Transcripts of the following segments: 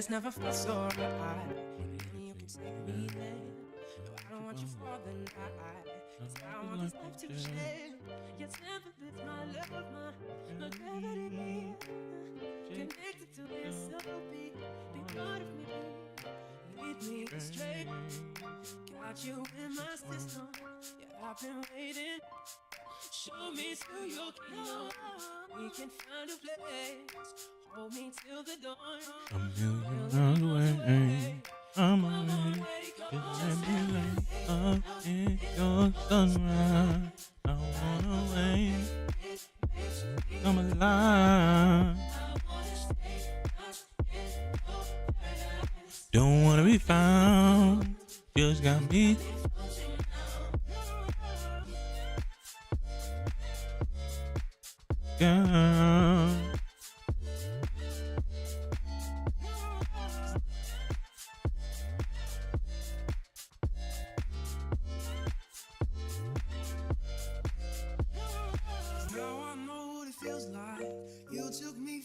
It's never felt so right. You can take me there. No, I don't want you for the night. 'Cause I want this life to share. Your temper is my love, my gravity. Connected to this soul beat. Be part of me. Lead me astray. Got you in my system. Yeah, I've been waiting. Show me to your kingdom. We can find a place. Hold me till the dawn. A million miles away. I'm away. Just let me lay up in your sunrise. I wanna wait. Come alive. Don't wanna be found. Just got me. Girl.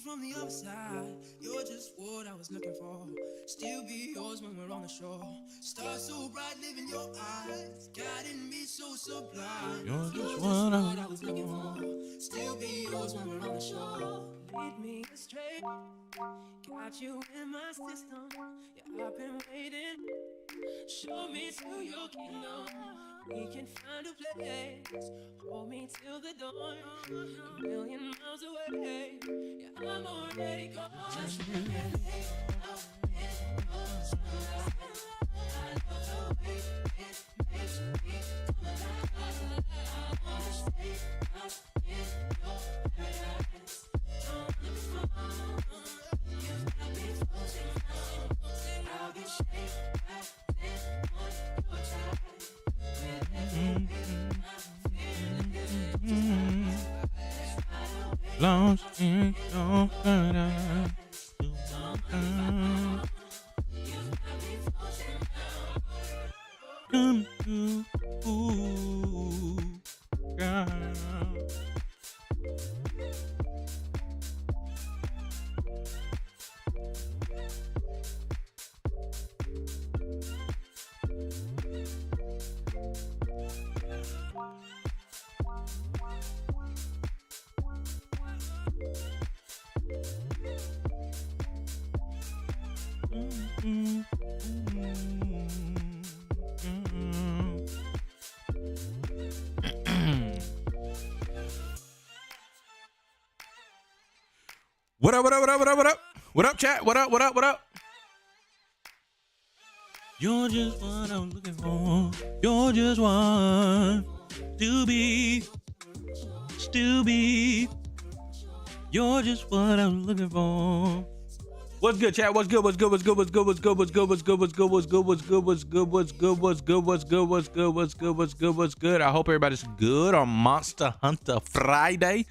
From the other side, you're just what I was looking for. Still be yours when we're on the shore. Stars so bright, live in your eyes, guiding me so sublime. You're just what I was looking for. Still be yours when we're on the shore. Lead me astray. Got you in my system. Yeah, I've been waiting. Show me to your kingdom. We can find a place. Hold me till the dawn. A million miles away. Yeah, I'm already gone. Just I love the way it makes me come alive. I wanna stay up in your paradise. Don't look far. You've got me floating now. I'll be shaped back then on your side. Lost in your paradise. Come to God. What up, what up, what up, what up, what up? What up, chat? What up, what up, what up? You're just what I'm looking for. You're just one to be. Still be. You're just what I'm looking for. What's good, chat? What's good? What's good? What's good? What's good? What's good? What's good? What's good? What's good? What's good? What's good? What's good? What's good? What's good? What's good? What's good? What's good? What's good? What's good? I hope everybody's good on Monster Hunter Friday.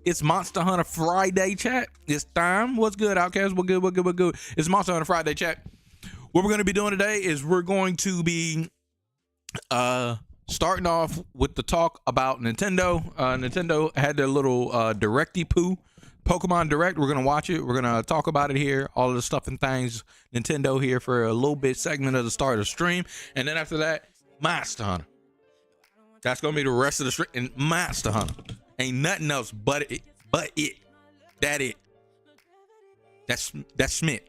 It's Monster Hunter Friday, chat. It's time. What's good, Outcast? What good? What good? What good? It's Monster Hunter Friday, chat. What we're going to be doing today is we're going to be starting off with the talk about Nintendo. Nintendo had their little Directy-Poo Pokemon Direct. We're going to watch it. We're going to talk about it here. All of the stuff and things Nintendo here for a little bit segment of the start of the stream. And then after that, Monster Hunter. That's going to be the rest of the stream. And Monster Hunter. Ain't nothing else but it. That it. That's Smith.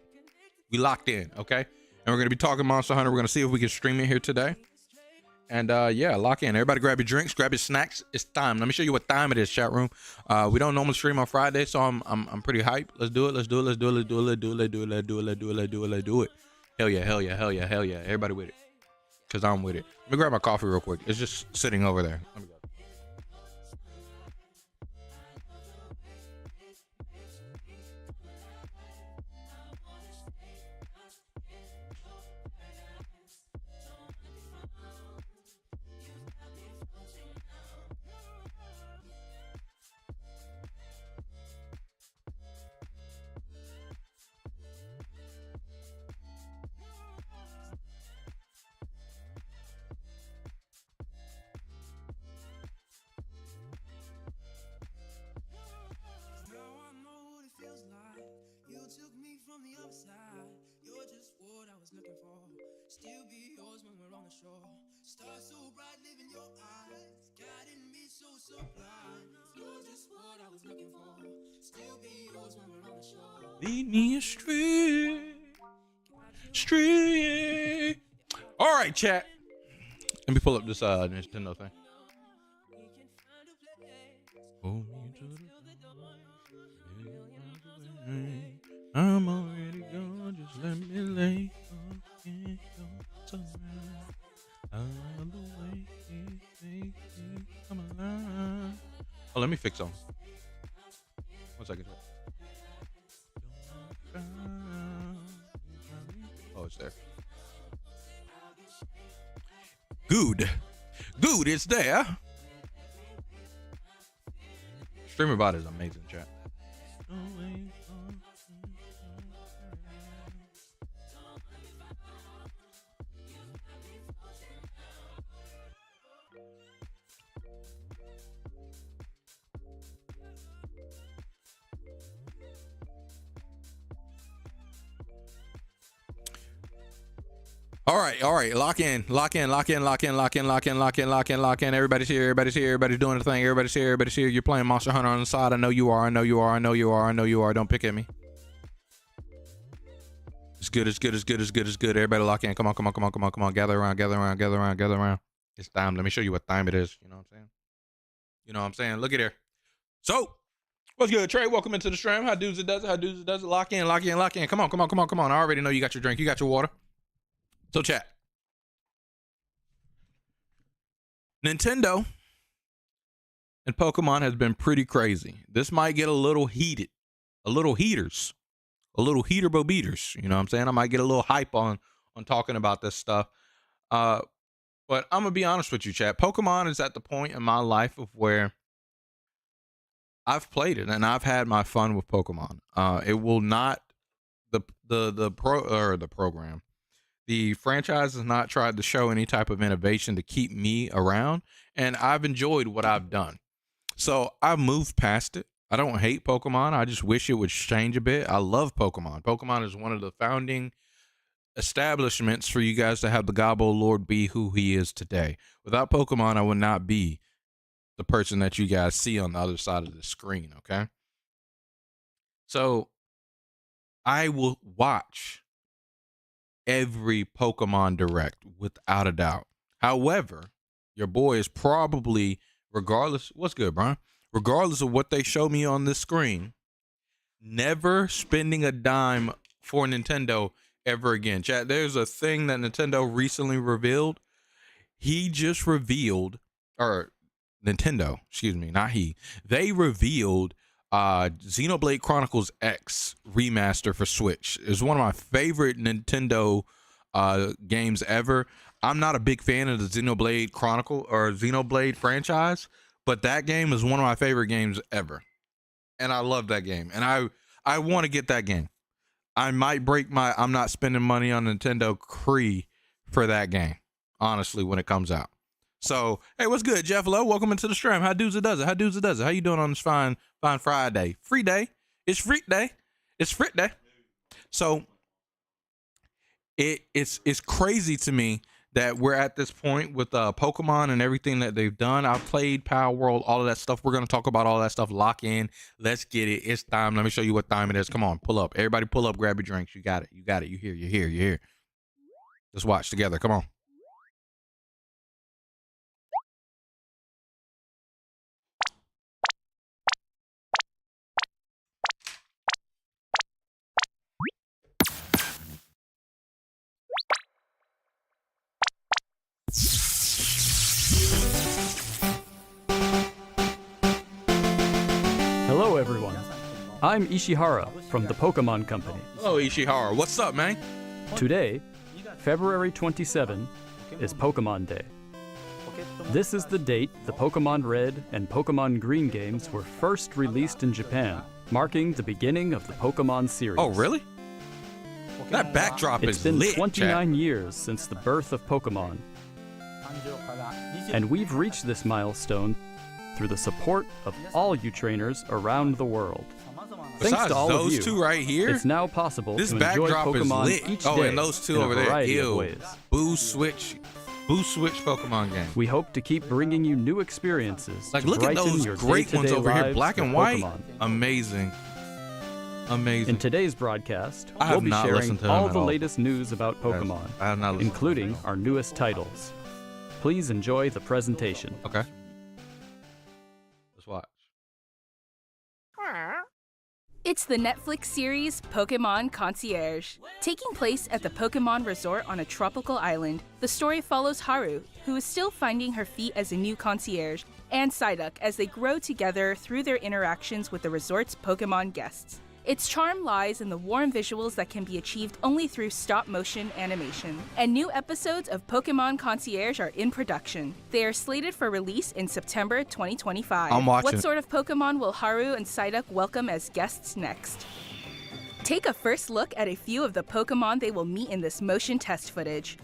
We locked in, okay? And we're going to be talking Monster Hunter. We're going to see if we can stream it here today. And yeah, lock in. Everybody grab your drinks, grab your snacks. It's time. Let me show you what time it is, chat room. We don't normally stream on Friday, so I'm pretty hyped. Let's do it. Let's do it. Let's do it. Let's do it. Let's do it. Let's do it. Let's do it. Let's do it. Let's do it. Let's do it. Hell yeah, hell yeah, hell yeah, hell yeah. Everybody with it. Cause I'm with it. Let me grab my coffee real quick. It's just sitting over there. Let me go. Lead me astray. Stray. All right, chat. Let me pull up this Nintendo thing. I'm already gone. Just let me lay. Oh, let me fix them. 1 second. Oh, it's there. Good, it's there. Streamer bot is amazing, chat. All right. Lock in. Everybody's here. Everybody's doing the thing. Everybody's here. You're playing Monster Hunter on the side. I know you are. Don't pick at me. It's good. Everybody lock in. Come on. Gather around. It's time. Let me show you what time it is. You know what I'm saying? Look at here. So, what's good, Trey? Welcome into the stream. How does it does it? Lock in. Come on. I already know you got your drink. You got your water. So chat. Nintendo and Pokemon has been pretty crazy. This might get a little heated, a little heater beaters. You know what I'm saying? I might get a little hype on talking about this stuff. But I'm gonna be honest with you, chat. Pokemon is at the point in my life of where I've played it and I've had my fun with Pokemon. It will not the program. The franchise has not tried to show any type of innovation to keep me around, and I've enjoyed what I've done. So I've moved past it. I don't hate Pokemon. I just wish it would change a bit. I love Pokemon. Pokemon is one of the founding establishments for you guys to have the Gobbo Lord be who he is today. Without Pokemon, I would not be the person that you guys see on the other side of the screen, okay? So I will watch every Pokemon Direct without a doubt. However, your boy is probably, regardless, what's good, Brian? Regardless of what they show me on this screen, never spending a dime for Nintendo ever again. Chat, there's a thing that Nintendo recently revealed. He just revealed, or Nintendo, excuse me, not he. They revealed Xenoblade Chronicles X remaster for Switch. It's one of my favorite Nintendo games ever. I'm not a big fan of the Xenoblade Chronicle or Xenoblade franchise, but that game is one of my favorite games ever. And I love that game. And I want to get that game. I might break I'm not spending money on Nintendo Cree for that game, honestly, when it comes out. So, hey, what's good, Jeff Lowe? Welcome into the stream. How does it does it? How you doing on this fine Friday? Free day. It's free day. So it's crazy to me that we're at this point with Pokemon and everything that they've done. I've played Power World, all of that stuff. We're gonna talk about all that stuff. Lock in. Let's get it. It's time. Let me show you what time it is. Come on, pull up. Everybody pull up, grab your drinks. You got it. You're here. Let's watch together. Come on. Hello everyone, I'm Ishihara from the Pokemon Company. Hello Ishihara, what's up, man? Today, February 27, is Pokemon Day. This is the date the Pokemon Red and Pokemon Green games were first released in Japan, marking the beginning of the Pokemon series. Oh, really? That backdrop is lit, It's been 29 years since the birth of Pokemon, and we've reached this milestone through the support of all you trainers around the world. Thanks to all of you, two right here, it's now possible this to enjoy backdrop Pokemon is lit. each Oh, day and those two in over a there, variety of ew. ways. Boo Switch. Who switched Pokemon game? We hope to keep bringing you new experiences. Like, to look at brighten those your great ones day-to-day over here. lives Black and with white. Pokemon. Amazing. Amazing. In today's broadcast, I we'll have be not sharing listened to them all at the all. latest news about Pokemon, I have not listened. including our newest titles. Please enjoy the presentation. Okay. Let's watch. It's the Netflix series Pokemon Concierge. Taking place at the Pokemon Resort on a tropical island, the story follows Haru, who is still finding her feet as a new concierge, and Psyduck as they grow together through their interactions with the resort's Pokemon guests. Its charm lies in the warm visuals that can be achieved only through stop-motion animation. And new episodes of Pokemon Concierge are in production. They are slated for release in September 2025. I'm watching. What sort of Pokemon will Haru and Psyduck welcome as guests next? Take a first look at a few of the Pokemon they will meet in this motion test footage.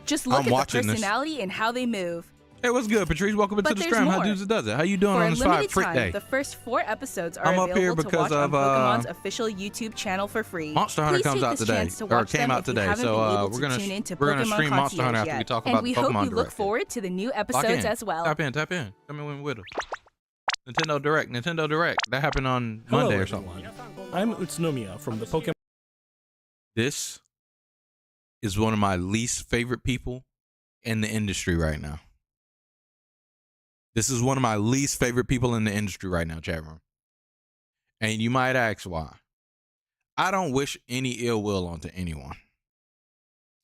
Just look I'm at the watching this. personality and how they move. Hey, what's good, Patrice? Welcome into But the there's stream. How more. dudes it does it? How you doing For on a this limited Freak time, Day? the first 4 episodes are I'm up here available to because watch on of, Pokemon's official YouTube channel for free. Monster Hunter Please comes take out this today, chance to or watch came them out if you today. haven't So been able we're to gonna tune into we're gonna Pokemon stream Monster Hunter Concierge after we yet. talk And about we the hope Pokemon you look Direct. forward to the new Lock episodes in. as well. Tap in. Come in with us. Nintendo Direct. That happened on Hello, Monday or everyone. something. I'm Utsunomiya from the Pokemon. This is one of my least favorite people in the industry right now. This is one of my least favorite people in the industry right now, chat room. And you might ask why. I don't wish any ill will onto anyone.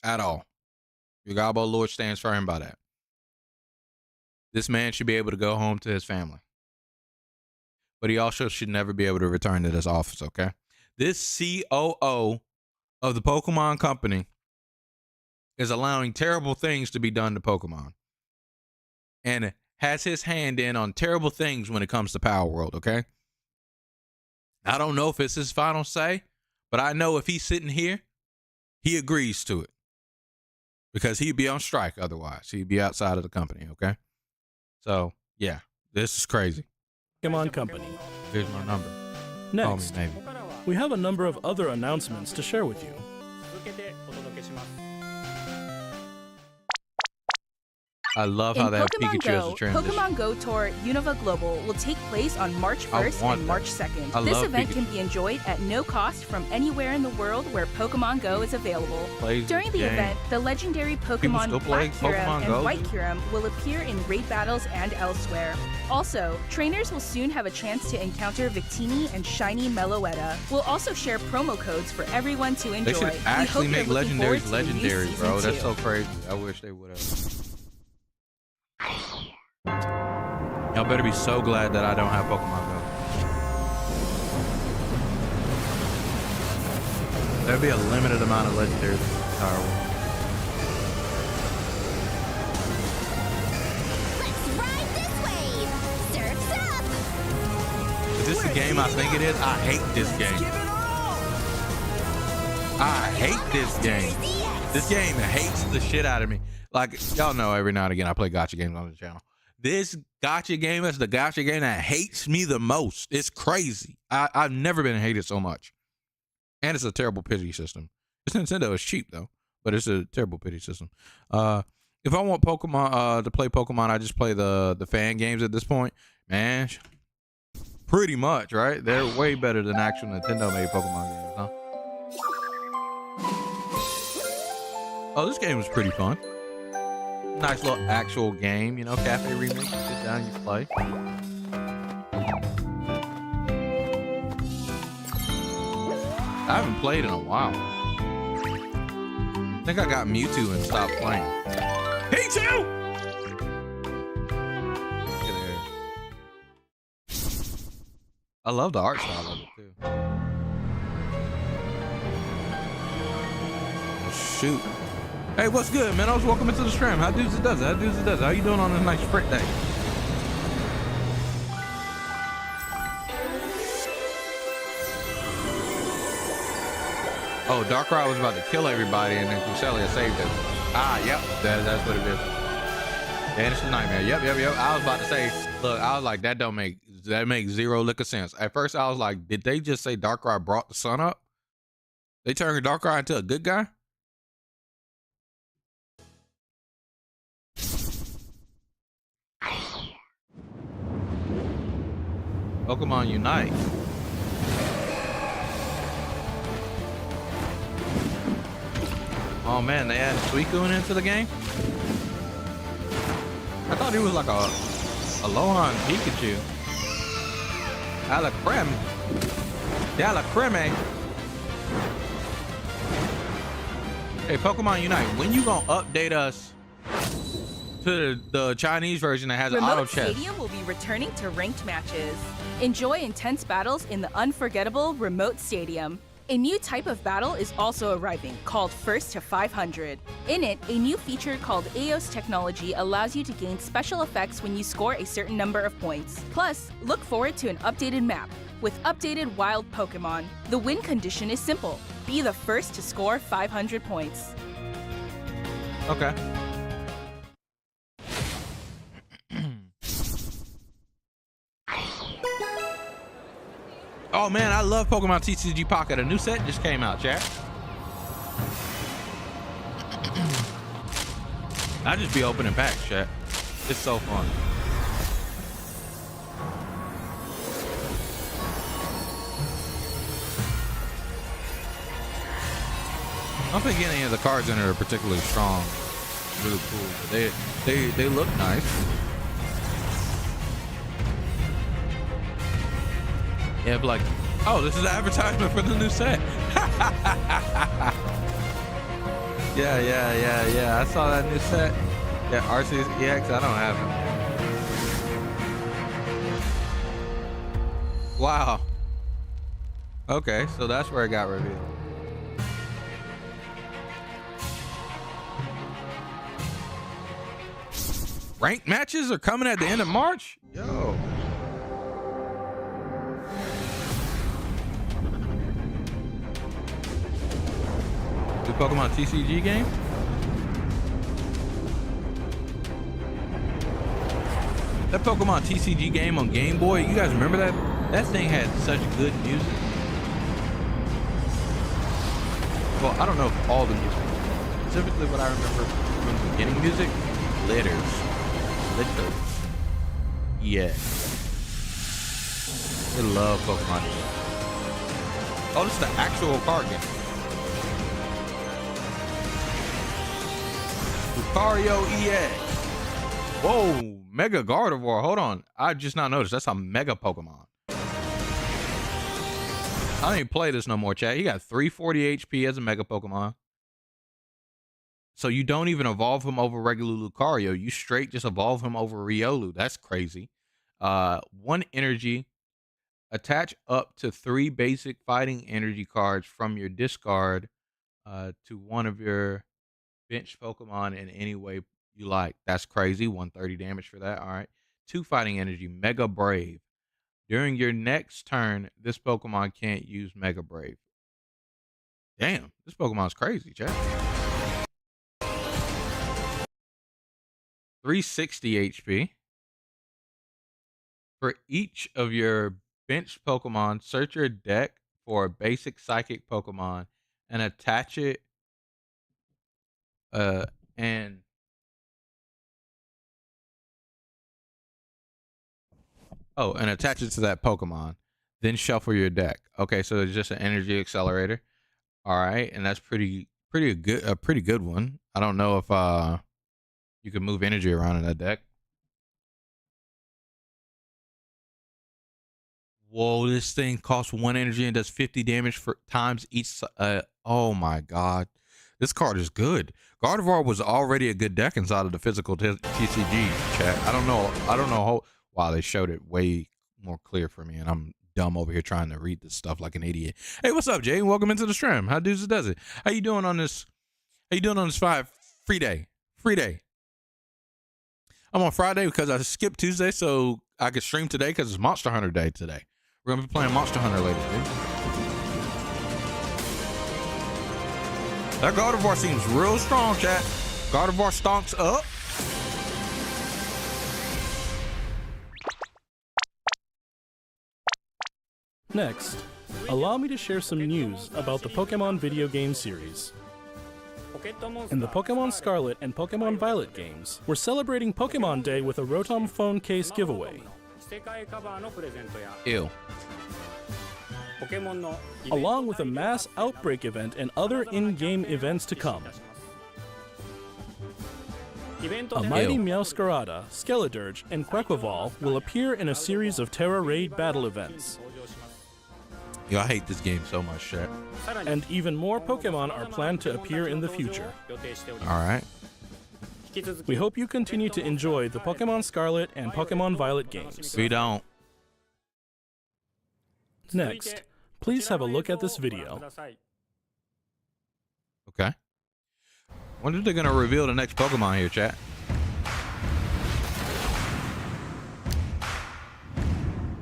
At all. Your Gabo Lord stands firm by that. This man should be able to go home to his family. But he also should never be able to return to this office, okay? This COO of the Pokemon Company is allowing terrible things to be done to Pokemon. And has his hand in on terrible things when it comes to Power World, okay? I don't know if it's his final say, but I know if he's sitting here, he agrees to it. Because he'd be on strike otherwise. He'd be outside of the company, okay? So, yeah, this is crazy. Pokemon Company. Here's my number. Next, Call me, maybe. we have a number of other announcements to share with you. I love In how they have Pokemon Pikachu as Go, a transition. Pokemon Go Tour Unova Global will take place on March I 1st want and that. March 2nd. I This love event Pikachu. can be enjoyed at no cost from anywhere in the world where Pokemon Go is available. Plays During the game. event, the legendary still Pokemon play Black Kyurem Pokemon and Go? White Kyurem will appear in raid battles and elsewhere. Also, trainers will soon have a chance to encounter Victini and Shiny Meloetta. We'll also share promo codes for everyone to enjoy. They should We actually hope make you're looking forward legendaries to the new legendary, season bro. That's 2. so crazy. I wish they would have. Y'all better be so glad that I don't have Pokemon Go. There'll be a limited amount of legendaries in the entire world. Let's ride this wave! Surf's up! Is this the game I think it is? I hate this game. I hate this game. This game hates the shit out of me. Like, y'all know every now and again I play gacha games on the channel. This gacha game is the gacha game that hates me the most. It's crazy. I've never been hated so much. And it's a terrible pity system. This Nintendo is cheap though, but it's a terrible pity system. If I want Pokemon to play Pokemon, I just play the fan games at this point. Man, pretty much, right? They're way better than actual Nintendo made Pokemon games, huh? Oh, this game was pretty fun. Nice little actual game, you know, cafe remix. You sit down, you play. I haven't played in a while. I think I got Mewtwo and stopped playing. Pikachu! Look at there. I love the art style of it too. Oh, shoot. Hey, what's good, man? Welcome into the stream. How dudes it does it? How you doing on this nice Frick day? Oh, Darkrai was about to kill everybody, and then Cresselia saved him. Ah, yep, that's what it is. Yeah, it's a nightmare. Yep. I was about to say, look, I was like, that makes zero lick of sense. At first, I was like, did they just say Darkrai brought the sun up? They turned Darkrai into a good guy? Pokemon Unite. Oh man, they added Suicune into the game? I thought he was like a Alolan Pikachu. Alacreme. Alacreme. Hey, Pokemon Unite, when you gonna update us to the Chinese version that has auto Remote chess? Stadium will be returning to ranked matches. Enjoy intense battles in the unforgettable Remote Stadium. A new type of battle is also arriving, called First to 500. In it, a new feature called Eos technology allows you to gain special effects when you score a certain number of points. Plus, look forward to an updated map with updated wild Pokemon. The win condition is simple. Be the first to score 500 points. Okay. Oh man, I love Pokemon TCG Pocket. A new set just came out, chat. I just be opening packs, chat. It's so fun. I don't think any of the cards in it are particularly strong. Really cool. But they look nice. Yeah, but like, oh, this is an advertisement for the new set. Yeah. I saw that new set. Yeah, Arceus EX. I don't have it. Wow. Okay, so that's where it got revealed. Ranked matches are coming at the end of March? Yo. The Pokemon TCG game? That Pokemon TCG game on Game Boy, you guys remember that? That thing had such good music. Well, I don't know if all the music. Specifically what I remember from the beginning music, Litters. Yeah. I love Pokemon. Oh, this is the actual card game. Lucario EX. Whoa, Mega Gardevoir. Hold on. I just not noticed. That's a Mega Pokemon. I don't even play this no more, chat. He got 340 HP as a Mega Pokemon. So you don't even evolve him over regular Lucario. You straight just evolve him over Riolu. That's crazy. 1 energy. Attach up to 3 basic fighting energy cards from your discard to one of your bench Pokemon in any way you like. That's crazy. 130 damage for that. All right. 2 fighting energy. Mega Brave. During your next turn, this Pokemon can't use Mega Brave. Damn, this Pokemon's crazy, chat. 360 HP. For each of your bench Pokemon, search your deck for a basic psychic Pokemon and attach it and attach it to that Pokemon. Then shuffle your deck. Okay, so it's just an energy accelerator. All right, and that's pretty good, a pretty good one. I don't know if you can move energy around in that deck. Whoa, this thing costs 1 energy and does 50 damage for times each. Oh my god, this card is good. Gardevoir was already a good deck inside of the physical TCG chat. I don't know how. Wow, they showed it way more clear for me, and I'm dumb over here trying to read this stuff like an idiot. Hey, what's up, Jay? Welcome into the stream. How does it? How you doing on this? How you doing on this free day? I'm on Friday because I skipped Tuesday, so I could stream today because it's Monster Hunter Day today. We're gonna be playing Monster Hunter later, dude. That Gardevoir seems real strong, chat. Gardevoir stonks up. Next, allow me to share some news about the Pokemon video game series. In the Pokemon Scarlet and Pokemon Violet games, we're celebrating Pokemon Day with a Rotom phone case giveaway. Ew. along with a mass outbreak event and other in-game events to come. A mighty Meowscarada, Skeledirge, and Quaquaval will appear in a series of Terra Raid battle events. Yo, I hate this game so much, chat. And even more Pokemon are planned to appear in the future. Alright. We hope you continue to enjoy the Pokemon Scarlet and Pokemon Violet games. We don't. Next, please have a look at this video. Okay. When are they gonna reveal the next Pokemon here, chat?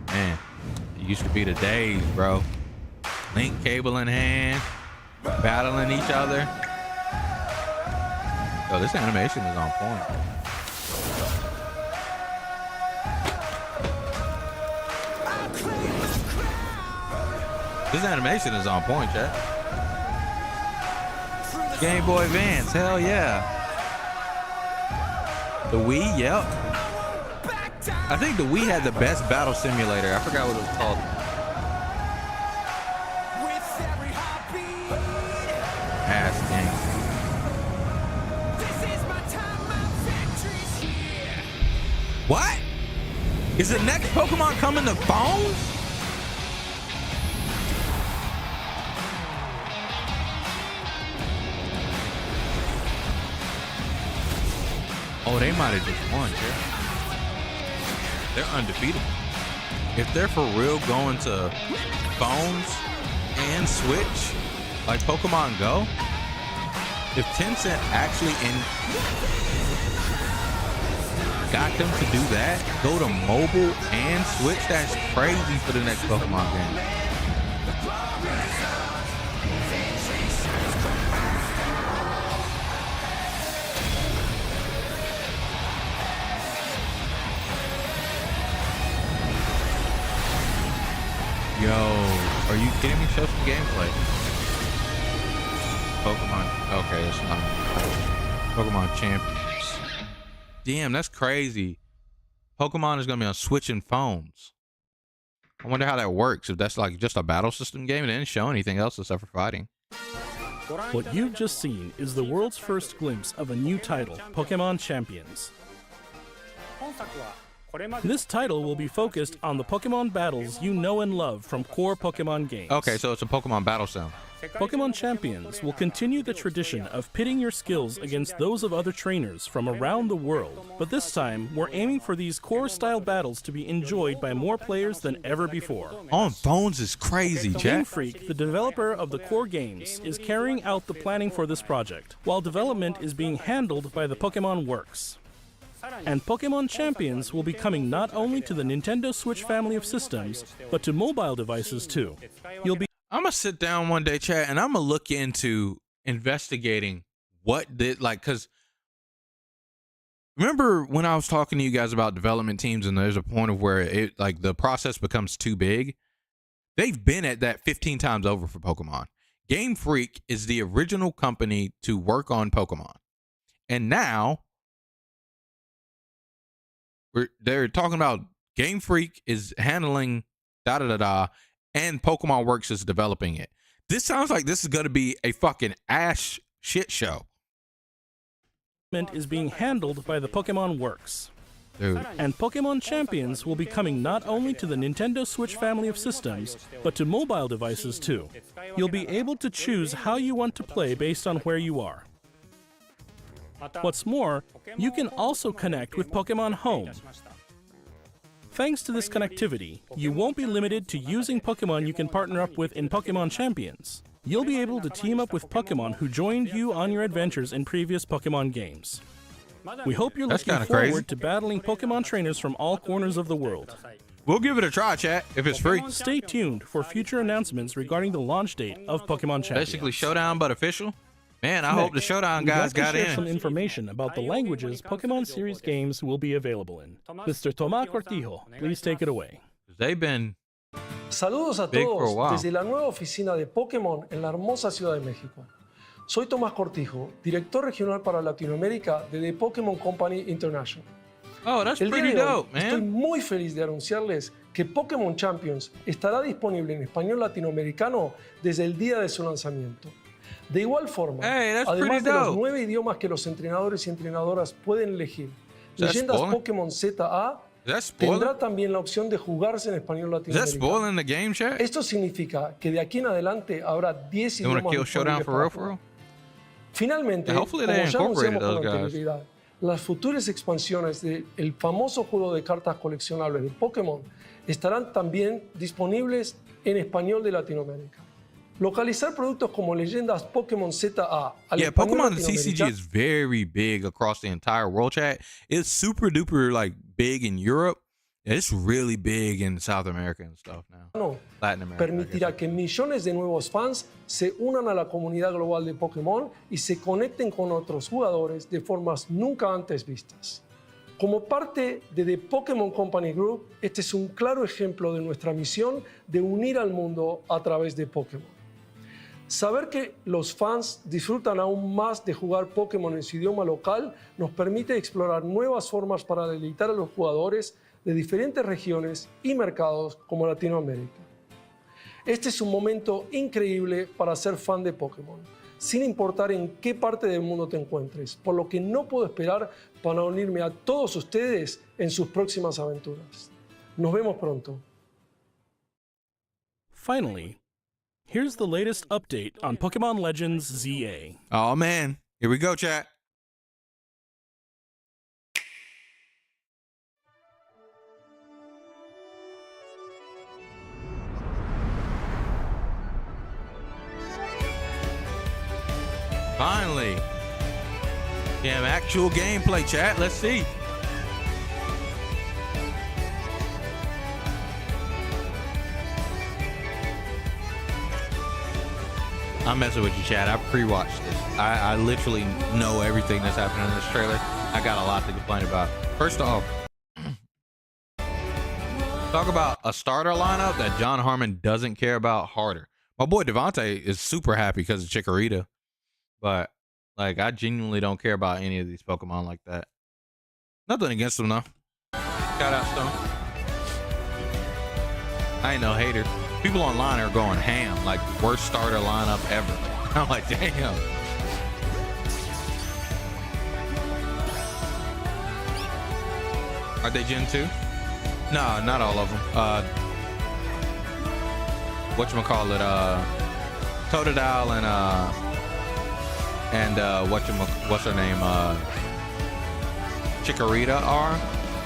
Man, it used to be the days, bro. Link cable in hand, battling each other. Yo, this animation is on point. This animation is on point, chat. Game Boy Advance, hell yeah. The Wii, yep. I think the Wii had the best battle simulator. I forgot what it was called. Ass game. What? Is the next Pokemon coming to phones? Oh, they might have just won, yeah. They're undefeated. If they're for real going to phones and Switch, like Pokemon Go, if Tencent actually got them to do that, go to mobile and Switch, that's crazy for the next Pokemon game. Yo, are you kidding me? Show some gameplay. Pokemon. Okay, it's not. Pokemon Champions. Damn, that's crazy. Pokemon is gonna be on Switch and phones. I wonder how that works. If that's like just a battle system game, it didn't show anything else except for fighting. What you've just seen is the world's first glimpse of a new title, Pokemon Champions. This title will be focused on the Pokemon battles you know and love from core Pokemon games. Okay, so it's a Pokemon battle sim. Pokemon Champions will continue the tradition of pitting your skills against those of other trainers from around the world. But this time, we're aiming for these core-style battles to be enjoyed by more players than ever before. On phones is crazy, Game Jack. Freak, the developer of the core games, is carrying out the planning for this project, while development is being handled by the Pokemon Works. And Pokemon Champions will be coming not only to the Nintendo Switch family of systems, but to mobile devices too. I'm gonna sit down one day, chat, and I'm gonna look into investigating what did, like, because remember when I was talking to you guys about development teams and there's a point of where it, like, the process becomes too big? They've been at that 15 times over for Pokemon. Game Freak is the original company to work on Pokemon. And now they're talking about Game Freak is handling and Pokemon Works is developing it. This sounds like this is going to be a fucking ass shit show. Is being handled by the Pokemon Works. Dude. And Pokemon Champions will be coming not only to the Nintendo Switch family of systems, but to mobile devices too. You'll be able to choose how you want to play based on where you are. What's more, you can also connect with Pokemon Home. Thanks to this connectivity, you won't be limited to using Pokemon you can partner up with in Pokemon Champions. You'll be able to team up with Pokemon who joined you on your adventures in previous Pokemon games. We hope you're looking forward to battling Pokemon trainers from all corners of the world. We'll give it a try, chat, if it's free. Stay tuned for future announcements regarding the launch date of Pokemon Champions. Basically Showdown, but official. Man, I hope the Showdown guys got in. Some information about the languages Pokemon series games will be available in. Mr. Tomás Cortijo, please take it away. They've been Saludos a big for a todos while. desde la nueva oficina de Pokémon en la hermosa Ciudad de México. Soy Tomás Cortijo, director regional para Latinoamérica de The Pokémon Company International. Oh, that's El día pretty de hoy dope, estoy man. muy feliz de anunciarles que Pokémon Champions estará disponible en español latinoamericano desde el día de su lanzamiento. De igual forma, Hey, that's además pretty de los dope. 9 idiomas que los entrenadores y entrenadoras pueden elegir, that Leyendas spoiling? Pokémon ZA Is that spoiling? tendrá también la opción de jugarse en español Is that latinoamericano. spoiling the game, chat? Esto significa que de aquí en adelante habrá 10 You want to idiomas kill Showdown disponibles for para real, jugar. for real? Finalmente, Yeah, hopefully como they ya incorporated anunciamos con those guys. anterioridad, las futuras expansiones del famoso juego de cartas coleccionables de Pokémon estarán también disponibles en español de Latinoamérica. Localizar productos como Leyendas Pokémon ZA al Yeah, español Pokemon CCG latinoamericano is very big across the entire world, chat. It's super duper like big in Europe. It's really big in South America and stuff now. Latin America. I permitirá guess. que millones de nuevos fans se unan a la comunidad global de Pokémon y se conecten con otros jugadores de formas nunca antes vistas. Como parte de The Pokémon Company Group, este es un claro ejemplo de nuestra misión de unir al mundo a través de Pokémon. Saber que los fans disfrutan aún más de jugar Pokémon en su idioma local nos permite explorar nuevas formas para deleitar a los jugadores de diferentes regiones y mercados como Latinoamérica. Este es un momento increíble para ser fan de Pokémon, sin importar en qué parte del mundo te encuentres, por lo que no puedo esperar para unirme a todos ustedes en sus próximas aventuras. Nos vemos pronto. Finally, here's the latest update on Pokemon Legends ZA. Oh man, here we go, chat. Finally. Damn, actual gameplay, chat. Let's see. I'm messing with you, Chad. I pre-watched this. I literally know everything that's happening in this trailer. I got a lot to complain about. First off, talk about a starter lineup that John Harmon doesn't care about harder. My boy Devontae is super happy because of Chikorita, but like I genuinely don't care about any of these Pokemon like that. Nothing against them though. Shout out Stone. I ain't no hater. People online are going ham, like worst starter lineup ever. I'm like, damn. Are they Gen 2? No, not all of them. Whatchamacallit, Totodile and what's her name? Chikorita are,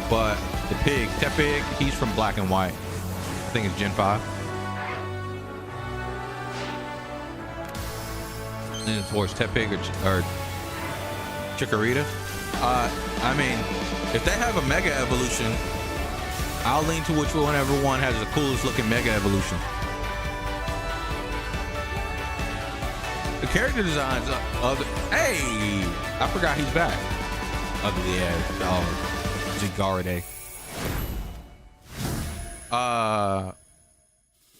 but the pig, Tepig, he's from Black and White. I think it's Gen 5. And of course, Tepig or Chikorita. I mean, if they have a Mega Evolution, I'll lean to whichever one has the coolest looking Mega Evolution. The character designs of hey, I forgot he's back. Ugly ass dog, Hyoirei.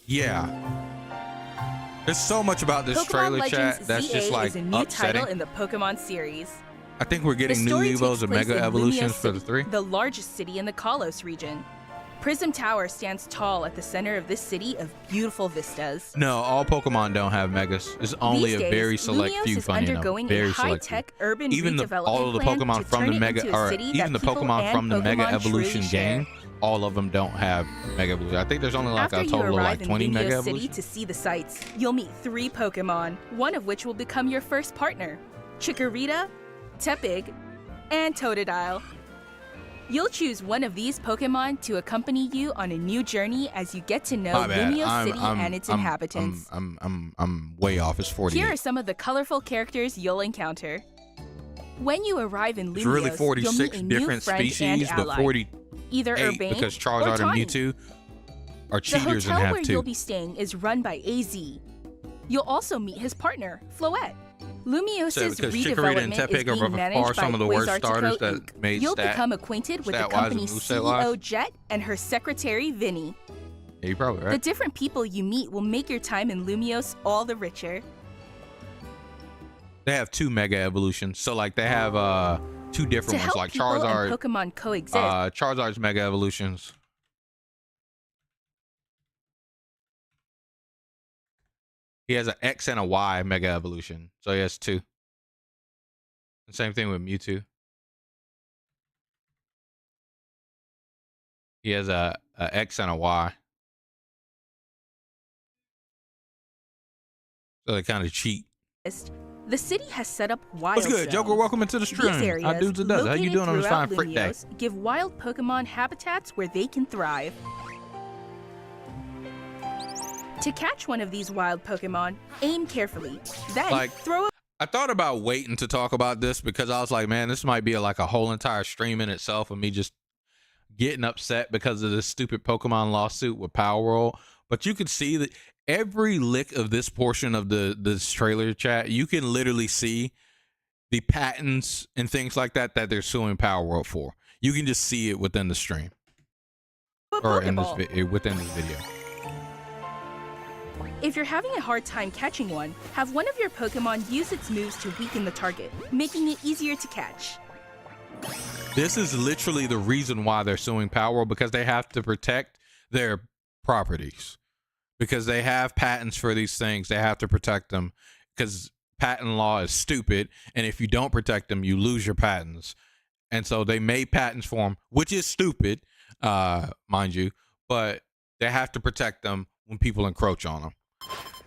Yeah. There's so much about this Pokemon trailer, Legends chat, that's ZA just like is a new upsetting. title in the Pokemon series. I think we're The getting new story Evos takes and place Mega in Evolutions Lumiose for the City, 3. the largest city in the Kalos region. Prism Tower stands tall at the center of this city of beautiful vistas. No, all Pokemon don't have Megas. It's only These a days, very select Lumiose few, is funny enough. undergoing Very a select few. high-tech urban Even redevelopment all of the plan Pokemon to from turn the it Mega, into a or city even that the people Pokemon and from the Mega Pokemon Evolution truly share. game, all of them don't have Mega Evolution. I think there's only like After a you total of arrive like 20 in Mega Lumiose City Evolutions. to see the sights, you'll meet 3 Pokemon, one of which will become your first partner: Chikorita, Tepig, and Totodile. You'll choose one of these Pokemon to accompany you on a new journey as you get to know My bad. Lumiose City and its inhabitants. I'm way off. It's 48. Here are some of the colorful characters you'll encounter. When you arrive in It's Lumiose, really you'll 46 meet a new different friend species, and but ally, 48 either Urbane because or Charizard and Tawny. Mewtwo are The cheaters and hotel have where you'll 2. be staying is run by AZ. You'll also meet his partner, Floette. Lumiose's because Chikorita and redevelopment is Tepig are being by managed far by some of the worst Quasar starters Tico, that Inc. made You'll stat- become acquainted with the stat-wise and company's moveset-wise. CEO, Jet, and her secretary, Vinny. Yeah, you're probably The right. different people you meet will make your time in Lumiose all the richer. They have 2 Mega Evolutions. So like they have two different To ones, help like people Charizard, and Pokemon coexist, Charizard's Mega Evolutions. He has an X and a Y Mega Evolution, so he has two. The same thing with Mewtwo. He has a X and a Y. So they kind of cheat. the city has set up wild What's good, zones. Joker? Welcome into the stream. These areas, How dudes it does. How you located doing on this fine throughout frick day? Lumiose, give wild Pokemon habitats where they can thrive. To catch one of these wild Pokemon, aim carefully. Then throw a I thought about waiting to talk about this because I was like, man, this might be like a whole entire stream in itself of me just getting upset because of this stupid Pokemon lawsuit with Power World. But you could see that every lick of this portion of this trailer chat, you can literally see the patents and things like that they're suing Power World for. You can just see it within the stream or in this within this video. If you're having a hard time catching one, have one of your Pokemon use its moves to weaken the target, making it easier to catch. This is literally the reason why they're suing Power World, because they have to protect their properties. Because they have patents for these things, they have to protect them because patent law is stupid, and if you don't protect them, you lose your patents. And so they made patents for them, which is stupid, mind you, but they have to protect them when people encroach on them.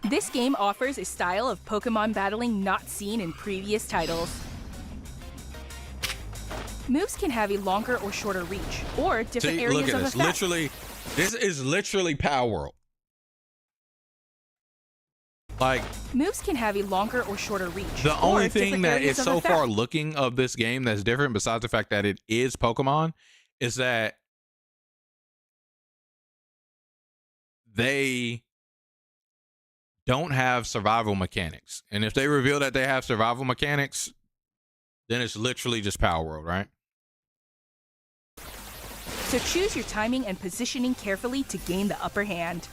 This game offers a style of Pokemon battling not seen in previous titles. Moves can have a longer or shorter reach, or different areas look at of this. effect. This is literally Power World. Like, moves can have a longer or shorter reach. The only thing different that areas is of so effect. far looking of this game that's different, besides the fact that it is Pokemon, is that they don't have survival mechanics. And if they reveal that they have survival mechanics, then it's literally just Power World, right? So choose your timing and positioning carefully to gain the upper hand.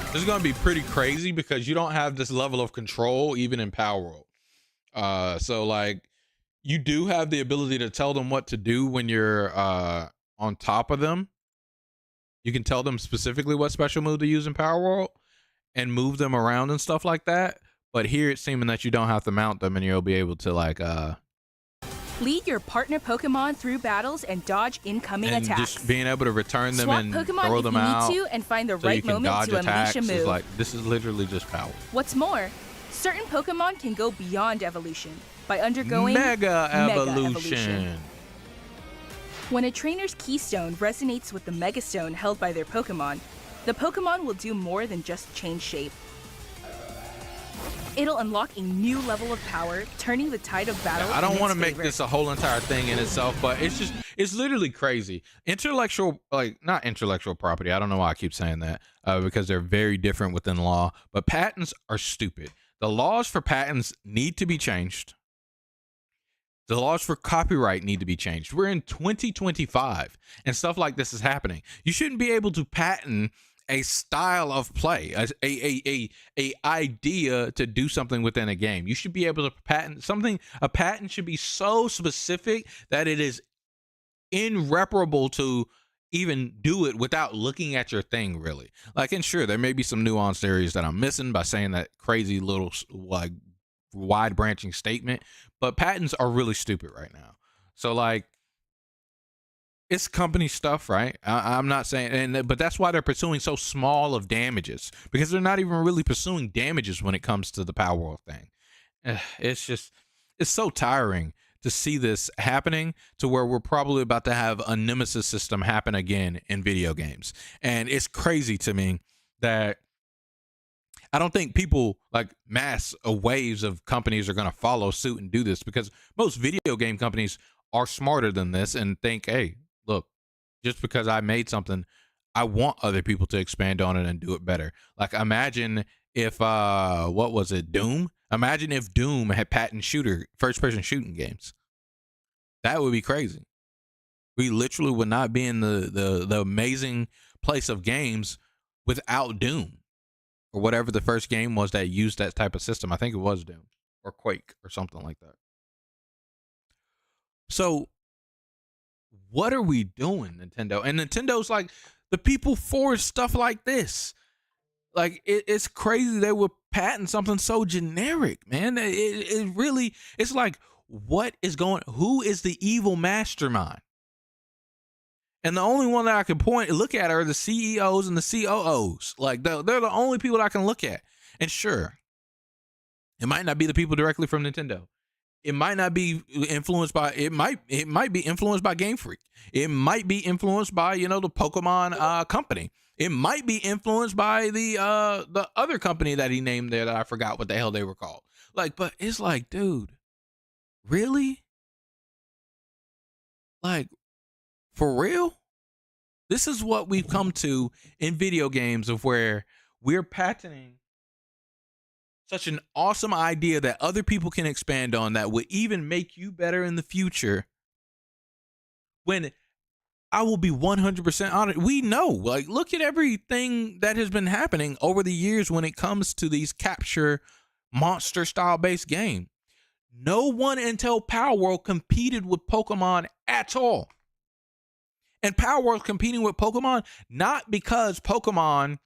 This is going to be pretty crazy because you don't have this level of control even in Power World. So like you do have the ability to tell them what to do when you're on top of them. You can tell them specifically what special move to use in Power World and move them around and stuff like that. But here it's seeming that you don't have to mount them and you'll be able to like lead your partner Pokemon through battles and dodge incoming and attacks. just being able to return them Swap and Pokemon throw if them you out need to and find the so right you can moment dodge to unleash attacks. a move. Is like, this is literally just Power. What's more, certain Pokemon can go beyond evolution by undergoing Mega Evolution. When a trainer's keystone resonates with the Mega Stone held by their Pokemon, the Pokemon will do more than just change shape. It'll unlock a new level of power, turning the tide of battle. I don't want to make this a whole entire thing in itself, but it's literally crazy. Intellectual, like not intellectual property. I don't know why I keep saying that because they're very different within law, but patents are stupid. The laws for patents need to be changed. The laws for copyright need to be changed. We're in 2025 and stuff like this is happening. You shouldn't be able to patent a style of play, a idea to do something within a game. You should be able to patent something. A patent should be so specific that it is irreparable to even do it without looking at your thing, really. Like, and sure, there may be some nuanced areas that I'm missing by saying that crazy little like wide branching statement, but patents are really stupid right now. So like, it's company stuff, right? I'm not saying, but that's why they're pursuing so small of damages, because they're not even really pursuing damages when it comes to the Power World thing. It's so tiring to see this happening to where we're probably about to have a nemesis system happen again in video games. And it's crazy to me that I don't think people like mass waves of companies are going to follow suit and do this, because most video game companies are smarter than this and think, hey, look, just because I made something, I want other people to expand on it and do it better. Like, imagine if, what was it, Doom? Imagine if Doom had patent first-person shooting games. That would be crazy. We literally would not be in the amazing place of games without Doom. Or whatever the first game was that used that type of system. I think it was Doom or Quake or something like that. So what are we doing, Nintendo? And Nintendo's like, the people force stuff like this. Like, it's crazy they would patent something so generic, man. It really, it's like, who is the evil mastermind? And the only one that I can look at are the CEOs and the COOs. Like, they're the only people that I can look at. And sure, it might not be the people directly from Nintendo. It might not be influenced by, it might be influenced by Game Freak. It might be influenced by, the Pokemon company. It might be influenced by the other company that he named there that I forgot what the hell they were called. Like, but it's like, dude, really? Like, for real? This is what we've come to in video games, of where we're patenting such an awesome idea that other people can expand on, that would even make you better in the future. When I will be 100% honest, we know, like, look at everything that has been happening over the years when it comes to these capture monster style based game. No one until Power World competed with Pokemon at all. And Power World's competing with Pokemon not because Pokemon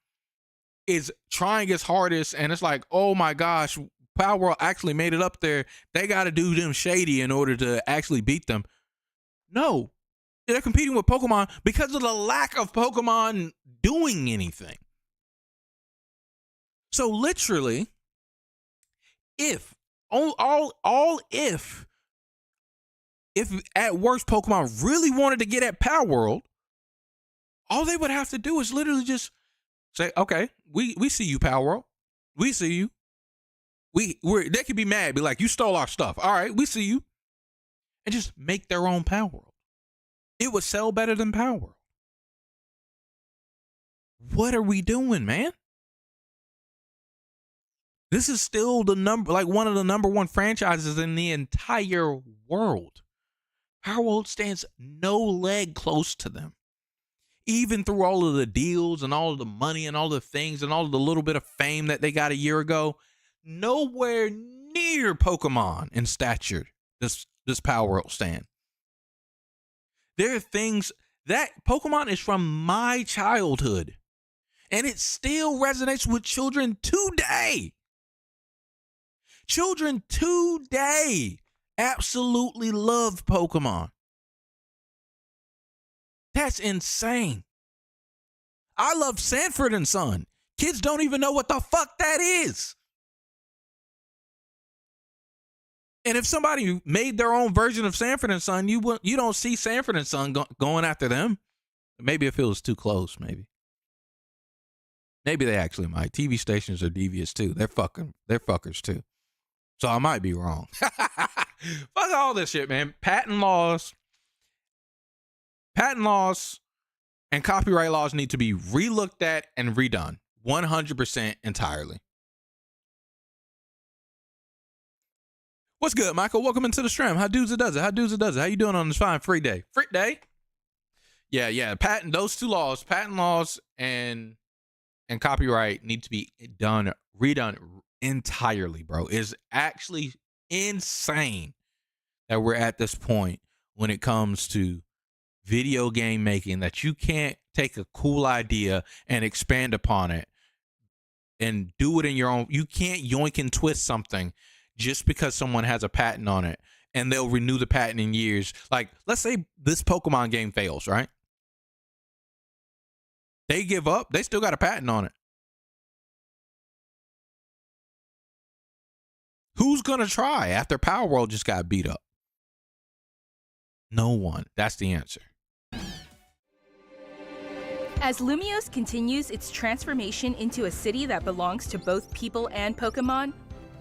is trying its hardest and it's like, oh my gosh, Power World actually made it up there. They got to do them shady in order to actually beat them. No, they're competing with Pokemon because of the lack of Pokemon doing anything. So literally, if at worst Pokemon really wanted to get at Power World, all they would have to do is literally just say, okay, we see you, Power World. We see you. They could be mad, be like, you stole our stuff. All right, we see you. And just make their own Power World. It would sell better than Power World. What are we doing, man? This is still one of the number one franchises in the entire world. Power World stands no leg close to them. Even through all of the deals and all of the money and all the things and all of the little bit of fame that they got a year ago, nowhere near Pokemon in stature this Power World stand. There are things that Pokemon is from my childhood, and it still resonates with children today. Children today absolutely love Pokemon. That's insane. I love Sanford and Son. Kids don't even know what the fuck that is. And if somebody made their own version of Sanford and Son, you don't see Sanford and Son going after them. Maybe if it was too close, maybe. Maybe they actually might. TV stations are devious too. They're fuckers too. So I might be wrong. Fuck all this shit, man. Patent laws and copyright laws need to be relooked at and redone 100% entirely. What's good, Michael? Welcome into the stream. How does it? How you doing on this fine free day? Free day? Yeah. Those two laws, patent laws and copyright, need to be redone entirely, bro. It's actually insane that we're at this point when it comes to video game making, that you can't take a cool idea and expand upon it and do it in your own. You can't yoink and twist something just because someone has a patent on it and they'll renew the patent in years. Like, let's say this Pokemon game fails, right? They give up. They still got a patent on it. Who's going to try after Power World just got beat up? No one. That's the answer. As Lumiose continues its transformation into a city that belongs to both people and Pokemon,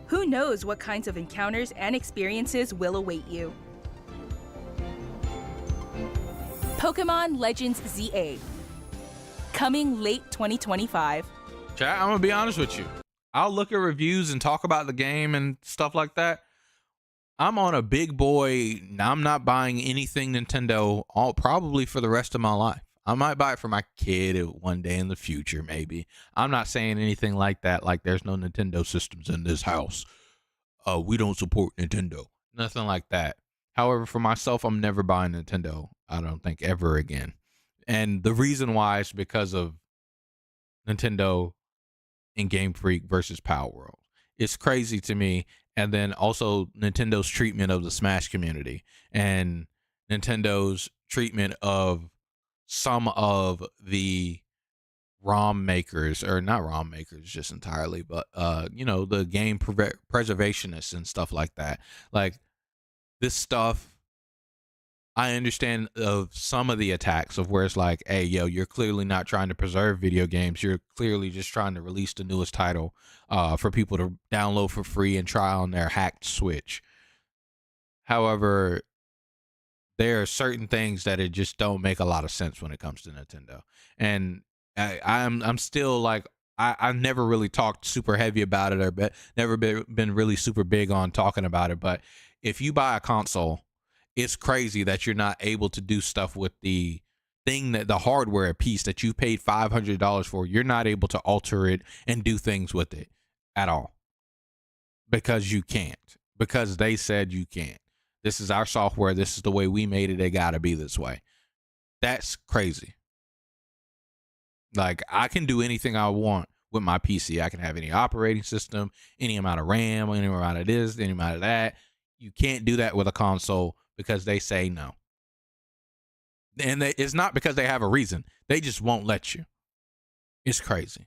who knows what kinds of encounters and experiences will await you. Pokemon Legends ZA, coming late 2025. Chat, I'm going to be honest with you. I'll look at reviews and talk about the game and stuff like that. I'm on a big boy. I'm not buying anything Nintendo probably for the rest of my life. I might buy it for my kid one day in the future, maybe. I'm not saying anything like that, like there's no Nintendo systems in this house. We don't support Nintendo. Nothing like that. However, for myself, I'm never buying Nintendo. I don't think ever again. And the reason why is because of Nintendo and Game Freak versus Power World. It's crazy to me. And then also Nintendo's treatment of the Smash community and Nintendo's treatment of some of the ROM makers, or not ROM makers just entirely, but you know, the game preservationists and stuff like that. Like this stuff, I understand of some of the attacks of where it's like, hey, yo, you're clearly not trying to preserve video games. You're clearly just trying to release the newest title for people to download for free and try on their hacked Switch. However, there are certain things that it just don't make a lot of sense when it comes to Nintendo. And I'm still like, I've never really talked super heavy about it, or never been really super big on talking about it. But if you buy a console, it's crazy that you're not able to do stuff with the thing, that the hardware piece that you paid $500 for. You're not able to alter it and do things with it at all because you can't, because they said you can't. This is our software. This is the way we made it. It got to be this way. That's crazy. Like, I can do anything I want with my PC. I can have any operating system, any amount of RAM, any amount of this, any amount of that. You can't do that with a console because they say no. And it's not because they have a reason. They just won't let you. It's crazy.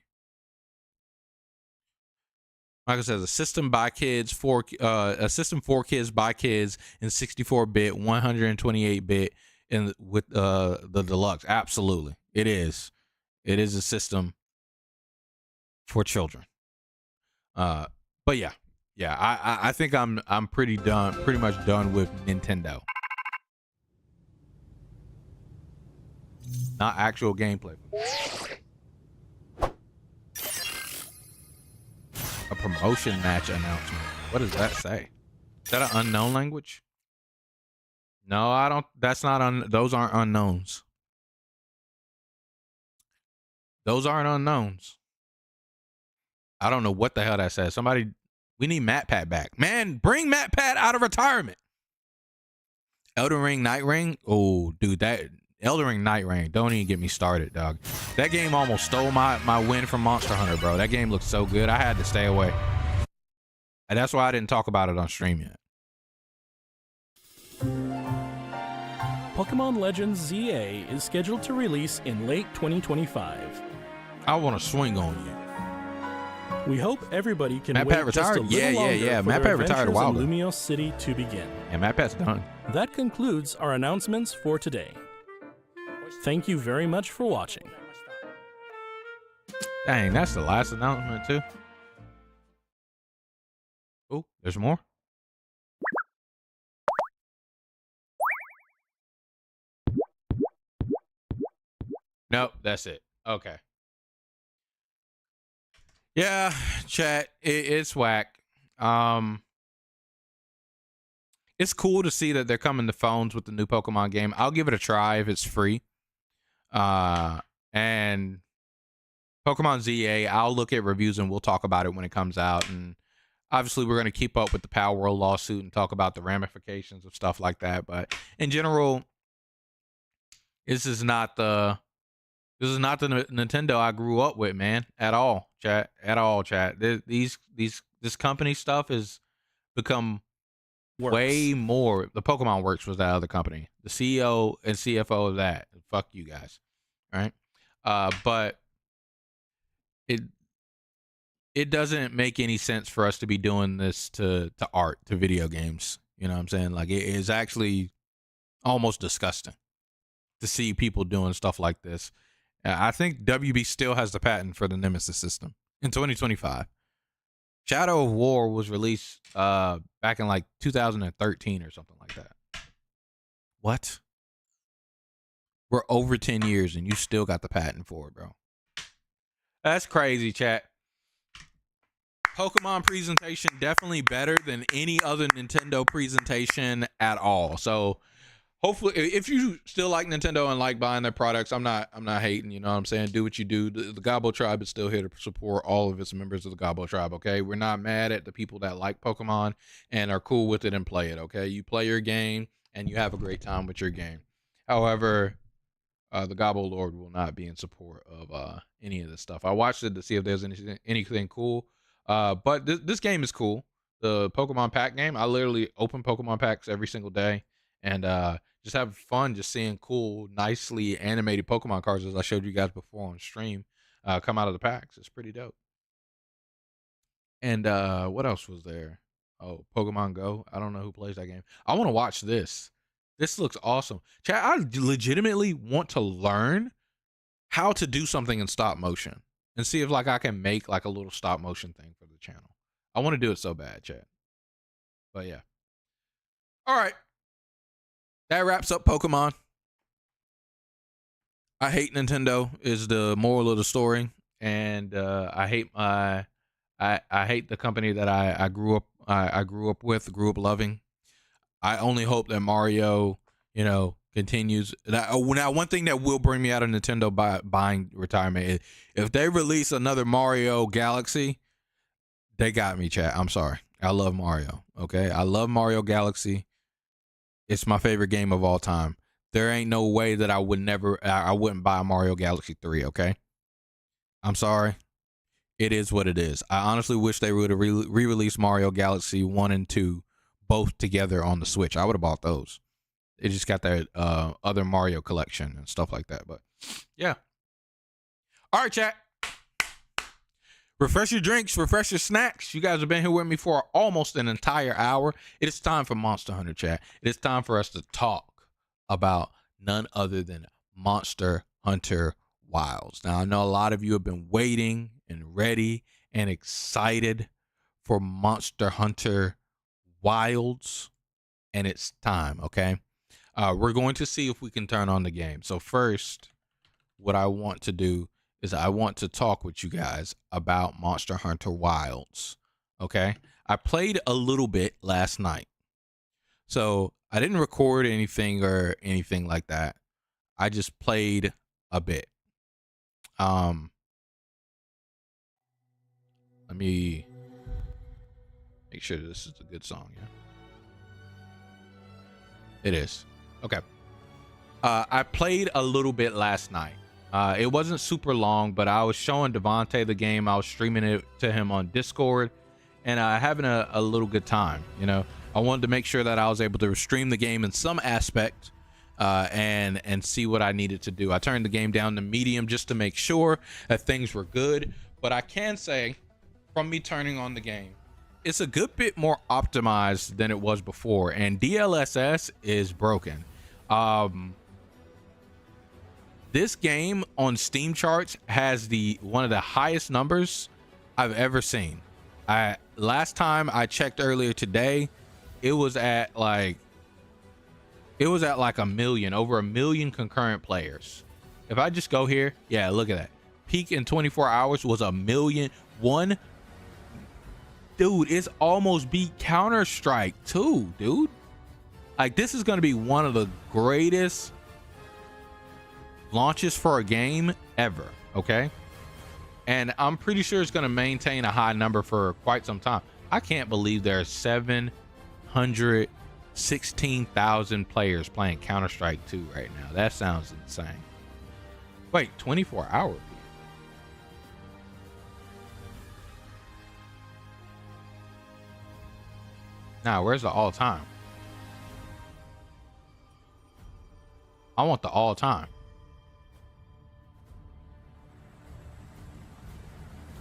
Michael says a system by kids for a system for kids by kids in 64-bit, 128-bit, and with the deluxe. Absolutely, it is. It is a system for children. But yeah. I think I'm pretty much done with Nintendo. Not actual gameplay. A promotion match announcement. What does that say? Is that an unknown language? No, I don't. That's not those aren't unknowns. Those aren't unknowns. I don't know what the hell that says. Somebody, we need MatPat back. Man, bring MatPat out of retirement. Elden Ring Night Ring. Oh, dude, that Elden Ring Night Ring. Don't even get me started, dog. That game almost stole my win from Monster Hunter, bro. That game looks so good. I had to stay away. And that's why I didn't talk about it on stream yet. Pokemon Legends ZA is scheduled to release in late 2025. I want to swing on you. We hope everybody can MatPat wait just retired? a little Yeah. longer for MatPat their retired a adventures while in ago. Lumiose City to begin. And MatPat's done. That concludes our announcements for today. Thank you very much for watching. Dang, that's the last announcement too. Oh, there's more. Nope, that's it. Okay. Yeah, chat, it's whack. It's cool to see that they're coming to phones with the new Pokemon game. I'll give it a try if it's free. And Pokemon ZA, I'll look at reviews and we'll talk about it when it comes out. And obviously, we're going to keep up with the Power World lawsuit and talk about the ramifications of stuff like that. But in general, this is not the Nintendo I grew up with, man. At all, chat. At all, chat. This company stuff has become way more. The Pokemon Works was that other company. The CEO and CFO of that. Fuck you guys. All right. But it doesn't make any sense for us to be doing this to art, to video games. You know what I'm saying? Like, it is actually almost disgusting to see people doing stuff like this. I think WB still has the patent for the Nemesis system in 2025. Shadow of War was released back in like 2013 or something like that. What? We're over 10 years and you still got the patent for it, bro. That's crazy, chat. Pokemon presentation definitely better than any other Nintendo presentation at all. So hopefully, if you still like Nintendo and like buying their products, I'm not hating. You know what I'm saying? Do what you do. The Gobbo Tribe is still here to support all of its members of the Gobbo Tribe. Okay, we're not mad at the people that like Pokemon and are cool with it and play it. Okay, you play your game and you have a great time with your game. However, the Gobbo Lord will not be in support of any of this stuff. I watched it to see if there's anything cool. But this game is cool. The Pokemon pack game. I literally open Pokemon packs every single day and just have fun just seeing cool, nicely animated Pokemon cards, as I showed you guys before on stream, come out of the packs. It's pretty dope. And what else was there? Oh, Pokemon Go. I don't know who plays that game. I want to watch this. This looks awesome. Chat, I legitimately want to learn how to do something in stop motion and see if like I can make like a little stop motion thing for the channel. I want to do it so bad, chat. But yeah. All right. That wraps up Pokemon. I hate Nintendo is the moral of the story. And I hate I hate the company that I grew up with, grew up loving. I only hope that Mario, continues. Now, one thing that will bring me out of Nintendo buying retirement is if they release another Mario Galaxy, they got me, chat. I'm sorry. I love Mario. Okay, I love Mario Galaxy. It's my favorite game of all time. There ain't no way that I wouldn't buy Mario Galaxy 3. Okay, I'm sorry. It is what it is. I honestly wish they would have re-released Mario Galaxy 1 and 2 both together on the Switch. I would have bought those. It just got that other Mario collection and stuff like that. But yeah. All right, chat. Refresh your drinks, refresh your snacks. You guys have been here with me for almost an entire hour. It is time for Monster Hunter, chat. It is time for us to talk about none other than Monster Hunter Wilds. Now, I know a lot of you have been waiting and ready and excited for Monster Hunter Wilds, and it's time, okay? We're going to see if we can turn on the game. So first, what I want to do is I want to talk with you guys about Monster Hunter Wilds, okay? I played a little bit last night. So I didn't record anything or anything like that. I just played a bit. Let me make sure this is a good song, yeah? It is. Okay. I played a little bit last night. It wasn't super long, but I was showing Devontae the game. I was streaming it to him on Discord and having a little good time. I wanted to make sure that I was able to stream the game in some aspect and see what I needed to do. I turned the game down to medium just to make sure that things were good. But I can say from me turning on the game, it's a good bit more optimized than it was before. And DLSS is broken. This game on Steam charts has one of the highest numbers I've ever seen. Last time I checked earlier today, it was at like a million, over a million concurrent players. If I just go here, yeah, look at that. Peak in 24 hours was 1,000,001. Dude, it's almost beat Counter-Strike 2, dude. Like, this is going to be one of the greatest launches for a game ever, okay? And I'm pretty sure it's going to maintain a high number for quite some time. I can't believe there are 716,000 players playing Counter-Strike 2 right now. That sounds insane. Wait, 24 hours? Now, where's the all-time? I want the all-time.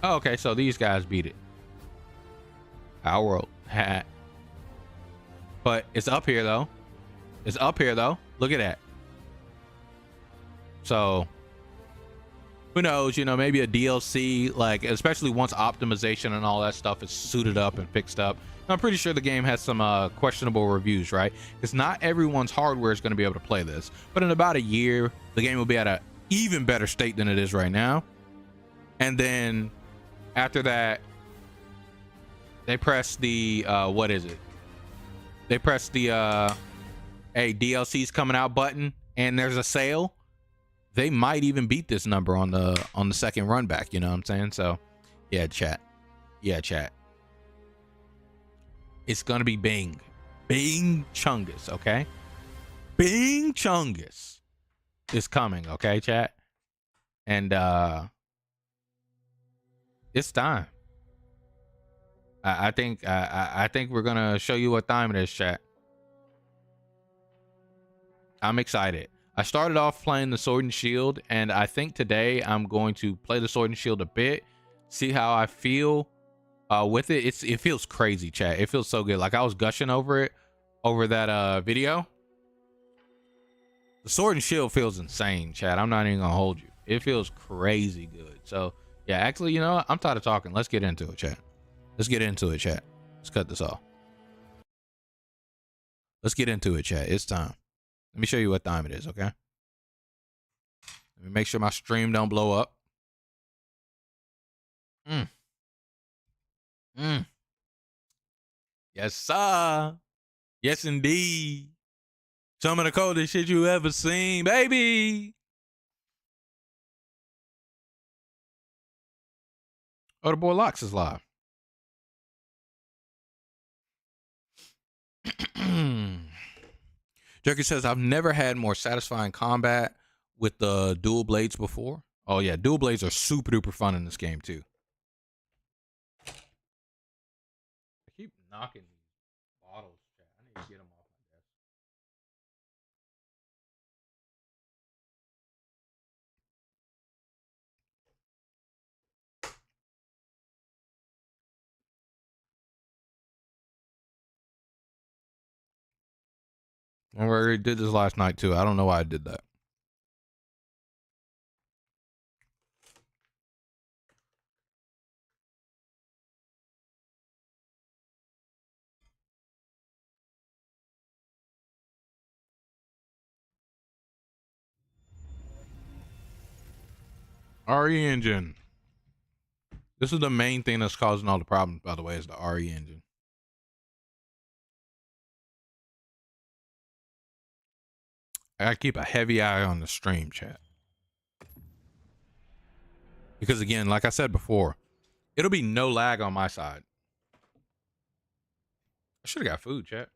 Oh, okay, so these guys beat it. Our world hat. But it's up here, though. It's up here, though. Look at that. So, who knows? Maybe a DLC, like, especially once optimization and all that stuff is suited up and fixed up. I'm pretty sure the game has some questionable reviews, right? Because not everyone's hardware is going to be able to play this. But in about a year, the game will be at an even better state than it is right now. And then after that, they press the, what is it? They press the hey, DLC's coming out button and there's a sale, they might even beat this number on the second run back, you know what I'm saying? So yeah, chat. Yeah, chat. It's gonna be Bing. Bing Chungus, okay? Bing Chungus is coming, okay, chat? And it's time. I think we're gonna show you what time it is, chat. I'm excited. I started off playing the Sword and Shield, and I think today I'm going to play the Sword and Shield a bit, see how I feel with it. It feels crazy, chat. It feels so good. Like I was gushing over it over that video. The Sword and Shield feels insane, chat. I'm not even gonna hold you. It feels crazy good. So yeah, actually, you know what? I'm tired of talking. Let's get into it, chat. Let's get into it, chat. Let's cut this off. Let's get into it, chat. It's time. Let me show you what time it is, okay? Let me make sure my stream don't blow up. Yes, sir. Yes, indeed. Some of the coldest shit you ever seen, baby. Oh, the boy Locks is live. Jerky says, I've never had more satisfying combat with the dual blades before. Oh yeah, dual blades are super duper fun in this game too. I keep knocking these bottles. I need to get them off my desk. I already did this last night too. I don't know why I did that. RE engine. This is the main thing that's causing all the problems, by the way, is the RE engine. I gotta keep a heavy eye on the stream, chat. Because again, like I said before, it'll be no lag on my side. I should have got food, chat.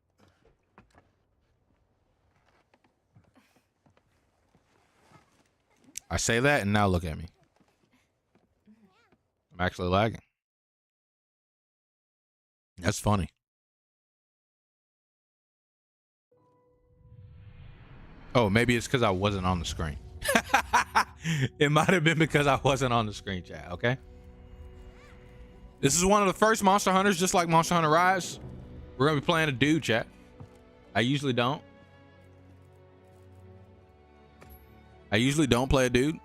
I say that and now look at me. I'm actually lagging. That's funny. Oh, maybe it's because I wasn't on the screen. It might have been because I wasn't on the screen, chat, okay? This is one of the first Monster Hunters, just like Monster Hunter Rise. We're going to be playing a dude, chat. I usually don't. I usually don't play a dude.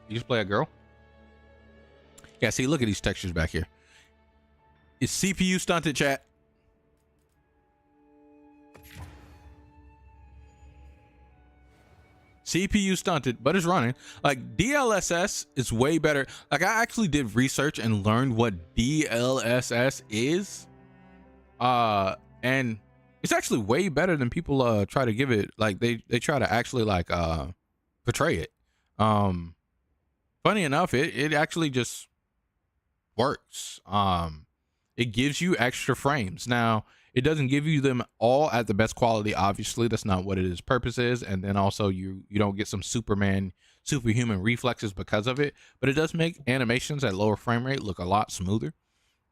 You just play a girl. Yeah, see, look at these textures back here. It's CPU stunted, chat. CPU stunted, but it's running. Like DLSS is way better. Like I actually did research and learned what DLSS is. And it's actually way better than people try to give it. Like they try to actually like portray it. Funny enough, it actually just works. It gives you extra frames. Now, it doesn't give you them all at the best quality. Obviously, that's not what its purpose is. And then also you don't get some superhuman reflexes because of it. But it does make animations at lower frame rate look a lot smoother.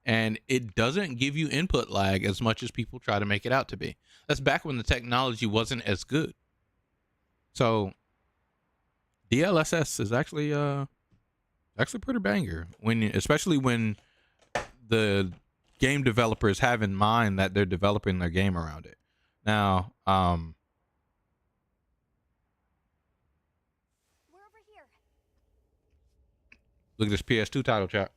And it doesn't give you input lag as much as people try to make it out to be. That's back when the technology wasn't as good. So DLSS is actually pretty banger, especially when the game developers have in mind that they're developing their game around it. Now, We're over here. look at this PS2 title, chat.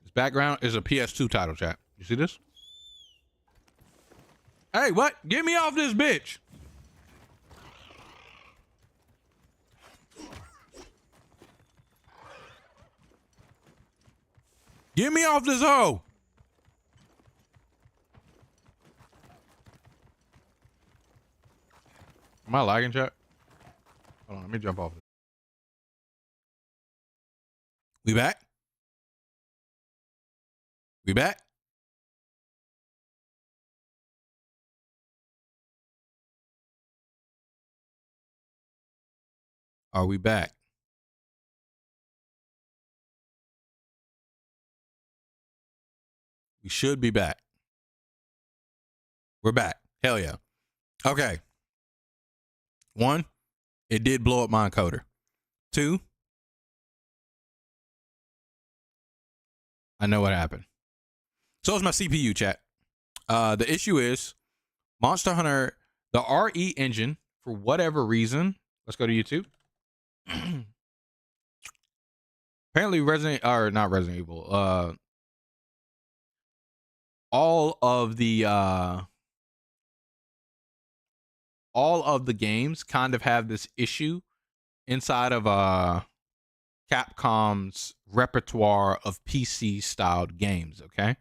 This background is a PS2 title, chat. You see this? Hey, what? Get me off this bitch. Get me off this hoe. Am I lagging, chat? Hold on, let me jump off. We back? We back? Are we back? We should be back. We're back. Hell yeah. Okay. 1, it did blow up my encoder. 2, I know what happened. So is my CPU, chat. The issue is Monster Hunter, the RE engine, for whatever reason. Let's go to YouTube. Apparently not Resident Evil. All of the games kind of have this issue inside of Capcom's repertoire of PC styled games, okay?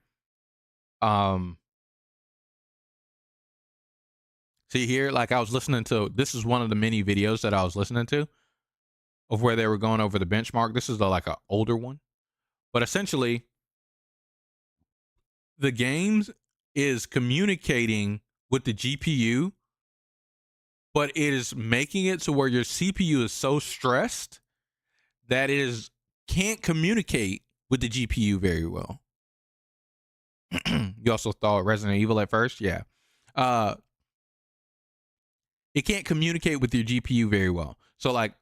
See here, like I was listening to, this is one of the many videos that I was listening to of where they were going over the benchmark. This is like an older one. But essentially, the games is communicating with the GPU, but it is making it to where your CPU is so stressed that it can't communicate with the GPU very well. You also thought Resident Evil at first? Yeah. It can't communicate with your GPU very well. So like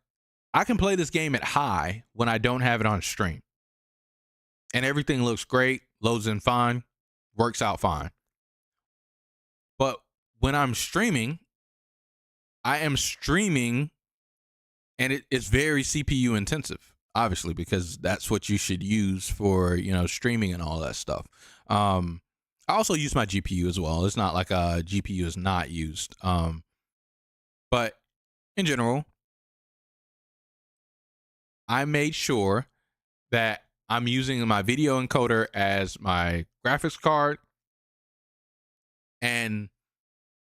I can play this game at high when I don't have it on stream. And everything looks great, loads in fine, works out fine. But when I'm streaming, I am streaming and it's very CPU intensive, obviously, because that's what you should use for, streaming and all that stuff. I also use my GPU as well. It's not like a GPU is not used. But in general, I made sure that I'm using my video encoder as my graphics card, and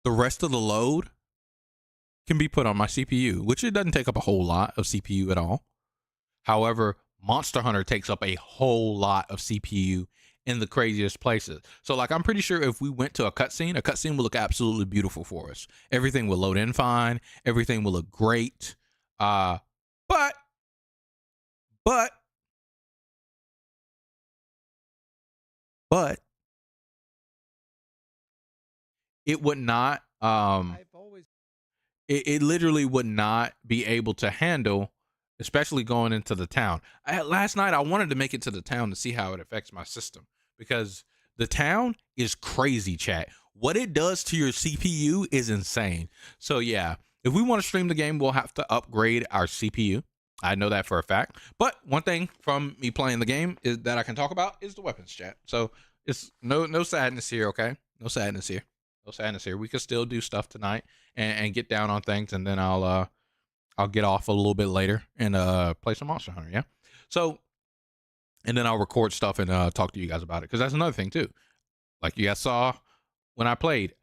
the rest of the load can be put on my CPU, which it doesn't take up a whole lot of CPU at all. However, Monster Hunter takes up a whole lot of CPU in the craziest places. So like, I'm pretty sure if we went to a cutscene will look absolutely beautiful for us. Everything will load in fine. Everything will look great. But it would not, it literally would not be able to handle, especially going into the town. Last night, I wanted to make it to the town to see how it affects my system, because the town is crazy, chat. What it does to your CPU is insane. So yeah, if we want to stream the game, we'll have to upgrade our CPU. I know that for a fact. But one thing from me playing the game is that I can talk about is the weapons, chat. So it's no sadness here, okay? No sadness here. No sadness here. We can still do stuff tonight and get down on things, and then I'll get off a little bit later and play some Monster Hunter, yeah? So, and then I'll record stuff and talk to you guys about it, because that's another thing too. Like you guys saw when I played,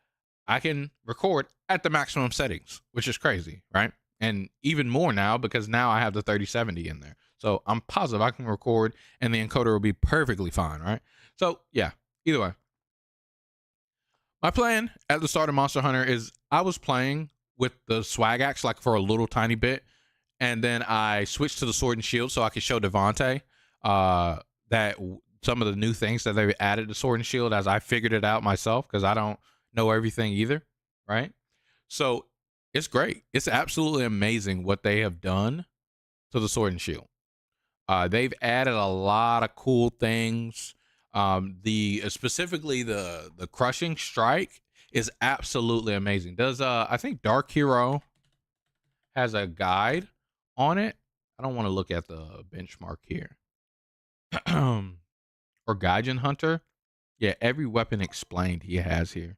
I can record at the maximum settings, which is crazy, right? And even more now, because now I have the 3070 in there. So I'm positive I can record and the encoder will be perfectly fine, right? So yeah, either way. My plan at the start of Monster Hunter is I was playing with the swag axe like for a little tiny bit, and then I switched to the sword and shield so I could show Devontae that some of the new things that they added to sword and shield as I figured it out myself, because I don't know everything either, right? So it's great. It's absolutely amazing what they have done to the sword and shield. They've added a lot of cool things. Specifically the crushing strike is absolutely amazing. Does I think Dark Hero has a guide on it. I don't want to look at the benchmark here. Or Gaijin Hunter. Yeah, every weapon explained he has here.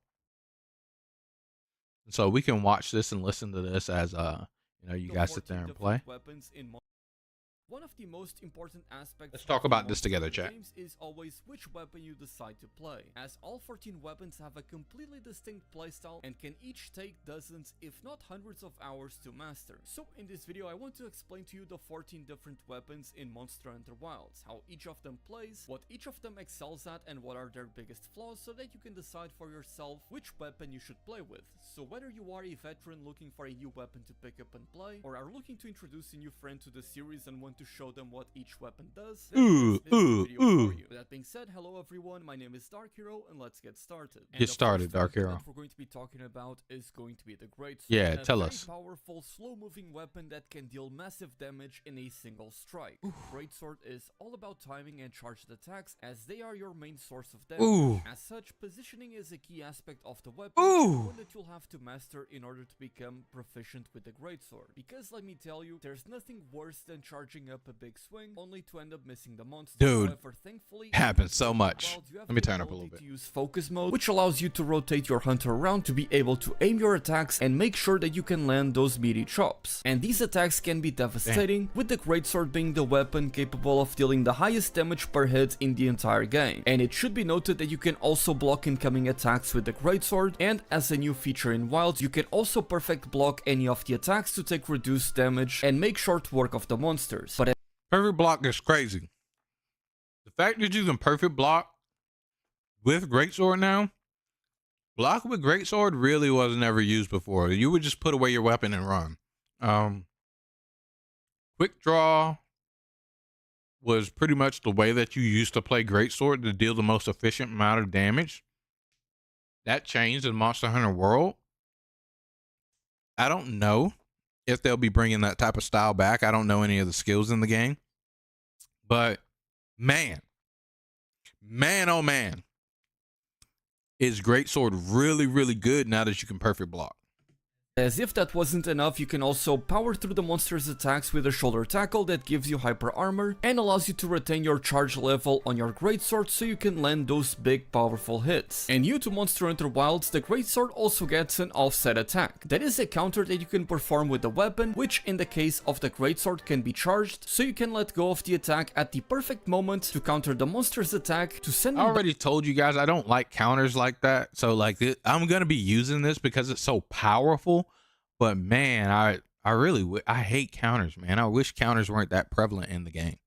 So we can watch this and listen to this as you guys sit there and play. One of the most important aspects Let's talk of the about this together, Monster chat. games is always which weapon you decide to play, as all 14 weapons have a completely distinct playstyle and can each take dozens, if not hundreds of hours to master. So in this video I want to explain to you the 14 different weapons in Monster Hunter Wilds, how each of them plays, what each of them excels at, and what are their biggest flaws, so that you can decide for yourself which weapon you should play with. So whether you are a veteran looking for a new weapon to pick up and play, or are looking to introduce a new friend to the series and want to show them what each weapon does, then this is the video for you. With that being said, hello everyone, my name is Dark Hero, and let's get started. And Get the started, first Dark weapon Hero. that we're going to be talking about is going to be the Great Sword. Yeah, a tell very us. Powerful, slow-moving weapon that can deal massive damage in a single strike. Great Sword is all about timing and charged attacks, as they are your main source of damage. Ooh. As such, positioning is a key aspect of the weapon, Ooh. one that you'll have to master in order to become proficient with the Great Sword. Because let me tell you, there's nothing worse than charging up a big swing only to end up missing the monster. Dude, However, thankfully, happens so much. Wilds, you have Let me the turn up a little ability bit. to use focus mode, which allows you to rotate your hunter around to be able to aim your attacks and make sure that you can land those meaty chops. And these attacks can be devastating, with the Great Sword being the weapon capable of dealing the highest damage per hit in the entire game. And it should be noted that you can also block incoming attacks with the Great Sword, and as a new feature in Wilds, you can also perfect block any of the attacks to take reduced damage and make short work of the monsters. But Perfect block is crazy. The fact that you can perfect block with Greatsword now, block with Greatsword really was never used before. You would just put away your weapon and run. Quick draw was pretty much the way that you used to play Greatsword to deal the most efficient amount of damage. That changed in Monster Hunter World. I don't know if they'll be bringing that type of style back. I don't know any of the skills in the game. But man, oh man, is Greatsword really, really good now that you can perfect block. as if that wasn't enough, you can also power through the monster's attacks with a shoulder tackle that gives you hyper armor and allows you to retain your charge level on your greatsword so you can land those big powerful hits. And new to Monster Hunter Wilds, the greatsword also gets an offset attack. That is a counter that you can perform with the weapon, which in the case of the greatsword can be charged, so you can let go of the attack at the perfect moment to counter the monster's attack to send I already told you guys I don't like counters like that. So like I'm going to be using this because it's so powerful. But man, I hate counters, man. I wish counters weren't that prevalent in the game.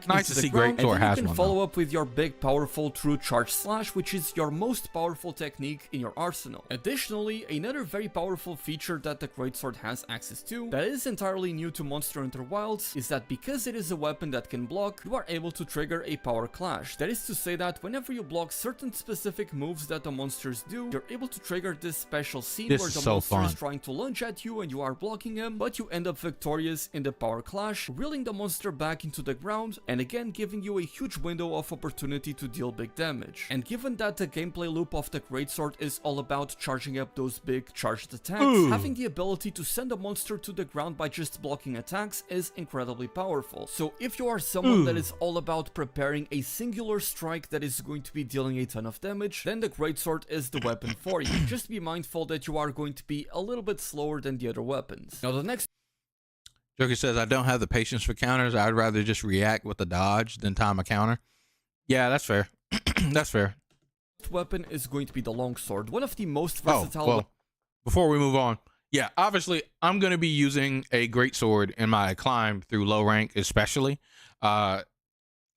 Nice to see Greatsword has one. You can one, follow though. up with your big powerful true charge slash, which is your most powerful technique in your arsenal. Additionally, another very powerful feature that the greatsword has access to, that is entirely new to Monster Hunter Wilds, is that because it is a weapon that can block, you are able to trigger a power clash. That is to say that whenever you block certain specific moves that the monsters do, you're able to trigger this special scene where the monster is trying to lunge at you and you are blocking him, but you end up victorious in the power clash, reeling the monster back into the ground, and again giving you a huge window of opportunity to deal big damage. And given that the gameplay loop of the greatsword is all about charging up those big charged attacks, having the ability to send a monster to the ground by just blocking attacks is incredibly powerful. So if you are someone that is all about preparing a singular strike that is going to be dealing a ton of damage, then the greatsword is the weapon for you. Just be mindful that you are going to be a little bit slower than the other weapons. Now the next Joker says, I don't have the patience for counters. I'd rather just react with a dodge than time a counter. Yeah, that's fair. That's fair. weapon is going to be the longsword, one of the most versatile. Well, before we move on, yeah, obviously I'm going to be using a greatsword in my climb through low rank, especially. I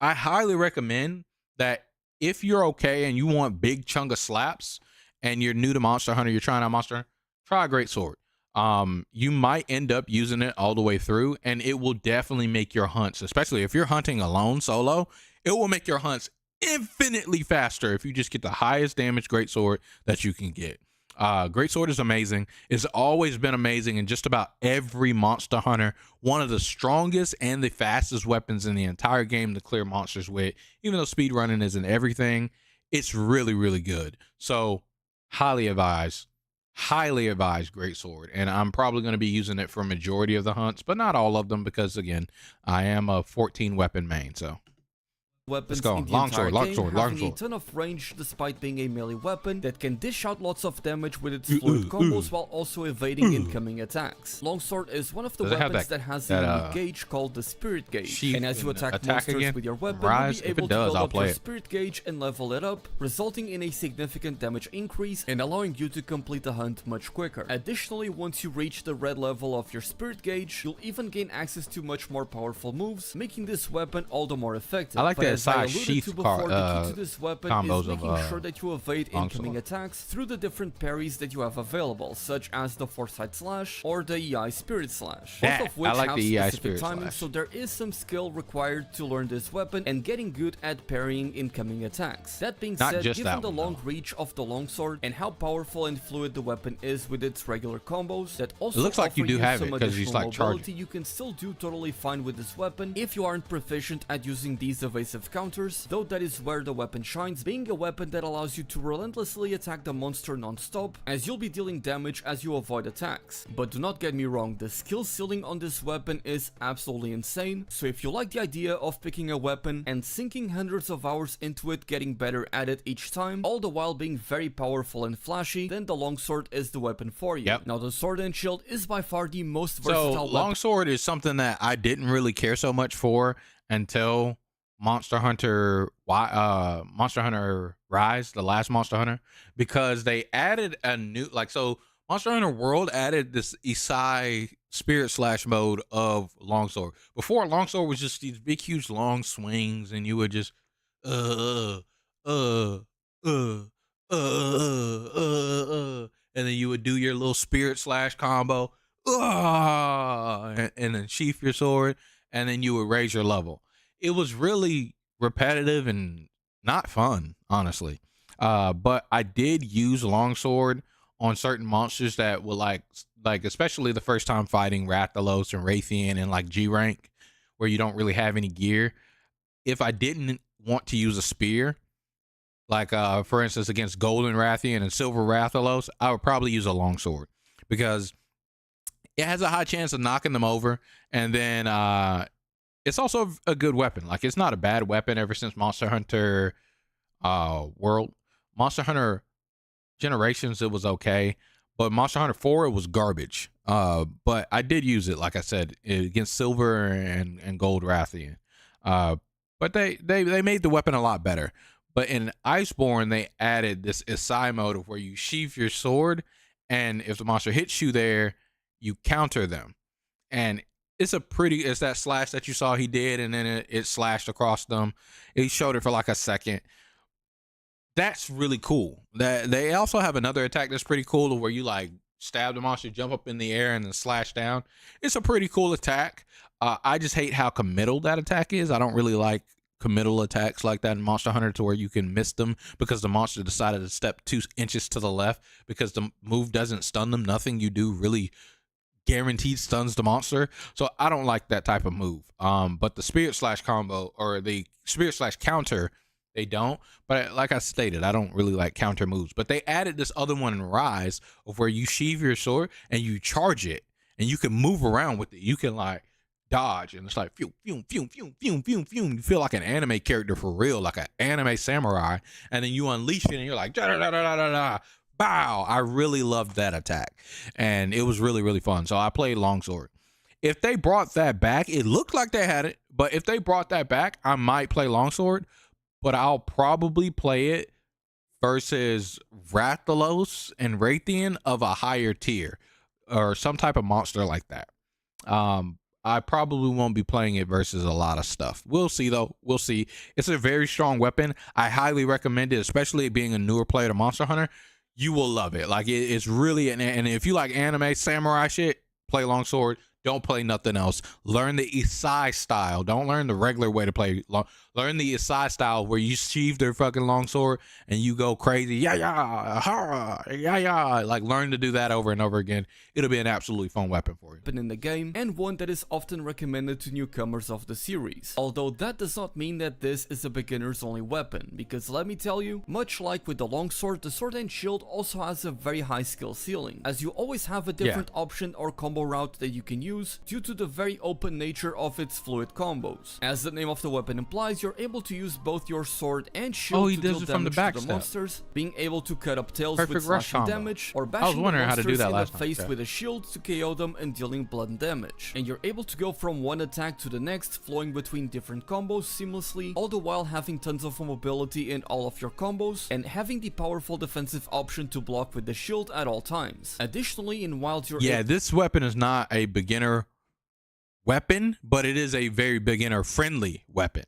highly recommend that if you're okay and you want big chunk of slaps and you're new to Monster Hunter, you're trying out Monster Hunter, try a greatsword. You might end up using it all the way through, and it will definitely make your hunts, especially if you're hunting alone solo, it will make your hunts infinitely faster if you just get the highest damage greatsword that you can get. Greatsword is amazing. It's always been amazing in just about every Monster Hunter. One of the strongest and the fastest weapons in the entire game to clear monsters with. Even though speedrunning isn't everything, it's really, really good. So highly advise greatsword, and I'm probably going to be using it for a majority of the hunts, but not all of them, because again, I am a 14 weapon main. So weapons go. in the Longsword, entire game, longsword, having longsword. a ton of range despite being a melee weapon that can dish out lots of damage with its fluid combos while also evading incoming attacks. Longsword is one of the Does it have weapons that has a unique gauge called the Spirit Gauge, and as you attack monsters again? with your weapon, Rise? you'll be If it able to does, build I'll up play your it. Spirit Gauge and level it up, resulting in a significant damage increase and allowing you to complete the hunt much quicker. Additionally, once you reach the red level of your Spirit Gauge, you'll even gain access to much more powerful moves, making this weapon all the more effective. I like But that as I side alluded sheath to before, the key to this weapon is combos making of sure that you evade longsword. incoming attacks through the different parries that you have available, such as the Foresight Slash or the EI Spirit Slash. That- Both of which I like have the EI specific Spirit timing, Slash. so there is some skill required to learn this weapon and getting good at parrying incoming attacks. That being Not said, just given that the one, long though. reach of the longsword and how powerful and fluid the weapon is with its regular combos, that also It looks like you offer do have some it, 'cause he's, additional like, charging. mobility, you can still do totally fine with this weapon if you aren't proficient at using these evasive counters, though that is where the weapon shines, being a weapon that allows you to relentlessly attack the monster non-stop, as you'll be dealing damage as you avoid attacks. But do not get me wrong, the skill ceiling on this weapon is absolutely insane, so if you like the idea of picking a weapon and sinking hundreds of hours into it, getting better at it each time, all the while being very powerful and flashy, then the longsword is the weapon for you. Yep. Now the sword and shield is by far the most So versatile weapon. longsword is something that I didn't really care so much for until Monster Hunter Rise, the last Monster Hunter, because they added a new, like, so Monster Hunter World added this Isai Spirit Slash mode of longsword. Before, longsword was just these big huge long swings and you would just and then you would do your little Spirit Slash combo, and then sheath your sword, and then you would raise your level. It was really repetitive and not fun, honestly. But I did use longsword on certain monsters that were like especially the first time fighting Rathalos and Raytheon and like G rank, where you don't really have any gear. If I didn't want to use a spear, like for instance against Golden Rathian and Silver Rathalos, I would probably use a longsword because it has a high chance of knocking them over, and then it's also a good weapon. Like, it's not a bad weapon ever since Monster Hunter World. Monster Hunter Generations, it was okay, but Monster Hunter 4, it was garbage. But I did use it, like I said, against Silver and Gold Rathian. But they made the weapon a lot better. But in Iceborne, they added this Isai mode of where you sheath your sword, and if the monster hits you there, you counter them. And it's that slash that you saw he did, and then it slashed across them. He showed it for like a second. That's really cool. That they also have another attack that's pretty cool, where you like stab the monster, jump up in the air, and then slash down. It's a pretty cool attack. I just hate how committal that attack is. I don't really like committal attacks like that in Monster Hunter, to where you can miss them because the monster decided to step 2 inches to the left, because the move doesn't stun them. Nothing you do really guaranteed stuns the monster. So I don't like that type of move. But the Spirit Slash combo, or the Spirit Slash counter, they don't. But like I stated, I don't really like counter moves. But they added this other one in Rise, of where you sheath your sword and you charge it, and you can move around with it. You can like dodge, and it's like phew, phew, phew, phew, phew, phew, phew. You feel like an anime character for real, like an anime samurai. And then you unleash it, and you're like da da da da da da. Bow. I really loved that attack, and it was really, really fun. So I played longsword. If they brought that back, it looked like they had it, but if they brought that back, I might play longsword, but I'll probably play it versus Rathalos and Raytheon of a higher tier, or some type of monster like that. I probably won't be playing it versus a lot of stuff. We'll see, though. We'll see. It's a very strong weapon. I highly recommend it, especially being a newer player to Monster Hunter. You will love it. Like, it's really, and if you like anime samurai shit, play longsword. Don't play nothing else. Learn the Isai style. Don't learn the regular way to play. Learn the Isai style, where you sheath their fucking longsword and you go crazy. Yeah, yeah. Like, learn to do that over and over again. It'll be an absolutely fun weapon for you. In the game, and one that is often recommended to newcomers of the series. Although that does not mean that this is a beginner's only weapon, because let me tell you, much like with the longsword, the sword and shield also has a very high skill ceiling, as you always have a different option or combo route that you can use due to the very open nature of its fluid combos. As the name of the weapon implies, you're able to use both your sword and shield to deal damage to the monsters, being able to cut up tails with slashing damage, or bashing the monsters in the face with a shield to KO them and dealing blood and damage. And you're able to go from one attack to the next, flowing between different combos seamlessly, all the while having tons of mobility in all of your combos, and having the powerful defensive option to block with the shield at all times. Additionally, in Wild, you're this weapon is not a beginner weapon, but it is a very beginner friendly weapon.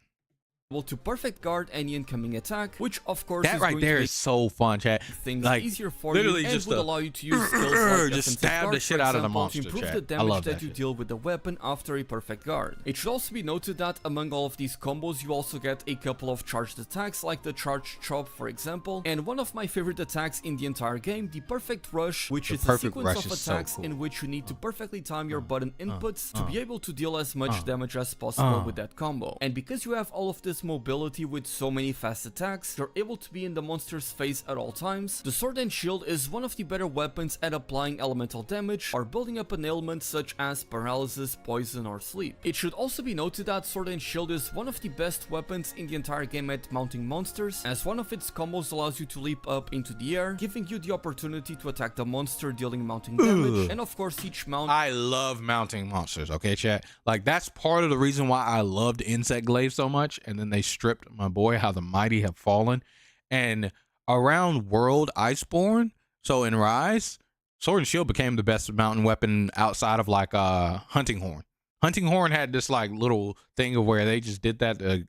able to perfect guard any incoming attack, which of course that is right going there to is so fun, chat. things Like easier for literally you and just would allow you to use skills like just offensive stab guard, the shit for out of the example, monster, to improve chat. the I damage love that that you shit. deal with the weapon after a perfect guard. It should also be noted that among all of these combos you also get a couple of charged attacks like the charged chop, for example, and one of my favorite attacks in the entire game, the perfect rush, which is a sequence of attacks in which you need to perfectly time your button inputs to be able to deal as much damage as possible with that combo. And because you have all of this mobility with so many fast attacks, you're able to be in the monster's face at all times. The sword and shield is one of the better weapons at applying elemental damage or building up an ailment such as paralysis, poison, or sleep. It should also be noted that sword and shield is one of the best weapons in the entire game at mounting monsters, as one of its combos allows you to leap up into the air, giving you the opportunity to attack the monster, dealing mounting damage, and of course each mount. I love mounting monsters, okay, chat? Like, that's part of the reason why I loved Insect Glaive so much, and then they stripped my boy How the Mighty Have Fallen. And around World Iceborne, so in Rise, Sword and Shield became the best mountain weapon outside of like Hunting Horn. Hunting Horn had this like little thing of where they just did that. The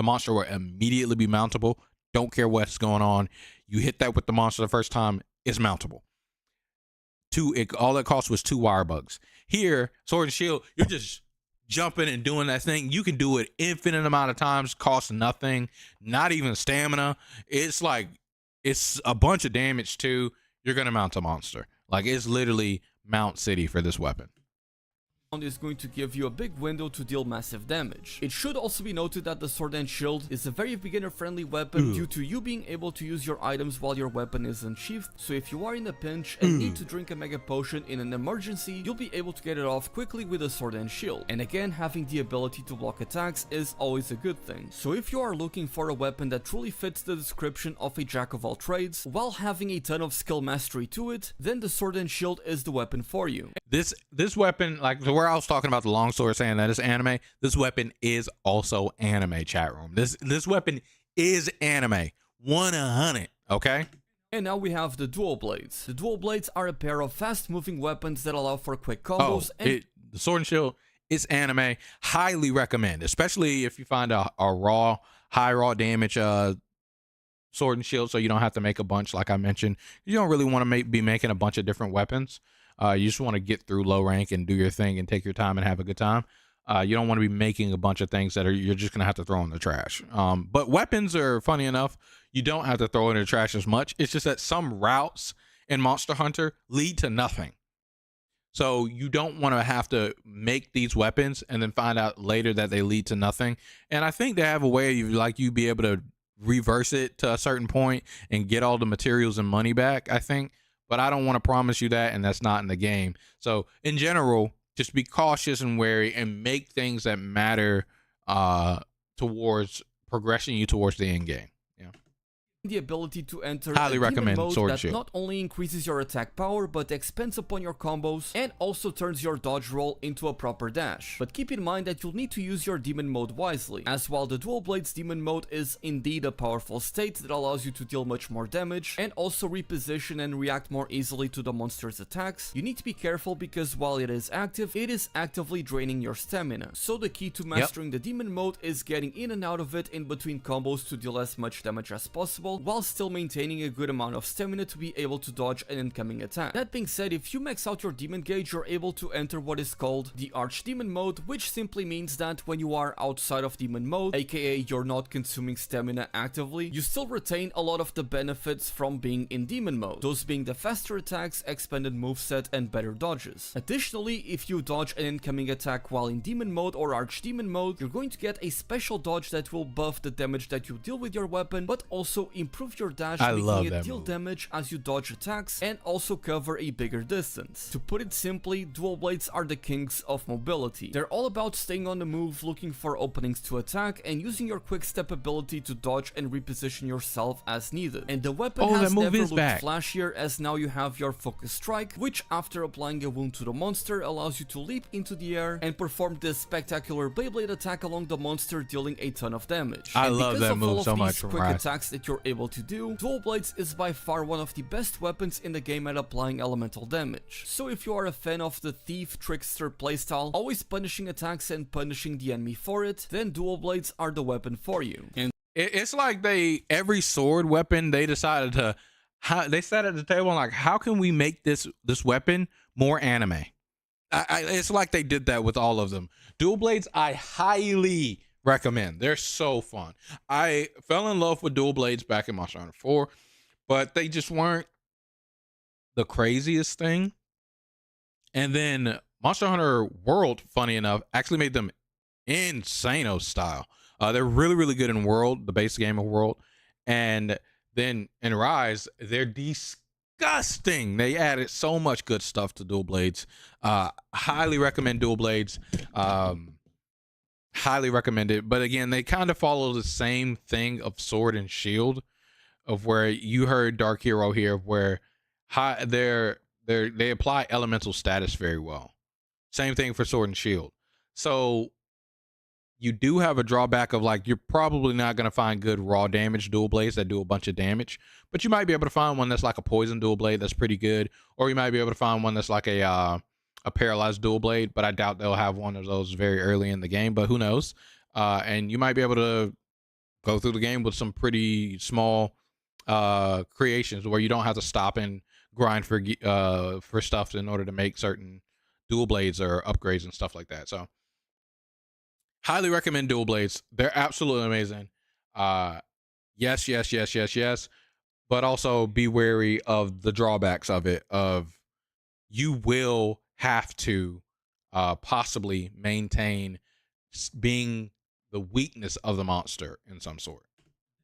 monster will immediately be mountable. Don't care what's going on. You hit that with the monster the first time, it's mountable. All it cost was 2 wire bugs. Here, Sword and Shield, you're just jumping and doing that thing. You can do it infinite amount of times, cost nothing, not even stamina. It's like, it's a bunch of damage too. You're gonna mount a monster. Like, it's literally Mount City for this weapon. Is going to give you a big window to deal massive damage. It should also be noted that the sword and shield is a very beginner friendly weapon due to you being able to use your items while your weapon is unsheathed, so if you are in a pinch and need to drink a mega potion in an emergency, you'll be able to get it off quickly with a sword and shield. And again, having the ability to block attacks is always a good thing. So if you are looking for a weapon that truly fits the description of a jack of all trades while having a ton of skill mastery to it, then the sword and shield is the weapon for you. This weapon, like where I was talking about the longsword saying that it's anime, this weapon is also anime, chat room. This weapon is anime. 100, okay? And now we have the dual blades. The dual blades are a pair of fast moving weapons that allow for quick combos. The sword and shield is anime. Highly recommend, especially if you find a high raw damage sword and shield, so you don't have to make a bunch like I mentioned. You don't really want to be making a bunch of different weapons. You just want to get through low rank and do your thing and take your time and have a good time. You don't want to be making a bunch of things that you're just going to have to throw in the trash. But weapons are, funny enough, you don't have to throw in the trash as much. It's just that some routes in Monster Hunter lead to nothing. So you don't want to have to make these weapons and then find out later that they lead to nothing. And I think they have a way of like you be able to reverse it to a certain point and get all the materials and money back, I think. But I don't want to promise you that, and that's not in the game. So in general, just be cautious and wary and make things that matter towards progressing you towards the end game. Yeah. The ability to enter highly a recommend demon mode sword that shield. not only increases your attack power but expands upon your combos and also turns your dodge roll into a proper dash. But keep in mind that you'll need to use your demon mode wisely, as while the dual blades demon mode is indeed a powerful state that allows you to deal much more damage and also reposition and react more easily to the monster's attacks, you need to be careful because while it is active, it is actively draining your stamina. So the key to mastering the demon mode is getting in and out of it in between combos to deal as much damage as possible, while still maintaining a good amount of stamina to be able to dodge an incoming attack. That being said, if you max out your demon gauge, you're able to enter what is called the Archdemon mode, which simply means that when you are outside of demon mode, aka you're not consuming stamina actively, you still retain a lot of the benefits from being in demon mode, those being the faster attacks, expanded moveset, and better dodges. Additionally, if you dodge an incoming attack while in demon mode or Archdemon mode, you're going to get a special dodge that will buff the damage that you deal with your weapon, but also improve your dash, I making love it that deal move. damage as you dodge attacks and also cover a bigger distance. To put it simply, dual blades are the kings of mobility. They're all about staying on the move, looking for openings to attack, and using your quick step ability to dodge and reposition yourself as needed. And the weapon has never looked flashier, as now you have your focus strike, which after applying a wound to the monster allows you to leap into the air and perform this spectacular Beyblade attack along the monster, dealing a ton of damage. I and love because that of move all of so these much. quick attacks that you're able to do, dual blades is by far one of the best weapons in the game at applying elemental damage. So if you are a fan of the thief trickster playstyle, always punishing attacks and punishing the enemy for it, then dual blades are the weapon for you. And it's like every sword weapon they decided to, they sat at the table and like, how can we make this weapon more anime? It's like they did that with all of them. Dual blades, I highly recommend. They're so fun. I fell in love with dual blades back in Monster Hunter 4, but they just weren't the craziest thing. And then Monster Hunter World, funny enough, actually made them insano style. They're really, really good in World, the base game of World. And then in Rise, they're disgusting. They added so much good stuff to dual blades. Highly recommend dual blades. Highly recommend it. But again, they kind of follow the same thing of Sword and Shield, of where you heard Dark Hero here, where they apply elemental status very well. Same thing for Sword and Shield. So you do have a drawback of like, you're probably not going to find good raw damage dual blades that do a bunch of damage, but you might be able to find one that's like a poison dual blade that's pretty good, or you might be able to find one that's like a paralyzed dual blade, but I doubt they'll have one of those very early in the game, but who knows? And you might be able to go through the game with some pretty small creations where you don't have to stop and grind for stuff in order to make certain dual blades or upgrades and stuff like that. So highly recommend dual blades. They're absolutely amazing. Yes. But also be wary of the drawbacks of it. Of you will have to possibly maintain being the weakness of the monster in some sort.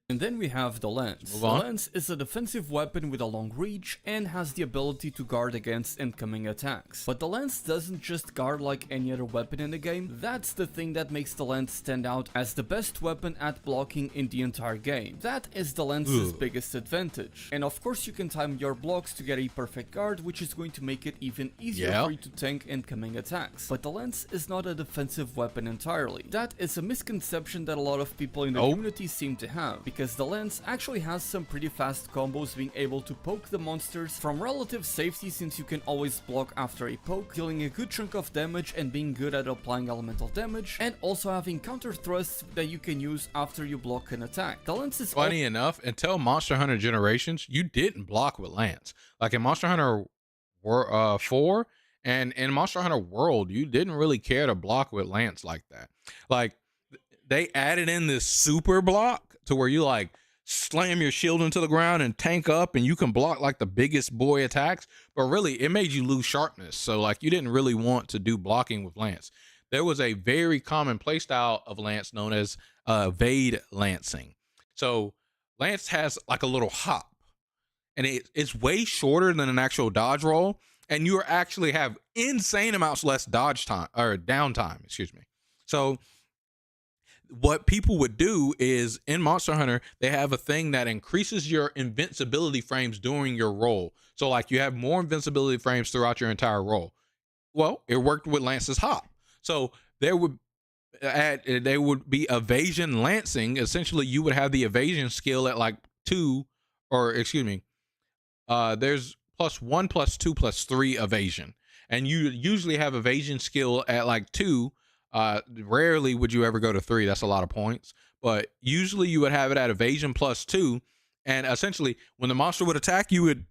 And then we have the lance. The lance is a defensive weapon with a long reach and has the ability to guard against incoming attacks. But the lance doesn't just guard like any other weapon in the game. That's the thing that makes the lance stand out as the best weapon at blocking in the entire game. That is the lance's biggest advantage. And of course you can time your blocks to get a perfect guard, which is going to make it even easier for you to tank incoming attacks. But the lance is not a defensive weapon entirely. That is a misconception that a lot of people in the community seem to have, because the lance actually has some pretty fast combos, being able to poke the monsters from relative safety since you can always block after a poke, dealing a good chunk of damage and being good at applying elemental damage, and also having counter thrusts that you can use after you block an attack. The lance is funny enough, until Monster Hunter Generations, you didn't block with lance. Like in Monster Hunter 4 and in Monster Hunter World, you didn't really care to block with lance like that. Like they added in this super block to where you like slam your shield into the ground and tank up and you can block like the biggest boy attacks, but really it made you lose sharpness. So like you didn't really want to do blocking with lance. There was a very common playstyle of lance known as evade lancing. So lance has like a little hop, and it's way shorter than an actual dodge roll, and you actually have insane amounts less dodge time or downtime, excuse me. So what people would do is in Monster Hunter, they have a thing that increases your invincibility frames during your roll. So like you have more invincibility frames throughout your entire roll. Well, it worked with Lance's hop. So there would be evasion lancing. Essentially, you would have the evasion skill at like 2, or excuse me, there's +1, +2, +3 evasion. And you usually have evasion skill at like 2. Rarely would you ever go to 3. That's a lot of points, but usually you would have it at evasion +2. And essentially when the monster would attack, you would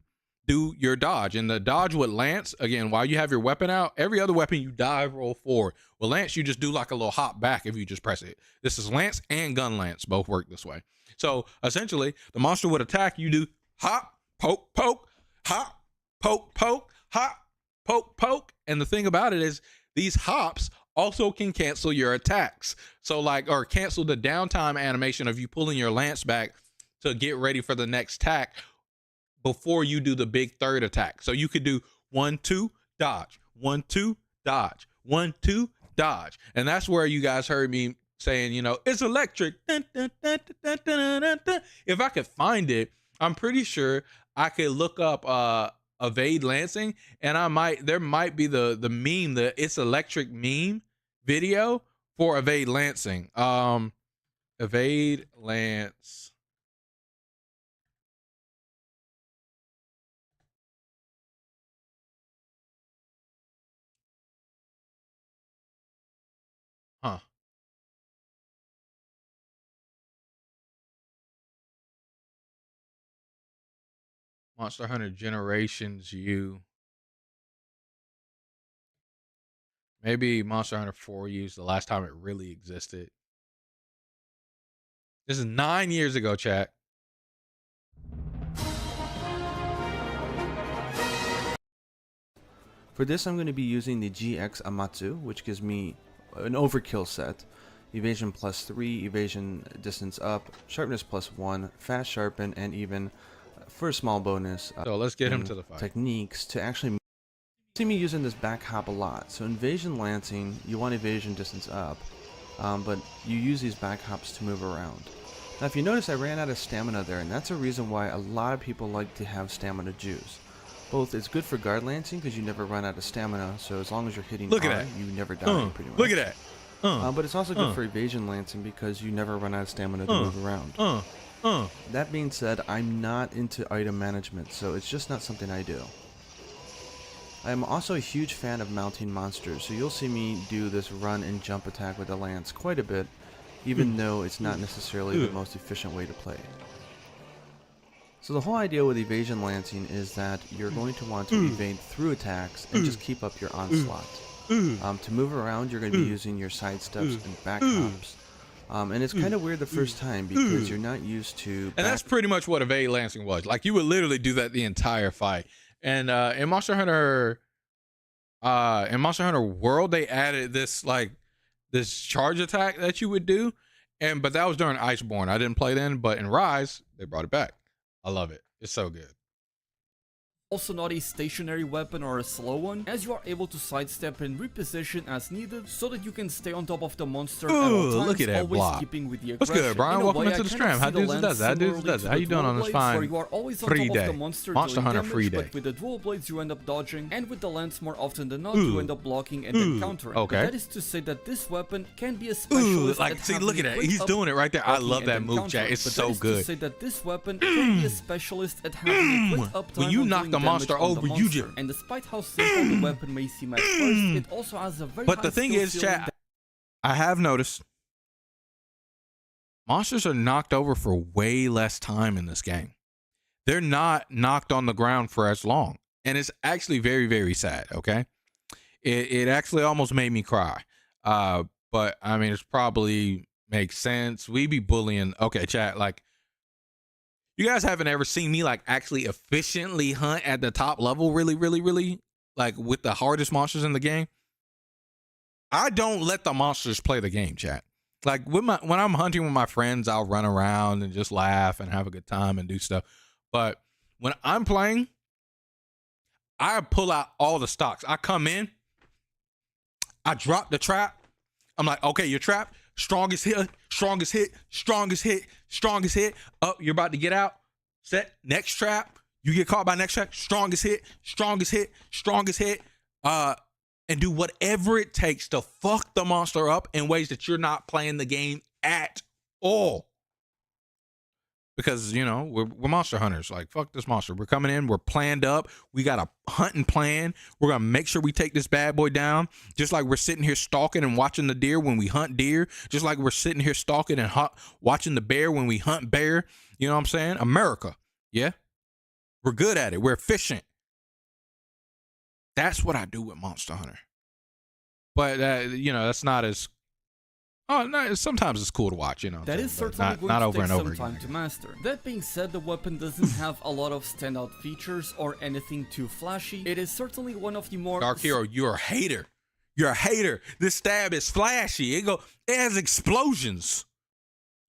do your dodge, and the dodge with lance, again, while you have your weapon out, every other weapon you dive roll forward. With lance, you just do like a little hop back if you just press it. This is lance and gun lance, both work this way. So essentially the monster would attack, you do hop, poke, poke, hop, poke, poke, hop, poke, poke. And the thing about it is these hops also can cancel your attacks. So like, or cancel the downtime animation of you pulling your lance back to get ready for the next attack before you do the big third attack. So you could do 1, 2, dodge, 1, 2, dodge, 1, 2, dodge. And that's where you guys heard me saying, you know, it's electric. Dun, dun, dun, dun, dun, dun, dun. If I could find it, I'm pretty sure I could look up evade lancing, and there might be the meme, the it's electric meme video for evade lancing. Evade lance. Huh. Monster Hunter Generations U. Maybe Monster Hunter 4U is the last time it really existed. This is 9 years ago, chat. For this, I'm going to be using the GX Amatsu, which gives me an overkill set. Evasion +3, evasion distance up, sharpness +1, fast sharpen, and even for a small bonus, so let's get him to the fight. Techniques to actually see me using this back hop a lot. So invasion lancing, you want evasion distance up, but you use these back hops to move around. Now if you notice, I ran out of stamina there, and that's a reason why a lot of people like to have stamina juice. Both, it's good for guard lancing because you never run out of stamina, so as long as you're hitting R, you never die pretty much. Look at that. But it's also good for evasion lancing because you never run out of stamina to move around. That being said, I'm not into item management, so it's just not something I do. I am also a huge fan of mounting monsters, so you'll see me do this run and jump attack with the lance quite a bit, even though it's not necessarily the most efficient way to play. So the whole idea with evasion lancing is that you're going to want to evade through attacks and just keep up your onslaught. To move around, you're going to be using your side steps and back hops. And it's kind of weird the first time because you're not used to. And that's pretty much what evade lancing was. Like you would literally do that the entire fight. And in Monster Hunter World, they added this charge attack that you would do, but that was during Iceborne. I didn't play then, but in Rise they brought it back. I love it. It's so good. Also not a stationary weapon or a slow one, as you are able to sidestep and reposition as needed so that you can stay on top of the monster at all times, look at that always block. keeping with the What's aggression. good, Brian? Welcome into the stream. How dudes does that? How you doing on this fine you are always on free top day? Of the monster Monster Hunter damage, free day. But with the dual blades you end up dodging, and with the lance more often than not you end up blocking and then countering. Okay. But that is to say that this weapon can be a specialist at see, having look at a that. quick He's up, doing it right there. I blocking, love and that then move, countering. chat. It's But so that is good. to say that this weapon can be a specialist at having a quick up time When you knock doing the monster damage on over, the you monster. just. And despite how simple the weapon may seem at first, it also has a very But high the thing skill is, ceiling chat, I have noticed monsters are knocked over for way less time in this game. They're not knocked on the ground for as long. And it's actually very, very sad, okay? It actually almost made me cry. But, I mean, it's probably makes sense. We be bullying. Okay, chat, like, you guys haven't ever seen me, like, actually efficiently hunt at the top level really, really, really, like, with the hardest monsters in the game. I don't let the monsters play the game, chat. Like, when I'm hunting with my friends, I'll run around and just laugh and have a good time and do stuff. But when I'm playing, I pull out all the stocks. I come in, I drop the trap. I'm like, okay, you're trapped. Strongest hit, strongest hit, strongest hit, strongest hit. Oh, you're about to get out. Set, next trap. You get caught by next trap. Strongest hit, strongest hit, strongest hit. And do whatever it takes to fuck the monster up in ways that you're not playing the game at all. Because, you know, we're monster hunters. Like, fuck this monster. We're coming in. We're planned up. We got a hunting plan. We're going to make sure we take this bad boy down. Just like we're sitting here stalking and watching the deer when we hunt deer. Just like we're sitting here stalking and watching the bear when we hunt bear. You know what I'm saying? America. Yeah? We're good at it. We're efficient. That's what I do with Monster Hunter. But, you know, that's not as... Oh, no, sometimes it's cool to watch, you know. That is certainly not going over to and take over some time again. to master. That being said, the weapon doesn't have a lot of standout features or anything too flashy. It is certainly one of the more... Dark Hero, you're a hater. You're a hater. This stab is flashy. It has explosions.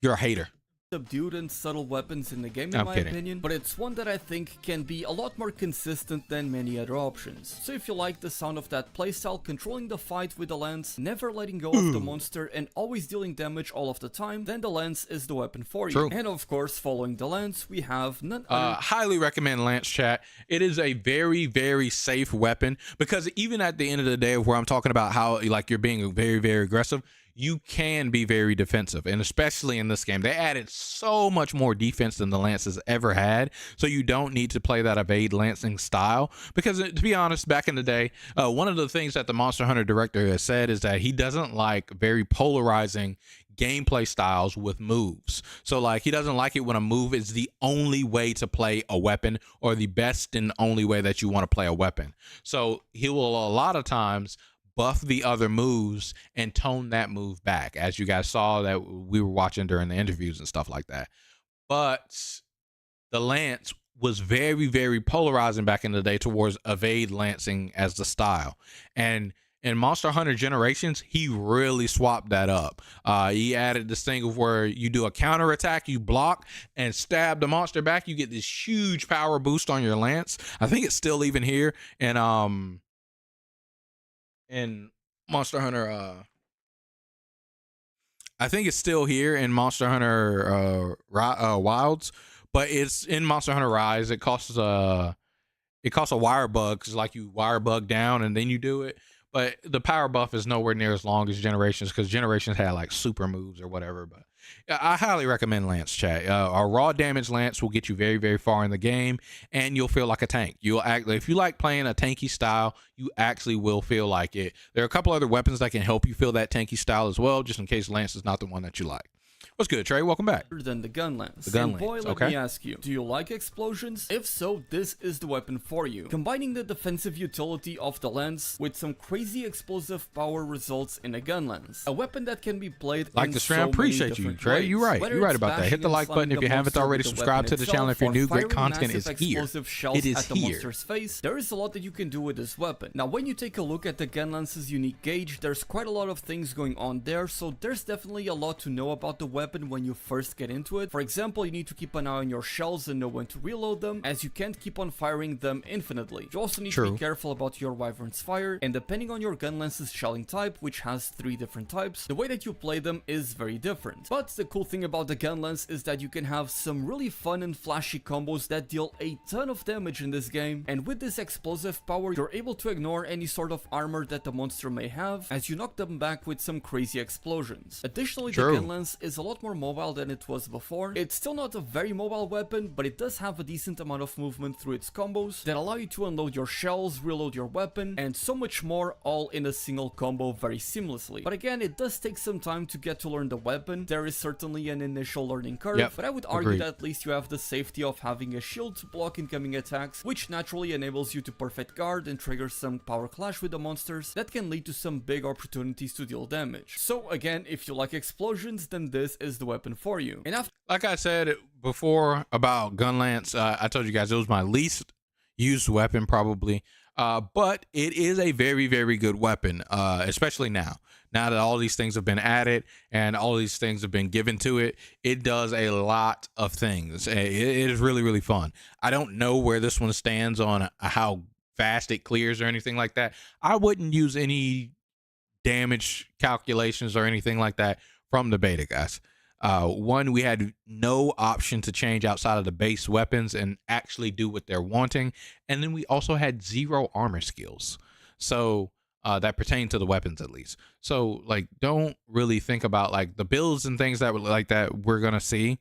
You're a hater. subdued and subtle weapons in the game in I'm my kidding. opinion, but it's one that I think can be a lot more consistent than many other options. So if you like the sound of that playstyle, controlling the fight with the lance, never letting go of the monster, and always dealing damage all of the time, then the lance is the weapon for you. True. And of course, following the lance, we have none other... Highly recommend Lance, chat. It is a very, very safe weapon, because even at the end of the day, where I'm talking about how like you're being very, very aggressive, you can be very defensive, and especially in this game, they added so much more defense than the Lance has ever had, so you don't need to play that evade lancing style, because to be honest, back in the day, one of the things that the Monster Hunter director has said is that he doesn't like very polarizing gameplay styles with moves. So like he doesn't like it when a move is the only way to play a weapon, or the best and only way that you want to play a weapon. So he will a lot of times buff the other moves and tone that move back, as you guys saw that we were watching during the interviews and stuff like that. But the Lance was very, very polarizing back in the day towards evade lancing as the style. And in Monster Hunter Generations, he really swapped that up. He added this thing of where you do a counter attack, you block and stab the monster back. You get this huge power boost on your Lance. I think it's still even here in Monster Hunter, I think it's still here in Monster Hunter Wilds, but it's in Monster Hunter Rise. It costs a wire bug, because like you wire bug down and then you do it. But the power buff is nowhere near as long as Generations, because Generations had like super moves or whatever. But I highly recommend Lance, chat. Our raw damage Lance will get you very, very far in the game, and you'll feel like a tank. You'll act if you like playing a tanky style, you actually will feel like it. There are a couple other weapons that can help you feel that tanky style as well, just in case Lance is not the one that you like. What's good, Trey? Welcome back. Than the gun lance. The gun and boy, lance, let okay. me ask you, do you like explosions? If so, this is the weapon for you. Combining the defensive utility of the lance with some crazy explosive power results in a gun lance. A weapon that can be played like in the stream. so Appreciate many you, different Trey. ways. You're right. Whether You're right it's about that. Hit bashing the and like button slamming if you the haven't monster already. with the Subscribe to weapon the channel if you're itself, new. or Great firing content is massive here. explosive shells It is at the here. monster's face. There is a lot that you can do with this weapon. Now, when you take a look at the gun lance's unique gauge, there's quite a lot of things going on there, so there's definitely a lot to know about the weapon when you first get into it. For example, you need to keep an eye on your shells and know when to reload them, as you can't keep on firing them infinitely. You also need to be careful about your Wyvern's fire, and depending on your gun lance's shelling type, which has 3 different types, the way that you play them is very different. But the cool thing about the gun lance is that you can have some really fun and flashy combos that deal a ton of damage in this game, and with this explosive power, you're able to ignore any sort of armor that the monster may have, as you knock them back with some crazy explosions. Additionally, the gun lance is a lot more mobile than it was before. It's still not a very mobile weapon, but it does have a decent amount of movement through its combos that allow you to unload your shells, reload your weapon, and so much more, all in a single combo very seamlessly. But again, it does take some time to get to learn the weapon. There is certainly an initial learning curve, but I would argue that at least you have the safety of having a shield to block incoming attacks, which naturally enables you to perfect guard and trigger some power clash with the monsters that can lead to some big opportunities to deal damage. So again, if you like explosions, then this is the weapon for you. And after, like I said before about gun lance, I told you guys it was my least used weapon probably, but it is a very, very good weapon, especially now that all these things have been added and all these things have been given to it. It does a lot of things. It is really, really fun. I don't know where this one stands on how fast it clears or anything like that. I wouldn't use any damage calculations or anything like that from the beta, guys. One, we had no option to change outside of the base weapons and actually do what they're wanting. And then we also had 0 armor skills. So that pertain to the weapons at least. So like, don't really think about like the builds and things that like that we're going to see.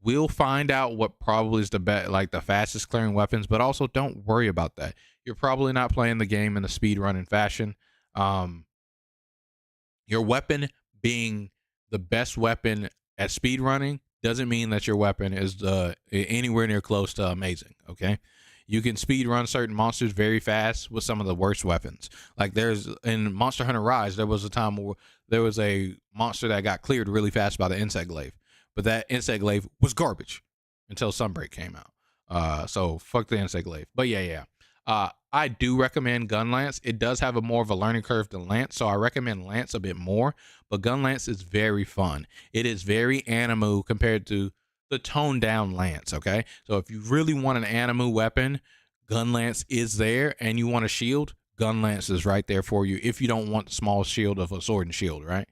We'll find out what probably is the best, like the fastest clearing weapons, but also don't worry about that. You're probably not playing the game in a speed running fashion. Your weapon being the best weapon at speed running doesn't mean that your weapon is anywhere near close to amazing. Okay, you can speed run certain monsters very fast with some of the worst weapons. Like there's in Monster Hunter Rise, there was a time where there was a monster that got cleared really fast by the insect glaive, but that insect glaive was garbage until Sunbreak came out. So fuck the insect glaive. But yeah. I do recommend Gun Lance. It does have a more of a learning curve than Lance, so I recommend Lance a bit more. But Gun Lance is very fun. It is very Animu compared to the toned down Lance. Okay, so if you really want an Animu weapon, Gun Lance is there, and you want a shield, Gun Lance is right there for you. If you don't want the small shield of a sword and shield, right?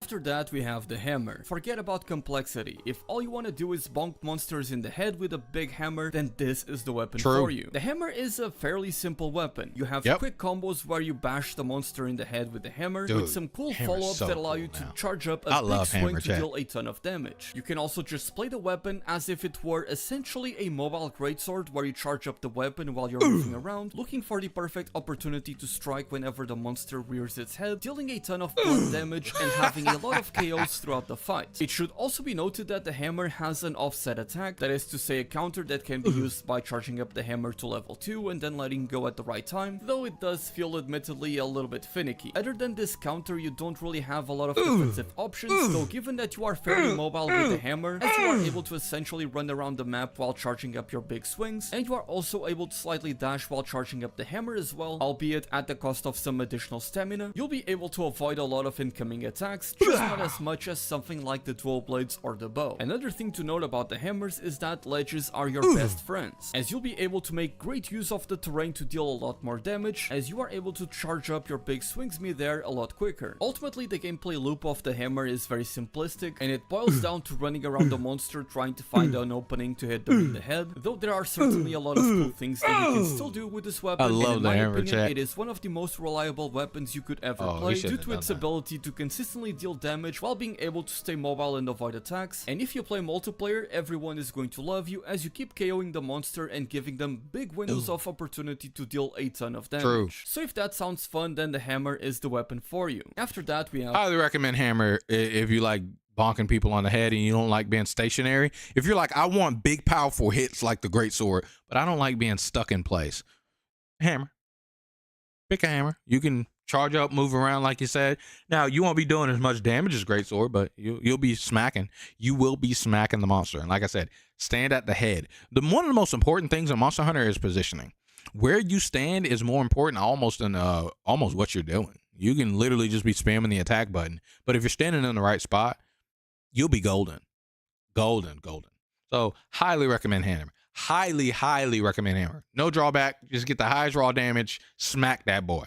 After that, we have the hammer. Forget about complexity. If all you want to do is bonk monsters in the head with a big hammer, then this is the weapon for you. The hammer is a fairly simple weapon. You have quick combos where you bash the monster in the head with the hammer, with some cool follow-ups that allow you to charge up a big swing to deal a ton of damage. You can also just play the weapon as if it were essentially a mobile greatsword where you charge up the weapon while you're moving around, looking for the perfect opportunity to strike whenever the monster rears its head, dealing a ton of blunt damage and having a lot of KOs throughout the fight. It should also be noted that the hammer has an offset attack, that is to say a counter that can be used by charging up the hammer to level 2 and then letting go at the right time, though it does feel admittedly a little bit finicky. Other than this counter, you don't really have a lot of defensive options, though given that you are fairly mobile with the hammer, as you are able to essentially run around the map while charging up your big swings, and you are also able to slightly dash while charging up the hammer as well, albeit at the cost of some additional stamina, you'll be able to avoid a lot of incoming attacks, just not as much as something like the dual blades or the bow. Another thing to note about the hammers is that ledges are your best friends, as you'll be able to make great use of the terrain to deal a lot more damage, as you are able to charge up your big swings mid-air a lot quicker. Ultimately, the gameplay loop of the hammer is very simplistic, and it boils down to running around the monster trying to find an opening to hit them in the head, though there are certainly a lot of cool things that you can still do with this weapon, and in my opinion, it is one of the most reliable weapons you could ever play due to its ability to consistently deal damage while being able to stay mobile and avoid attacks, and if you play multiplayer, everyone is going to love you as you keep KOing the monster and giving them big windows of opportunity to deal a ton of damage. So if that sounds fun, then the hammer is the weapon for you. After that, we have... I highly recommend hammer if you like bonking people on the head and you don't like being stationary. If you're like, I want big powerful hits like the greatsword, but I don't like being stuck in place. Hammer. Pick a hammer. You can charge up, move around like you said. Now, you won't be doing as much damage as greatsword, but you'll be smacking. You will be smacking the monster. And like I said, stand at the head. One of the most important things in Monster Hunter is positioning. Where you stand is more important almost than almost what you're doing. You can literally just be spamming the attack button, but if you're standing in the right spot, you'll be golden. Golden. So highly recommend hammer. Highly recommend hammer. No drawback. Just get the highest raw damage. Smack that boy.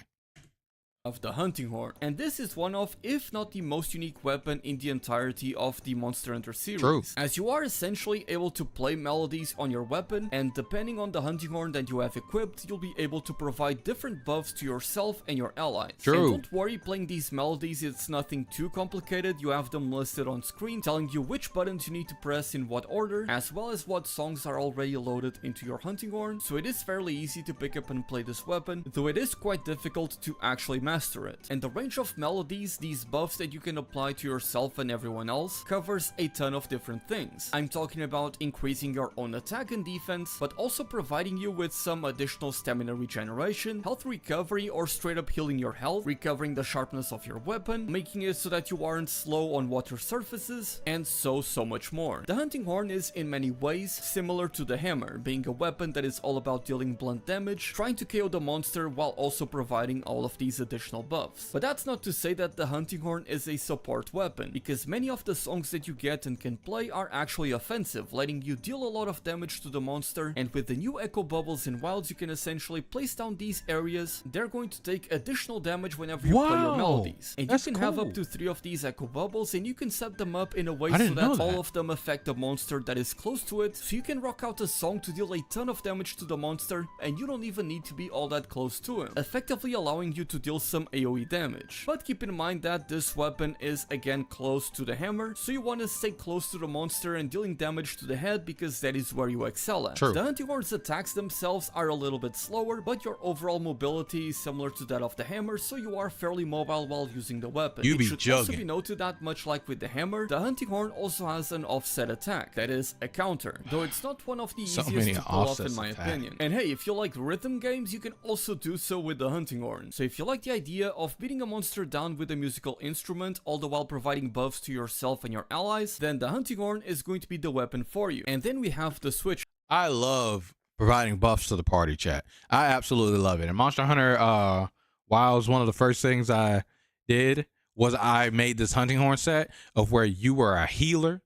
Of the hunting horn, and this is one of, if not the most unique weapon in the entirety of the Monster Hunter series, as you are essentially able to play melodies on your weapon, and depending on the hunting horn that you have equipped, you'll be able to provide different buffs to yourself and your allies. And don't worry, playing these melodies, it's nothing too complicated. You have them listed on screen, telling you which buttons you need to press in what order, as well as what songs are already loaded into your hunting horn, so it is fairly easy to pick up and play this weapon, though it is quite difficult to actually master it. And the range of melodies, these buffs that you can apply to yourself and everyone else, covers a ton of different things. I'm talking about increasing your own attack and defense, but also providing you with some additional stamina regeneration, health recovery, or straight up healing your health, recovering the sharpness of your weapon, making it so that you aren't slow on water surfaces, and so much more. The hunting horn is in many ways similar to the hammer, being a weapon that is all about dealing blunt damage, trying to KO the monster while also providing all of these additional buffs. But that's not to say that the hunting horn is a support weapon, because many of the songs that you get and can play are actually offensive, letting you deal a lot of damage to the monster, and with the new echo bubbles in wilds, you can essentially place down these areas. They're going to take additional damage whenever you play your melodies, and you can have up to 3 of these echo bubbles, and you can set them up in a way so that all of them affect the monster that is close to it, so you can rock out a song to deal a ton of damage to the monster, and you don't even need to be all that close to him, effectively allowing you to deal some AoE damage. But keep in mind that this weapon is again close to the hammer, so you want to stay close to the monster and dealing damage to the head, because that is where you excel at. The hunting horn's attacks themselves are a little bit slower, but your overall mobility is similar to that of the hammer, so you are fairly mobile while using the weapon. It should also be noted that, much like with the hammer, the hunting horn also has an offset attack, that is, a counter, though it's not one of the easiest to pull off in my opinion. And hey, if you like rhythm games, you can also do so with the hunting horn. So if you like the idea of beating a monster down with a musical instrument, all the while providing buffs to yourself and your allies, then the hunting horn is going to be the weapon for you. And then we have the switch. I love providing buffs to the party, chat. I absolutely love it. And Monster Hunter Wilds, one of the first things I did was I made this hunting horn set of where you were a healer,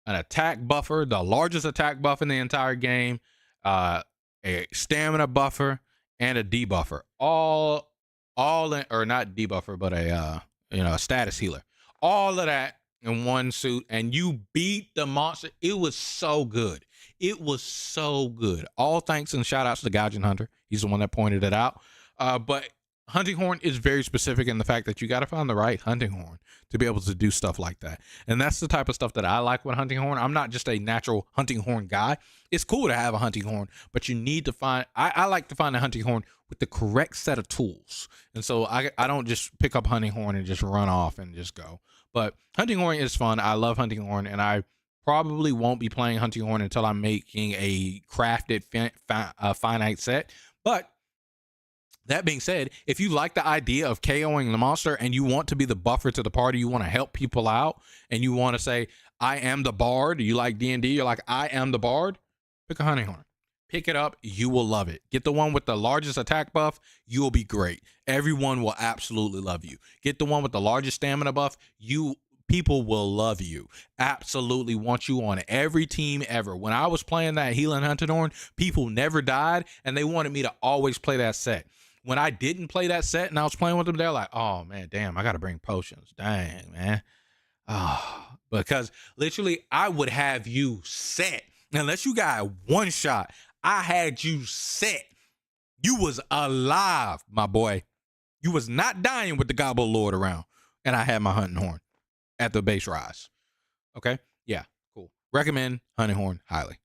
an attack buffer, the largest attack buff in the entire game, a stamina buffer, and a debuffer. All in, or not debuffer, but a status healer. All of that in one suit, and you beat the monster. It was so good. It was so good. All thanks and shout outs to Gaijin Hunter. He's the one that pointed it out. But hunting horn is very specific in the fact that you got to find the right hunting horn to be able to do stuff like that. And that's the type of stuff that I like with hunting horn. I'm not just a natural hunting horn guy. It's cool to have a hunting horn, but you need to find, I like to find a hunting horn with the correct set of tools. And so I don't just pick up hunting horn and just run off and just go. But hunting horn is fun. I love hunting horn, and I probably won't be playing hunting horn until I'm making a crafted finite set. But that being said, if you like the idea of KOing the monster and you want to be the buffer to the party, you want to help people out, and you want to say, I am the bard. You like D&D, you're like, I am the bard. Pick a hunting horn. Pick it up. You will love it. Get the one with the largest attack buff. You will be great. Everyone will absolutely love you. Get the one with the largest stamina buff. People will love you. Absolutely want you on every team ever. When I was playing that healing hunting horn, people never died, and they wanted me to always play that set. When I didn't play that set and I was playing with them, they're like, oh man, damn, I got to bring potions. Dang, man. Oh, because literally I would have you set. Unless you got one shot, I had you set. You was alive, my boy. You was not dying with the Gobble Lord around. And I had my hunting horn at the base rise. Okay? Yeah, cool. Recommend hunting horn highly.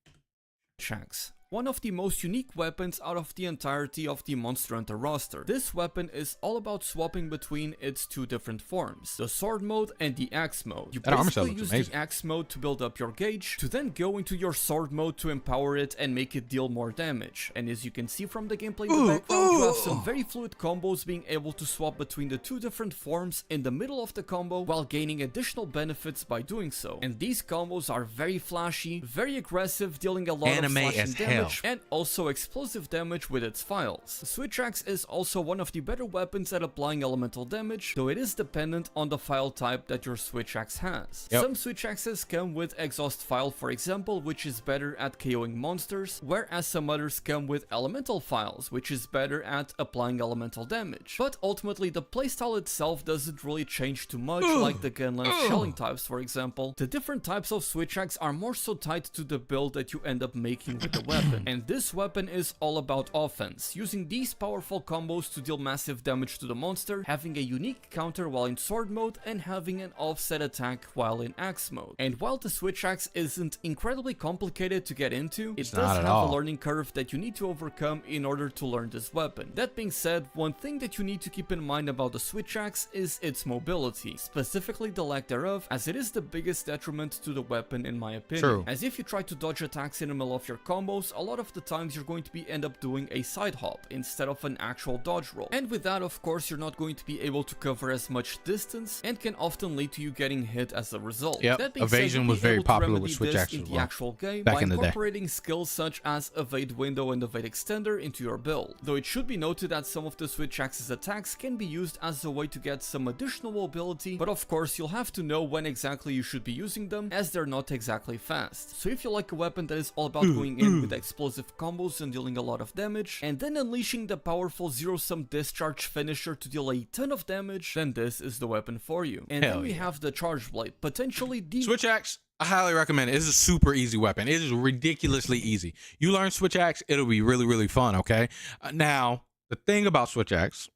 Shanks. One of the most unique weapons out of the entirety of the Monster Hunter roster. This weapon is all about swapping between its two different forms, the sword mode and the axe mode. You basically use the axe mode to build up your gauge, to then go into your sword mode to empower it and make it deal more damage. And as you can see from the gameplay in the background, you have some very fluid combos, being able to swap between the two different forms in the middle of the combo while gaining additional benefits by doing so. And these combos are very flashy, very aggressive, dealing a lot of slashing damage, and also explosive damage with its files. The Switch Axe is also one of the better weapons at applying elemental damage, though it is dependent on the file type that your Switch Axe has. Some Switch Axes come with exhaust file, for example, which is better at KOing monsters, whereas some others come with elemental files, which is better at applying elemental damage. But ultimately, the playstyle itself doesn't really change too much, like the gun length shelling types, for example. The different types of Switch Axe are more so tied to the build that you end up making with the weapon. And this weapon is all about offense, using these powerful combos to deal massive damage to the monster, having a unique counter while in sword mode, and having an offset attack while in axe mode. And while the Switch Axe isn't incredibly complicated to get into, it does have a learning curve that you need to overcome in order to learn this weapon. That being said, one thing that you need to keep in mind about the Switch Axe is its mobility, specifically the lack thereof, as it is the biggest detriment to the weapon in my opinion. As if you try to dodge attacks in the middle of your combos, a lot of the times you're going to end up doing a side hop instead of an actual dodge roll. And with that, of course, you're not going to be able to cover as much distance and can often lead to you getting hit as a result. That being evasion said, was very popular with Switch Axe in as the well, actual game back by in the day. incorporating skills such as Evade Window and Evade Extender into your build. Though it should be noted that some of the Switch Axe's attacks can be used as a way to get some additional mobility, but of course you'll have to know when exactly you should be using them, as they're not exactly fast. So if you like a weapon that is all about going in with explosive combos and dealing a lot of damage, and then unleashing the powerful zero-sum discharge finisher to deal a ton of damage, then this is the weapon for you. And then we have the Charge Blade, potentially the Switch Axe. I highly recommend it. It's a super easy weapon. It is ridiculously easy. You learn Switch Axe, it'll be really, really fun, okay? Now, the thing about Switch Axe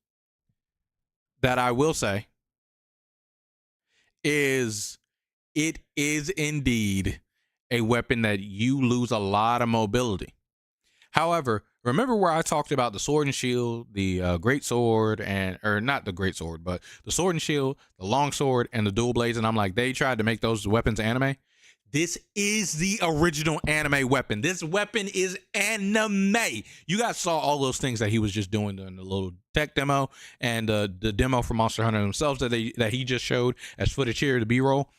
that I will say is it is indeed a weapon that you lose a lot of mobility. However, remember where I talked about the sword and shield, the great sword, or not the great sword, but the sword and shield, the long sword, and the dual blades, and I'm like, they tried to make those weapons anime. This is the original anime weapon. This weapon is anime. You guys saw all those things that he was just doing in the little tech demo and the demo for Monster Hunter themselves that he just showed as footage here, the B-roll.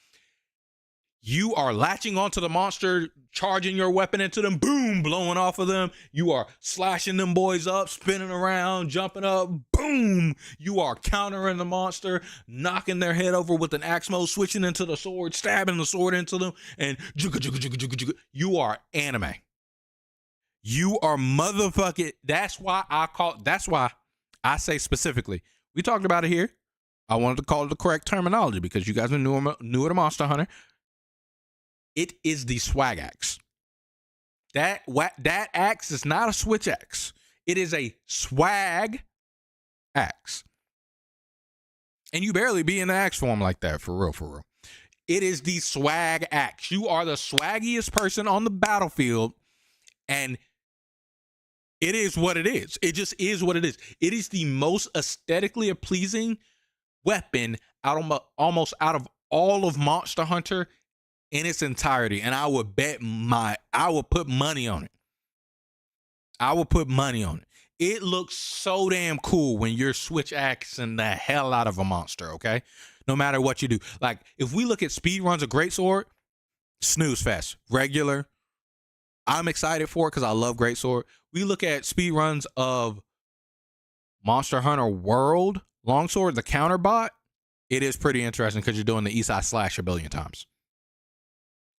You are latching onto the monster, charging your weapon into them, boom, blowing off of them. You are slashing them boys up, spinning around, jumping up, boom. You are countering the monster, knocking their head over with an axe mode, switching into the sword, stabbing the sword into them, and you are anime. You are motherfucking. That's why I say specifically. We talked about it here. I wanted to call it the correct terminology because you guys are new at Monster Hunter. It is the swag axe. That axe is not a switch axe. It is a swag axe. And you barely be in the axe form like that, for real. It is the swag axe. You are the swaggiest person on the battlefield, and it is what it is. It just is what it is. It is the most aesthetically pleasing weapon almost out of all of Monster Hunter in its entirety, and I would put money on it. I would put money on it. It looks so damn cool when you're switch axing the hell out of a monster, okay? No matter what you do. Like, if we look at speed runs of Greatsword, snooze fest, regular. I'm excited for it because I love Greatsword. We look at speed runs of Monster Hunter World Longsword, the counterbot. It is pretty interesting because you're doing the Eastside Slash a billion times.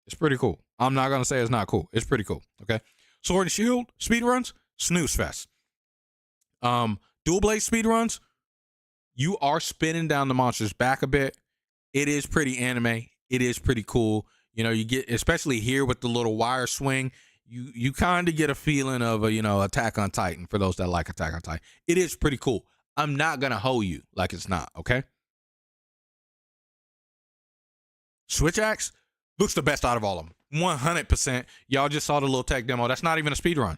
It's pretty cool. I'm not going to say it's not cool. It's pretty cool. Okay. Sword and Shield speedruns, snooze fest. Dual Blade speedruns, you are spinning down the monster's back a bit. It is pretty anime. It is pretty cool. You know, you get, especially here with the little wire swing, you kind of get a feeling of Attack on Titan for those that like Attack on Titan. It is pretty cool. I'm not going to hold you like it's not. Okay. Switch axe looks the best out of all of them. 100%. Y'all just saw the little tech demo. That's not even a speed run.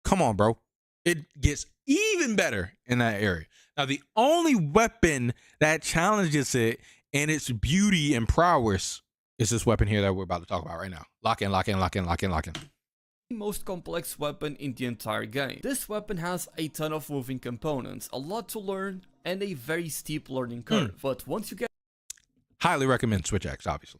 Come on, bro. It gets even better in that area. Now, the only weapon that challenges it and its beauty and prowess is this weapon here that we're about to talk about right now. Lock in. The most complex weapon in the entire game. This weapon has a ton of moving components, a lot to learn, and a very steep learning curve. But once you get highly recommend switch axe, obviously.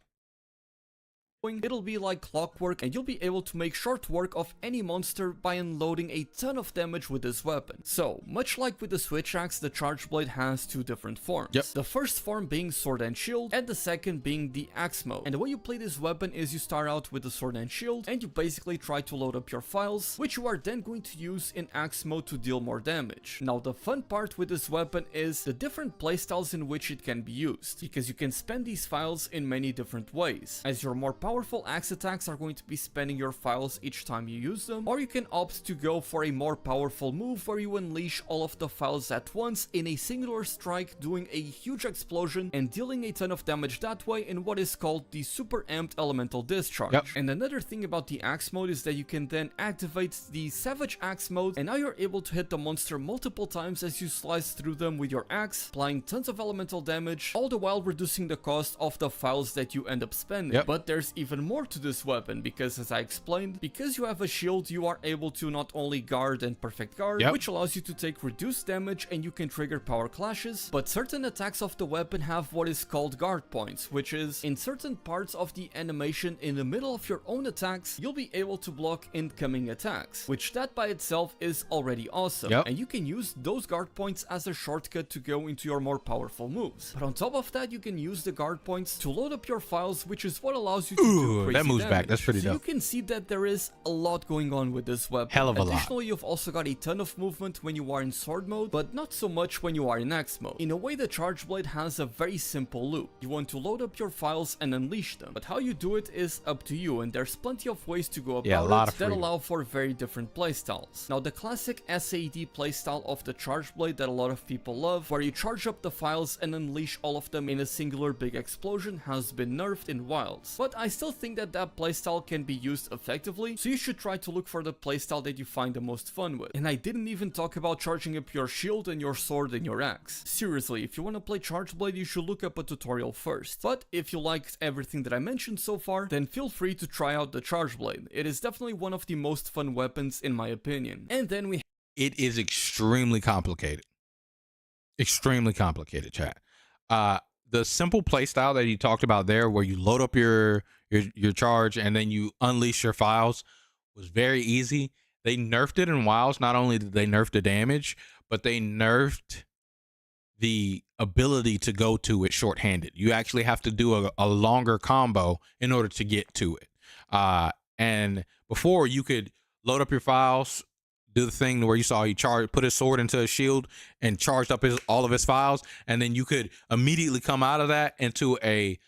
It'll be like clockwork, and you'll be able to make short work of any monster by unloading a ton of damage with this weapon. So, much like with the switch axe, the charge blade has two different forms. Yep. The first form being sword and shield, and the second being the axe mode. And the way you play this weapon is you start out with the sword and shield, and you basically try to load up your files, which you are then going to use in axe mode to deal more damage. Now, the fun part with this weapon is the different playstyles in which it can be used, because you can spend these files in many different ways. As your more powerful axe attacks are going to be spending your files each time you use them, or you can opt to go for a more powerful move where you unleash all of the files at once in a singular strike, doing a huge explosion and dealing a ton of damage that way in what is called the super amped elemental discharge. Yep. And another thing about the axe mode is that you can then activate the savage axe mode, and now you're able to hit the monster multiple times as you slice through them with your axe, applying tons of elemental damage, all the while reducing the cost of the files that you end up spending. Yep. But there's even more to this weapon, because as I explained, because you have a shield, you are able to not only guard and perfect guard, Yep. which allows you to take reduced damage and you can trigger power clashes, but certain attacks of the weapon have what is called guard points, which is in certain parts of the animation in the middle of your own attacks, you'll be able to block incoming attacks, which that by itself is already awesome. Yep. And you can use those guard points as a shortcut to go into your more powerful moves. But on top of that, you can use the guard points to load up your files, which is what allows you to do crazy that moves damage. back. That's pretty So dope. you can see that there is a lot going on with this weapon. Hell of a lot. Additionally, you've also got a ton of movement when you are in sword mode, but not so much when you are in axe mode. In a way, the charge blade has a very simple loop. You want to load up your files and unleash them, but how you do it is up to you, and there's plenty of ways to go about it that allow for very different playstyles. Now, the classic SAD playstyle of the charge blade that a lot of people love, where you charge up the files and unleash all of them in a singular big explosion, has been nerfed in Wilds. But I still think that that playstyle can be used effectively, so you should try to look for the playstyle that you find the most fun with. And I didn't even talk about charging up your shield and your sword and your axe. Seriously, if you want to play Charge Blade, you should look up a tutorial first. But if you liked everything that I mentioned so far, then feel free to try out the Charge Blade. It is definitely one of the most fun weapons in my opinion. And then we It is extremely complicated. Extremely complicated, chat. the simple play style that you talked about there, where you load up your charge and then you unleash your files, was very easy. They nerfed it in WoWs. Not only did they nerf the damage, but they nerfed the ability to go to it shorthanded. You actually have to do a longer combo in order to get to it. And before, you could load up your files, do the thing where you saw he put his sword into a shield and charged up all of his files, and then you could immediately come out of that into a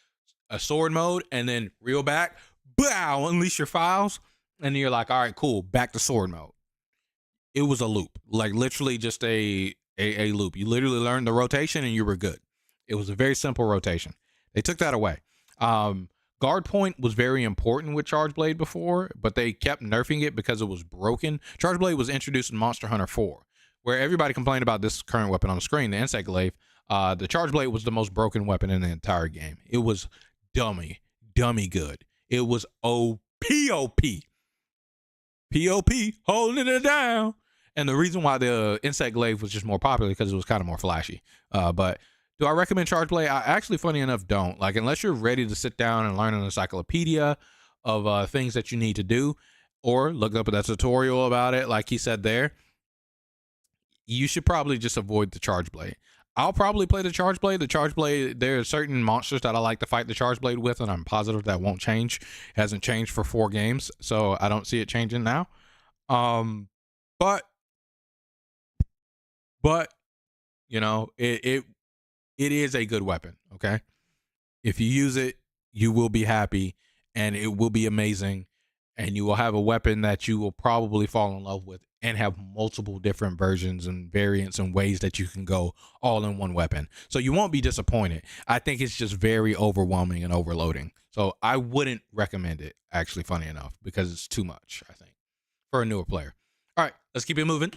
sword mode and then reel back, bow, unleash your files, and you're like, all right, cool, back to sword mode. It was a loop, like literally just a loop. You literally learned the rotation and you were good. It was a very simple rotation. They took that away. Guard point was very important with Charge Blade before, but they kept nerfing it because it was broken. Charge Blade was introduced in Monster Hunter 4, where everybody complained about this current weapon on the screen, the Insect Glaive. The Charge Blade was the most broken weapon in the entire game. It was dummy good. It was OP. POP, holding it down. And the reason why the Insect Glaive was just more popular because it was kind of more flashy. But do I recommend Charge Blade? I actually, funny enough, don't. Like, unless you're ready to sit down and learn an encyclopedia of things that you need to do, or look up that tutorial about it, like he said there, you should probably just avoid the Charge Blade. I'll probably play the Charge Blade. The Charge Blade, there are certain monsters that I like to fight the Charge Blade with, and I'm positive that won't change. It hasn't changed for 4 games, so I don't see it changing now. But you know, it is a good weapon, okay? If you use it, you will be happy, and it will be amazing, and you will have a weapon that you will probably fall in love with and have multiple different versions and variants and ways that you can go all in one weapon. So you won't be disappointed. I think it's just very overwhelming and overloading. So I wouldn't recommend it, actually, funny enough, because it's too much, I think, for a newer player. All right, let's keep it moving.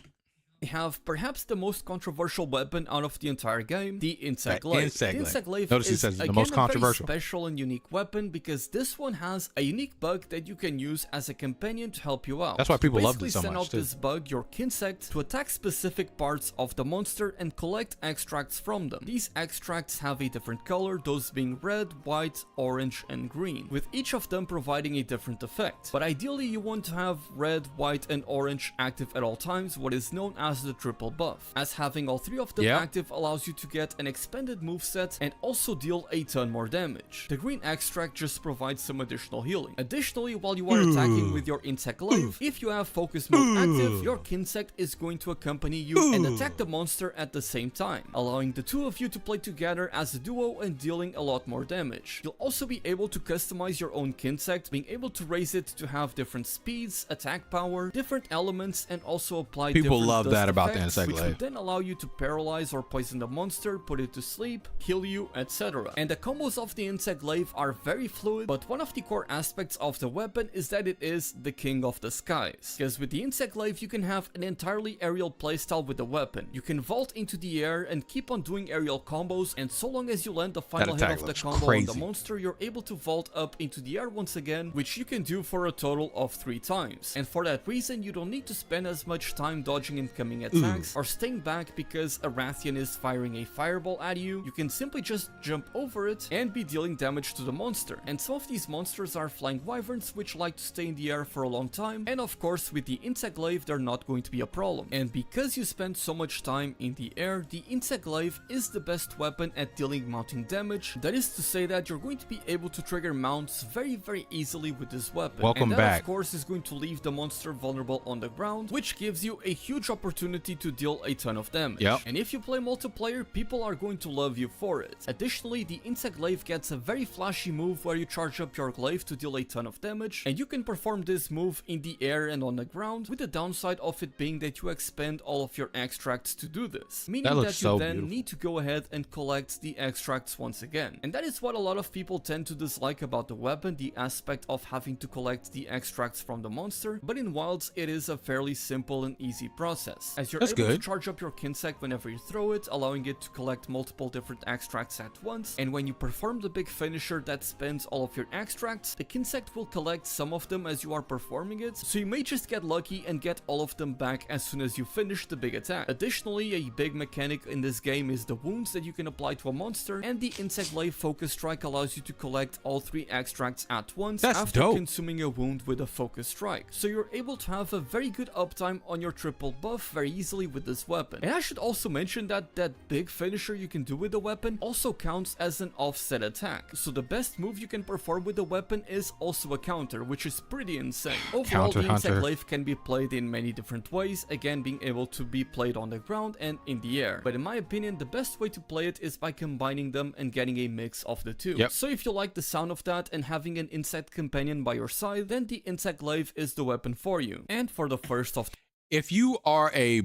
We have perhaps the most controversial weapon out of the entire game, the Insect Glaive. The Insect Glaive Notice he is says the again most a controversial. very special and unique weapon because this one has a unique bug that you can use as a companion to help you out. That's why people love it it so much, send out too. this bug, your Kinsect, to attack specific parts of the monster and collect extracts from them. These extracts have a different color, those being red, white, orange, and green, with each of them providing a different effect. But ideally you want to have red, white, and orange active at all times, what is known as the triple buff, as having all 3 of them active allows you to get an expanded moveset and also deal a ton more damage. The green extract just provides some additional healing. Additionally, while you are attacking with your Insect Glaive, if you have focus mode active, your Kinsect is going to accompany you and attack the monster at the same time, allowing the 2 of you to play together as a duo and dealing a lot more damage. You'll also be able to customize your own Kinsect, being able to raise it to have different speeds, attack power, different elements, and also apply People different love dust that about the effects, Insect which Glaive. would then allow you to paralyze or poison the monster, put it to sleep, heal you, etc. And the combos of the Insect Glaive are very fluid, but one of the core aspects of the weapon is that it is the king of the skies. Because with the Insect Glaive you can have an entirely aerial playstyle with the weapon. You can vault into the air and keep on doing aerial combos, and so long as you land the final hit of the combo on the monster, you're able to vault up into the air once again, which you can do for a total of 3 times. And for that reason you don't need to spend as much time dodging incoming attacks or staying back because a Rathian is firing a fireball at you. You can simply just jump over it and be dealing damage to the monster. And some of these monsters are flying wyverns, which like to stay in the air for a long time, and of course with the Insect Glaive they're not going to be a problem. And because you spend so much time in the air, the Insect Glaive is the best weapon at dealing mounting damage. That is to say that you're going to be able to trigger mounts very easily with this weapon. Welcome and that, back. of course, is going to leave the monster vulnerable on the ground, which gives you a huge opportunity to deal a ton of damage. And if you play multiplayer, people are going to love you for it. Additionally, the Insect Glaive gets a very flashy move where you charge up your glaive to deal a ton of damage, and you can perform this move in the air and on the ground, with the downside of it being that you expend all of your extracts to do this, meaning that you then need to go ahead and collect the extracts once again. And that is what a lot of people tend to dislike about the weapon, the aspect of having to collect the extracts from the monster, but in Wilds it is a fairly simple and easy process. has, as you're That's able to good. charge up your Kinsect whenever you throw it, allowing it to collect multiple different extracts at once, and when you perform the big finisher that spends all of your extracts, the Kinsect will collect some of them as you are performing it, so you may just get lucky and get all of them back as soon as you finish the big attack. Additionally, a big mechanic in this game is the wounds that you can apply to a monster, and the Insect Glaive Focus Strike allows you to collect all 3 extracts at once after consuming a wound with a Focus Strike. So you're able to have a very good uptime on your triple buff very easily with this weapon. And I should also mention that that big finisher you can do with the weapon also counts as an offset attack. So the best move you can perform with the weapon is also a counter, which is pretty insane. Overall, the Insect Glaive can be played in many different ways, again being able to be played on the ground and in the air. But in my opinion, the best way to play it is by combining them and getting a mix of the two. So if you like the sound of that and having an insect companion by your side, then the Insect Glaive is the weapon for you. And for the first of... If you are a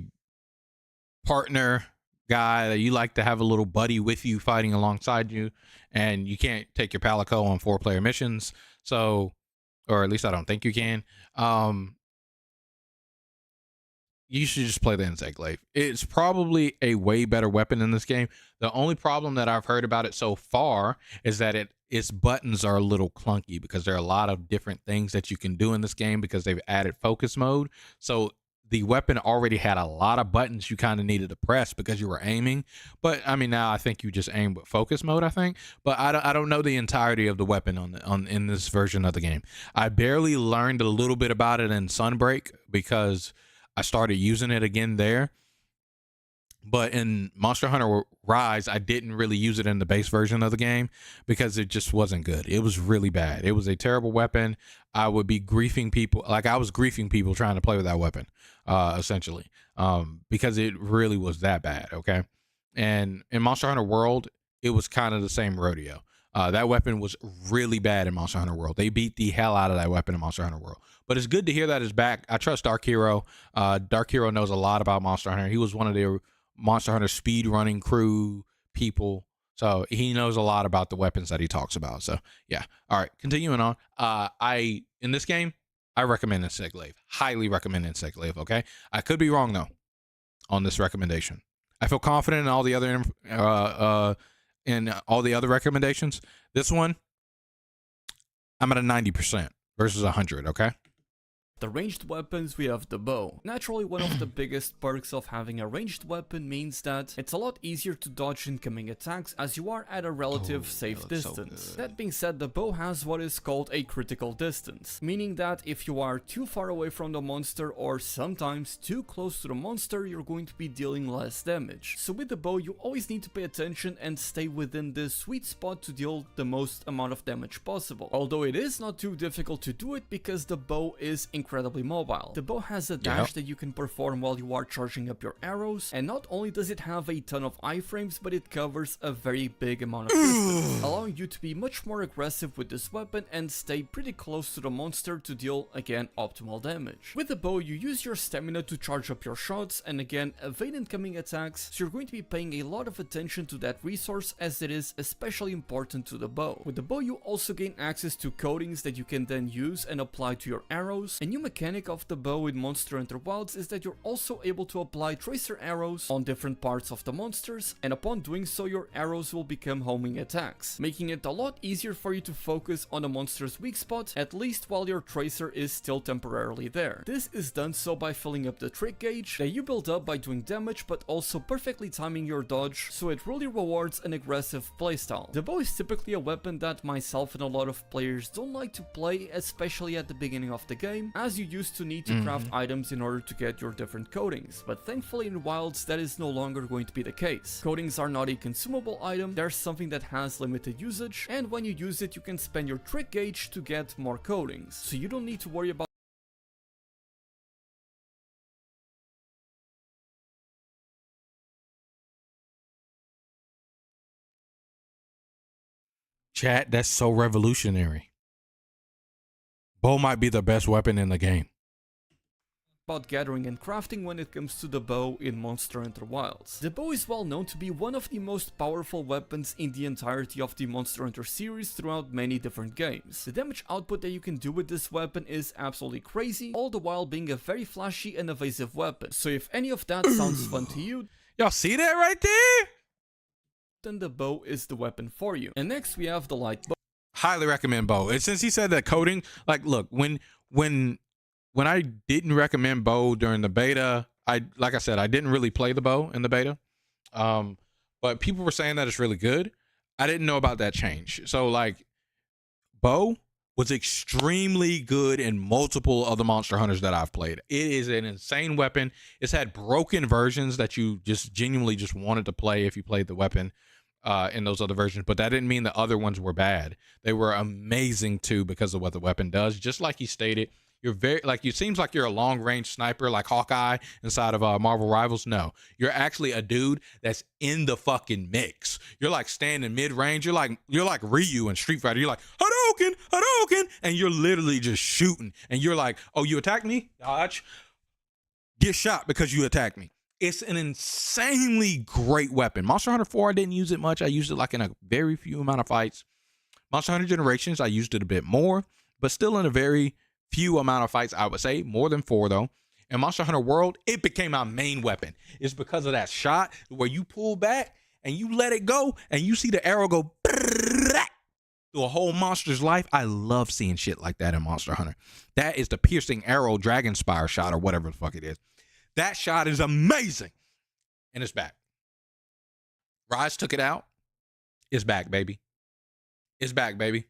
partner guy that you like to have a little buddy with you fighting alongside you, and you can't take your Palico on 4-player missions, so, or at least I don't think you can, you should just play the Insect Glaive. It's probably a way better weapon in this game. The only problem that I've heard about it so far is that its buttons are a little clunky, because there are a lot of different things that you can do in this game because they've added focus mode. So the weapon already had a lot of buttons you kind of needed to press because you were aiming. But I mean, now I think you just aim with focus mode, I think. But I don't know the entirety of the weapon in this version of the game. I barely learned a little bit about it in Sunbreak because I started using it again there. But in Monster Hunter Rise, I didn't really use it in the base version of the game because it just wasn't good. It was really bad. It was a terrible weapon. I would be griefing people. Like, I was griefing people trying to play with that weapon, essentially, because it really was that bad, okay? And in Monster Hunter World, it was kind of the same rodeo. That weapon was really bad in Monster Hunter World. They beat the hell out of that weapon in Monster Hunter World. But it's good to hear that it's back. I trust Dark Hero. Dark Hero knows a lot about Monster Hunter. He was one of the Monster Hunter speed running crew people. So he knows a lot about the weapons that he talks about. So yeah. All right. Continuing on. In this game, I recommend Insect Glaive. Highly recommend Insect Glaive. Okay. I could be wrong though on this recommendation. I feel confident in all the other recommendations. This one, I'm at a 90% versus 100. Okay. The ranged weapons, we have the bow. Naturally, one of the biggest perks of having a ranged weapon means that it's a lot easier to dodge incoming attacks as you are at a relative safe distance. That being said, the bow has what is called a critical distance, meaning that if you are too far away from the monster or sometimes too close to the monster, you're going to be dealing less damage. So with the bow, you always need to pay attention and stay within this sweet spot to deal the most amount of damage possible. Although it is not too difficult to do it because the bow is incredibly mobile. The bow has a dash that you can perform while you are charging up your arrows, and not only does it have a ton of iframes, but it covers a very big amount of distance, allowing you to be much more aggressive with this weapon and stay pretty close to the monster to deal, again, optimal damage. With the bow, you use your stamina to charge up your shots and again, evade incoming attacks, so you're going to be paying a lot of attention to that resource as it is especially important to the bow. With the bow, you also gain access to coatings that you can then use and apply to your arrows. A new mechanic of the bow in Monster Hunter Wilds is that you're also able to apply tracer arrows on different parts of the monsters, and upon doing so your arrows will become homing attacks, making it a lot easier for you to focus on the monster's weak spot, at least while your tracer is still temporarily there. This is done so by filling up the trick gauge that you build up by doing damage, but also perfectly timing your dodge, so it really rewards an aggressive playstyle. The bow is typically a weapon that myself and a lot of players don't like to play, especially at the beginning of the game, as you used to need to craft items in order to get your different coatings, but thankfully in Wilds that is no longer going to be the case. Coatings are not a consumable item, they're something that has limited usage, and when you use it you can spend your trick gauge to get more coatings, so you don't need to worry about Chat, that's so revolutionary. Bow might be the best weapon in the game. about gathering and crafting when it comes to the bow in Monster Hunter Wilds. The bow is well known to be one of the most powerful weapons in the entirety of the Monster Hunter series throughout many different games. The damage output that you can do with this weapon is absolutely crazy, all the while being a very flashy and evasive weapon. So if any of that sounds fun to you, y'all see that right there? Then the bow is the weapon for you. And next we have the light bow. Highly recommend bow. And since he said that coding, like, look, when I didn't recommend bow during the beta, like I said, I didn't really play the bow in the beta. But people were saying that it's really good. I didn't know about that change. So like, bow was extremely good in multiple of the Monster Hunters that I've played. It is an insane weapon. It's had broken versions that you just genuinely just wanted to play if you played the weapon in those other versions, but that didn't mean the other ones were bad. They were amazing too because of what the weapon does. Just like he stated, you're very, like, it seems like you're a long range sniper like Hawkeye inside of Marvel Rivals. No, you're actually a dude that's in the fucking mix. You're like standing mid range. You're like Ryu in Street Fighter. You're like Hadouken, and you're literally just shooting. And you're like, oh, you attacked me? Dodge. Get shot because you attacked me. It's an insanely great weapon. Monster Hunter 4, I didn't use it much. I used it like in a very few amount of fights. Monster Hunter Generations, I used it a bit more, but still in a very few amount of fights, I would say. More than 4, though. In Monster Hunter World, it became my main weapon. It's because of that shot where you pull back and you let it go and you see the arrow go through a whole monster's life. I love seeing shit like that in Monster Hunter. That is the piercing arrow dragon spire shot or whatever the fuck it is. That shot is amazing. And it's back. Rise took it out. It's back, baby. It's back, baby.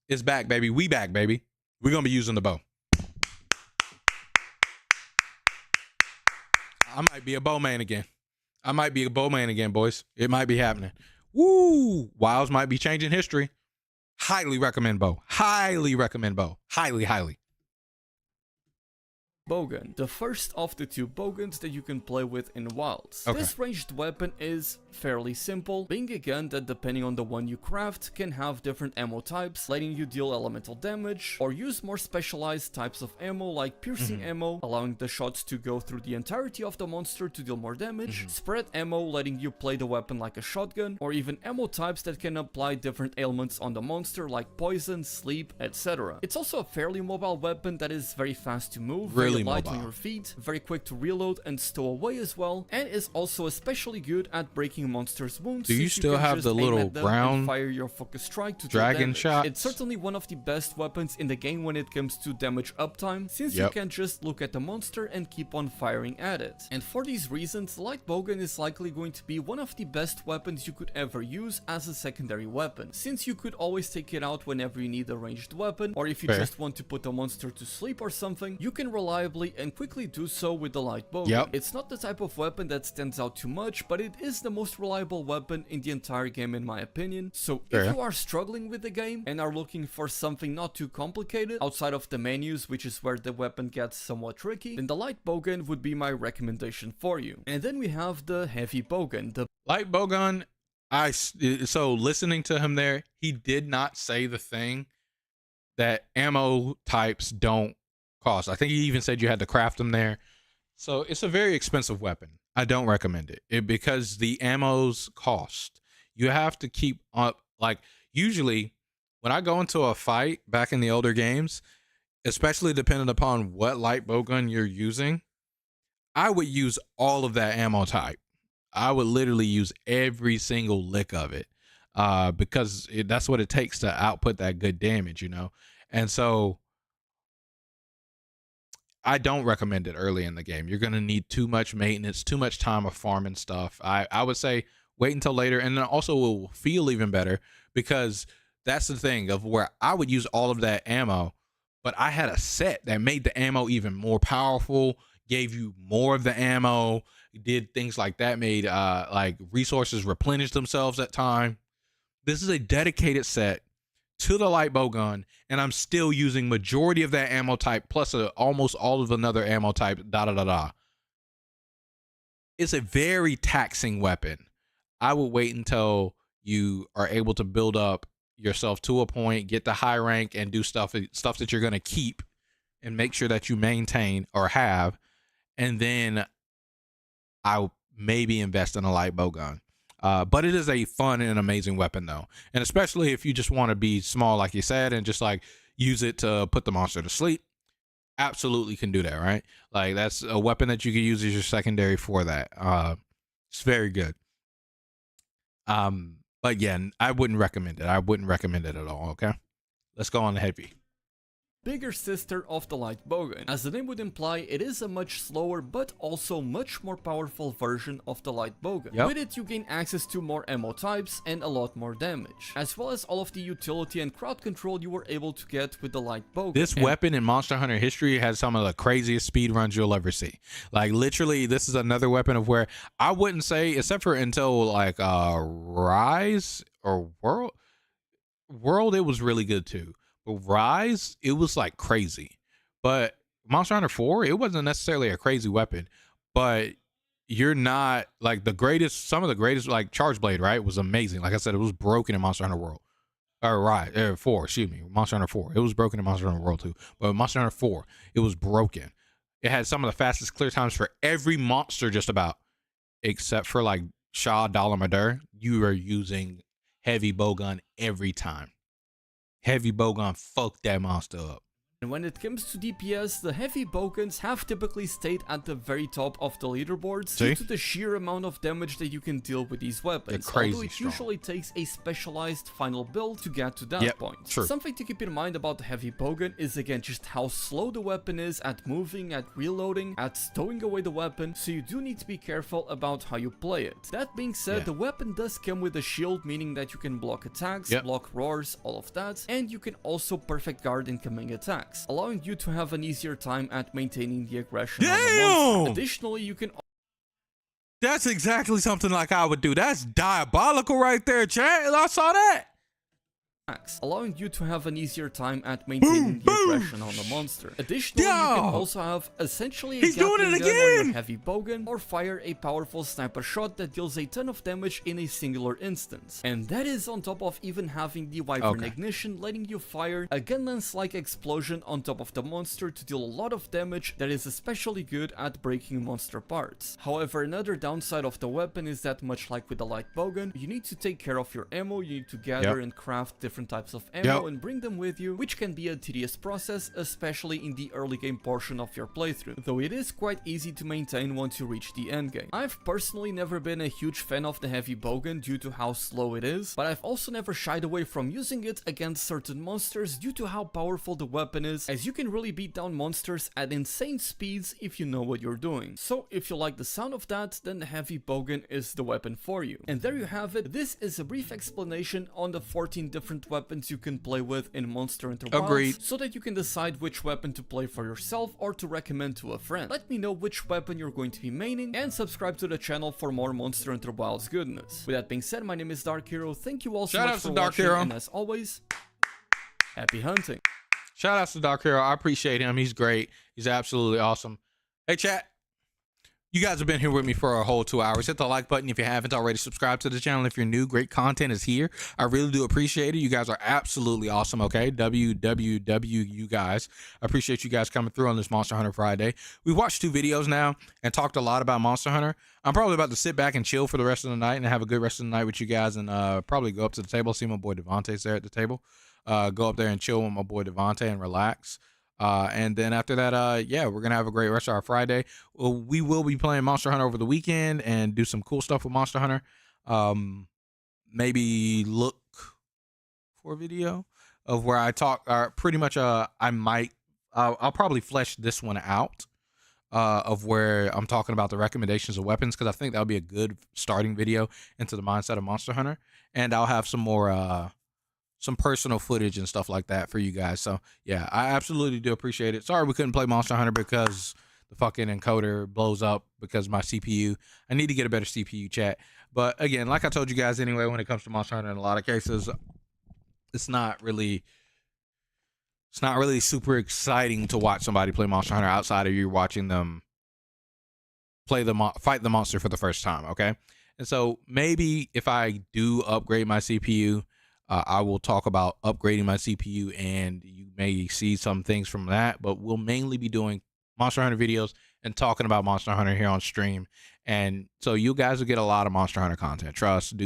It's back, baby. We back, baby. We're going to be using the bow. I might be a bowman again. I might be a bowman again, boys. It might be happening. Woo! Wilds might be changing history. Highly recommend bow. Highly recommend bow. Highly, highly. Bowgun, the first of the 2 bowguns that you can play with in Wilds. Okay. This ranged weapon is fairly simple, being a gun that, depending on the one you craft, can have different ammo types, letting you deal elemental damage, or use more specialized types of ammo like piercing ammo, allowing the shots to go through the entirety of the monster to deal more damage, spread ammo letting you play the weapon like a shotgun, or even ammo types that can apply different ailments on the monster like poison, sleep, etc. It's also a fairly mobile weapon that is very fast to move, Really light mobile. on your feet, very quick to reload and stow away as well, and is also especially good at breaking monsters' wounds. Do you since still can have just the aim little at them brown and fire your focus strike to dragon damage. shots? It's certainly one of the best weapons in the game when it comes to damage uptime, since you can just look at the monster and keep on firing at it. And for these reasons, the light bowgun is likely going to be one of the best weapons you could ever use as a secondary weapon, since you could always take it out whenever you need a ranged weapon, or if you just want to put a monster to sleep or something, you can reliably and quickly do so with the light bowgun. It's not the type of weapon that stands out too much, but it is the most reliable weapon in the entire game in my opinion. So if you are struggling with the game and are looking for something not too complicated outside of the menus, which is where the weapon gets somewhat tricky, then the light bowgun would be my recommendation for you. And then we have the heavy bowgun. The light bowgun, so listening to him there, he did not say the thing that ammo types don't cost. I think he even said you had to craft them there. So it's a very expensive weapon. I don't recommend it because the ammos cost. You have to keep up. Like, usually when I go into a fight back in the older games, especially depending upon what light bowgun you're using, I would use all of that ammo type. I would literally use every single lick of it because that's what it takes to output that good damage, you know? And so I don't recommend it early in the game. You're going to need too much maintenance, too much time of farming stuff. I would say wait until later, and then also it will feel even better because that's the thing of where I would use all of that ammo, but I had a set that made the ammo even more powerful, gave you more of the ammo, did things like that, made like resources replenish themselves at time. This is a dedicated set to the light bowgun, and I'm still using majority of that ammo type plus almost all of another ammo type, It's a very taxing weapon. I would wait until you are able to build up yourself to a point, get the high rank, and do stuff that you're going to keep and make sure that you maintain or have and then I'll maybe invest in a light bow gun. But it is a fun and amazing weapon though. And especially if you just want to be small, like you said, and just like use it to put the monster to sleep, absolutely can do that, right? Like that's a weapon that you can use as your secondary for that. It's very good. But yeah, I wouldn't recommend it. I wouldn't recommend it at all, okay? Let's go on the heavy. Bigger sister of the light bowgun. As the name would imply, it is a much slower but also much more powerful version of the light bowgun. Yep. With it you gain access to more ammo types and a lot more damage, as well as all of the utility and crowd control you were able to get with the light bowgun. This weapon in Monster Hunter history has some of the craziest speed runs you'll ever see. Like literally, this is another weapon of where I wouldn't say, except for until like Rise or World, it was really good too. But Rise, it was like crazy. But Monster Hunter 4, it wasn't necessarily a crazy weapon, but you're not like the greatest, some of the greatest, like Charge Blade, right? Was amazing. Like I said, it was broken in Monster Hunter World. Or Rise, 4, excuse me, Monster Hunter 4. It was broken in Monster Hunter World too. But Monster Hunter 4, it was broken. It had some of the fastest clear times for every monster just about, except for like Shah Dalamadur. You are using heavy bowgun every time. Heavy bowgun fucked that monster up. And when it comes to DPS, the heavy bowguns have typically stayed at the very top of the leaderboards due to the sheer amount of damage that you can deal with these weapons, although it usually takes a specialized final build to get to that point. True. Something to keep in mind about the heavy bowgun is again just how slow the weapon is at moving, at reloading, at stowing away the weapon, so you do need to be careful about how you play it. That being said, the weapon does come with a shield, meaning that you can block attacks, block roars, all of that, and you can also perfect guard incoming attacks, allowing you to have an easier time at maintaining the aggression on the monster. Additionally, you can... That's exactly something like I would do. That's diabolical right there, chat. I saw that. Allowing you to have an easier time at maintaining the aggression on the monster. Additionally, you can also have essentially a gatling gun on your heavy bowgun, or fire a powerful sniper shot that deals a ton of damage in a singular instance. And that is on top of even having the Wyvern ignition, letting you fire a gun lance-like explosion on top of the monster to deal a lot of damage that is especially good at breaking monster parts. However, another downside of the weapon is that, much like with the light bowgun, you need to take care of your ammo, you need to gather and craft different types of ammo and bring them with you, which can be a tedious process, especially in the early game portion of your playthrough, though it is quite easy to maintain once you reach the end game. I've personally never been a huge fan of the heavy bowgun due to how slow it is, but I've also never shied away from using it against certain monsters due to how powerful the weapon is, as you can really beat down monsters at insane speeds if you know what you're doing. So if you like the sound of that, then the heavy bowgun is the weapon for you. And there you have it. This is a brief explanation on the 14 different weapons you can play with in Monster Hunter Wilds, so that you can decide which weapon to play for yourself or to recommend to a friend. Let me know which weapon you're going to be maining, and subscribe to the channel for more Monster Hunter Wilds goodness. With that being said, my name is Dark Hero. Thank you all so much for watching, and as always, happy hunting. Shout out to Dark Hero. I appreciate him. He's great. He's absolutely awesome. Hey, chat. You guys have been here with me for a whole 2 hours. Hit the like button if you haven't already. Subscribe to the channel if you're new. Great content is here. I really do appreciate it. You guys are absolutely awesome, okay? WWW, you guys. I appreciate you guys coming through on this Monster Hunter Friday. We watched 2 videos now and talked a lot about Monster Hunter. I'm probably about to sit back and chill for the rest of the night and have a good rest of the night with you guys, and probably go up to the table, see my boy Devontae's there at the table. Go up there and chill with my boy Devontae and relax. And then after that, yeah, we're going to have a great rest of our Friday. We will be playing Monster Hunter over the weekend and do some cool stuff with Monster Hunter. Maybe look for a video of where I talk, pretty much, I'll probably flesh this one out, of where I'm talking about the recommendations of weapons, because I think that'll be a good starting video into the mindset of Monster Hunter. And I'll have some more, some personal footage and stuff like that for you guys. So yeah, I absolutely do appreciate it. Sorry we couldn't play Monster Hunter because the fucking encoder blows up because my CPU. I need to get a better CPU, chat. But again, like I told you guys anyway, when it comes to Monster Hunter, in a lot of cases, it's not really super exciting to watch somebody play Monster Hunter outside of you watching them fight the monster for the first time, okay? And so maybe if I do upgrade my CPU, I will talk about upgrading my CPU, and you may see some things from that, but we'll mainly be doing Monster Hunter videos and talking about Monster Hunter here on stream. And so you guys will get a lot of Monster Hunter content. Trust.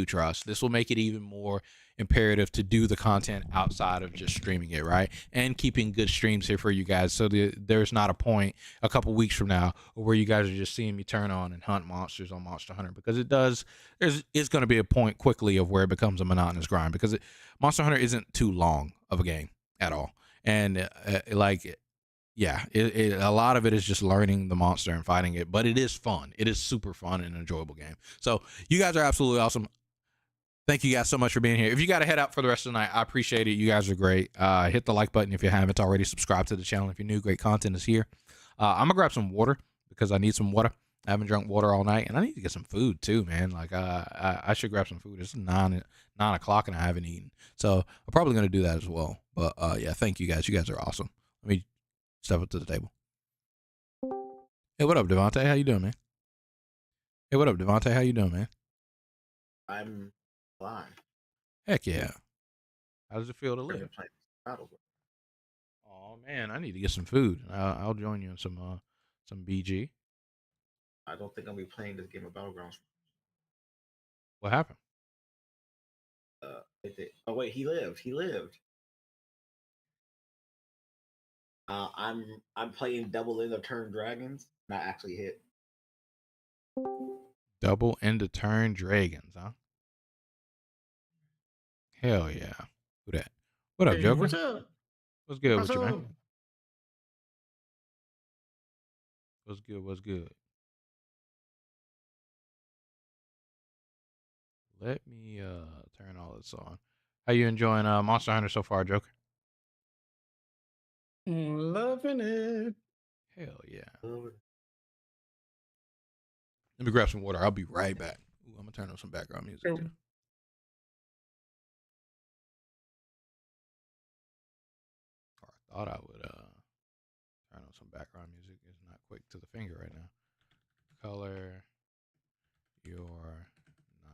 This will make it even more imperative to do the content outside of just streaming it, right? And keeping good streams here for you guys, so there's not a point a couple weeks from now where you guys are just seeing me turn on and hunt monsters on Monster Hunter, because it's going to be a point quickly of where it becomes a monotonous grind, because Monster Hunter isn't too long of a game at all. And a lot of it is just learning the monster and fighting it, but it is fun. It is super fun and enjoyable game. So you guys are absolutely awesome. Thank you guys so much for being here. If you got to head out for the rest of the night, I appreciate it. You guys are great. Hit the like button if you haven't already. Subscribe to the channel if you're new. Great content is here. I'm gonna grab some water because I need some water. I haven't drunk water all night, and I need to get some food too, man. Like I should grab some food. It's 9 o'clock and I haven't eaten, so I'm probably gonna do that as well. But yeah, thank you guys. You guys are awesome. Let me step up to the table. Hey, what up, Devontae? How you doing, man? Hey, what up, Devontae? How you doing, man? I'm fine. Heck yeah. How does it feel to live? Oh man, I need to get some food. I'll join you in some BG. I don't think I'll be playing this game of Battlegrounds. What happened? Oh wait, he lived. I'm playing double end of turn dragons. Not actually hit. Double end of turn dragons, huh? Hell yeah. Who that? What up, Joker? What's up? What's good What's with you, up? man? What's good? Let me turn all this on. How you enjoying Monster Hunter so far, Joker? Loving it. Hell yeah. Let me grab some water. I'll be right back. Ooh, I'm gonna turn on some background music too. Or I thought I would turn on some background music. It's not quick to the finger right now. Color your night.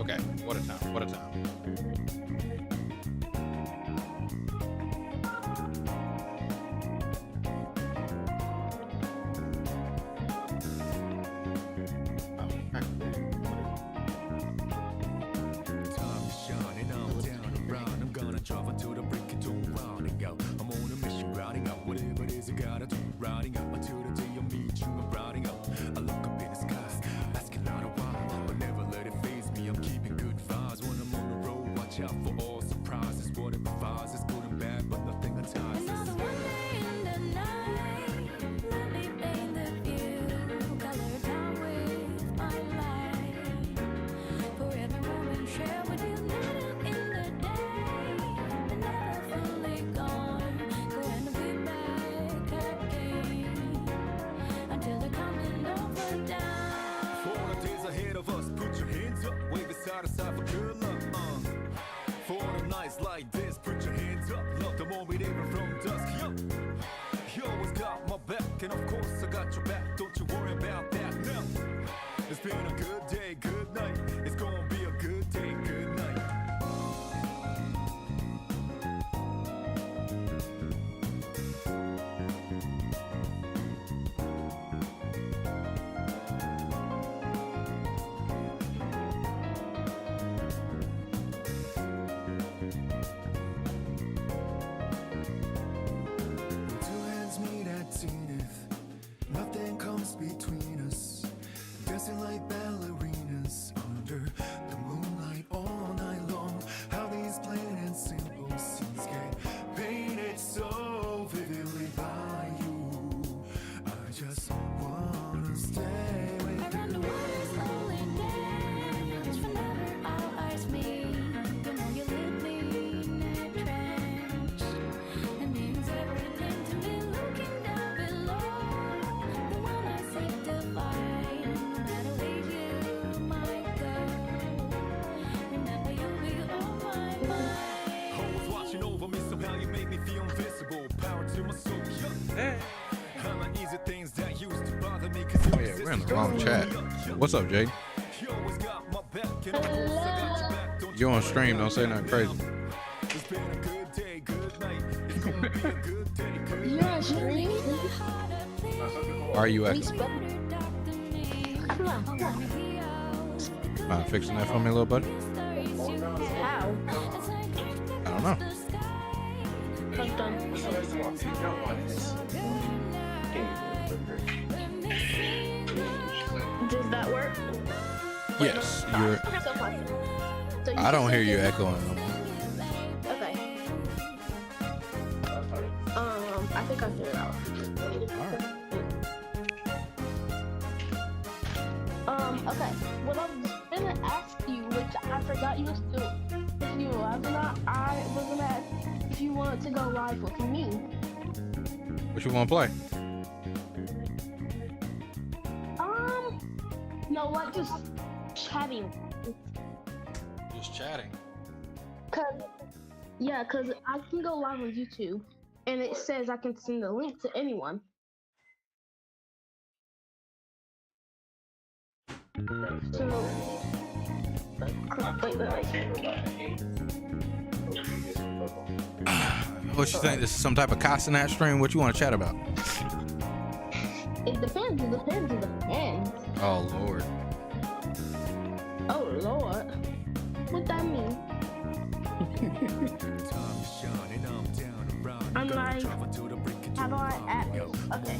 Okay, what a time, what a time. Time is shining, I'm down and round. I'm gonna drive until the break into rounding out. I'm on a mission, routing out whatever it is I gotta do. Routing out until the day I meet you. I'm routing out. I look up in the skies, asking out a while, but never let it faze me. I'm keeping good vibes when I'm on the road. Watch out for all Oh yeah, we're in the wrong chat. What's up, Jay? You on stream? Don't say nothing crazy. You're on stream? Why are you acting? Mind fixing that for me, little buddy? How? I don't know. I'm done. Does that work? Yes, you're. So far. So I don't hear you echoing no more. Okay. I think I figured it out. Okay. What I was gonna ask you, which I forgot you still, if you were live or not, I was gonna ask if you wanted to go live with me. What you want to play? No, like just chatting. Just chatting. Cause I can go live on YouTube, and it says I can send the link to anyone. So, wait. What you think? This is some type of Castanet stream? What you want to chat about? It depends. Oh Lord. Oh Lord. What that mean? I'm like, how do I add this? Okay.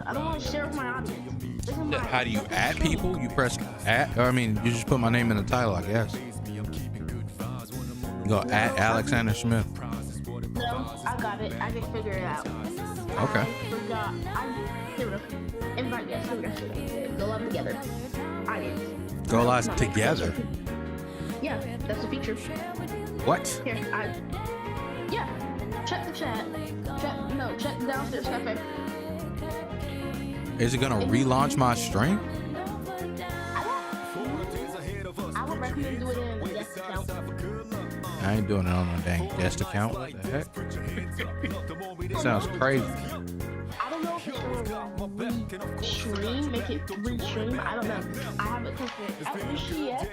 I don't want to share with my audience. How do you add people? You press add, or I mean, you just put my name in the title, I guess. You go add Alexander Smith. No, I got it. I just figured it out. Okay. I forgot. Here we go. Invite guests. Go live together. I did. Go live together? Yeah, that's a feature. What? Here, yeah. Check the chat. Check the downstairs cafe. Is it gonna relaunch my stream? I would recommend doing it in the guest account. I ain't doing it on my dang guest account. What the heck? Sounds crazy. I don't know if it's gonna re-stream, make it re-stream. I don't know. I haven't tested it out yet.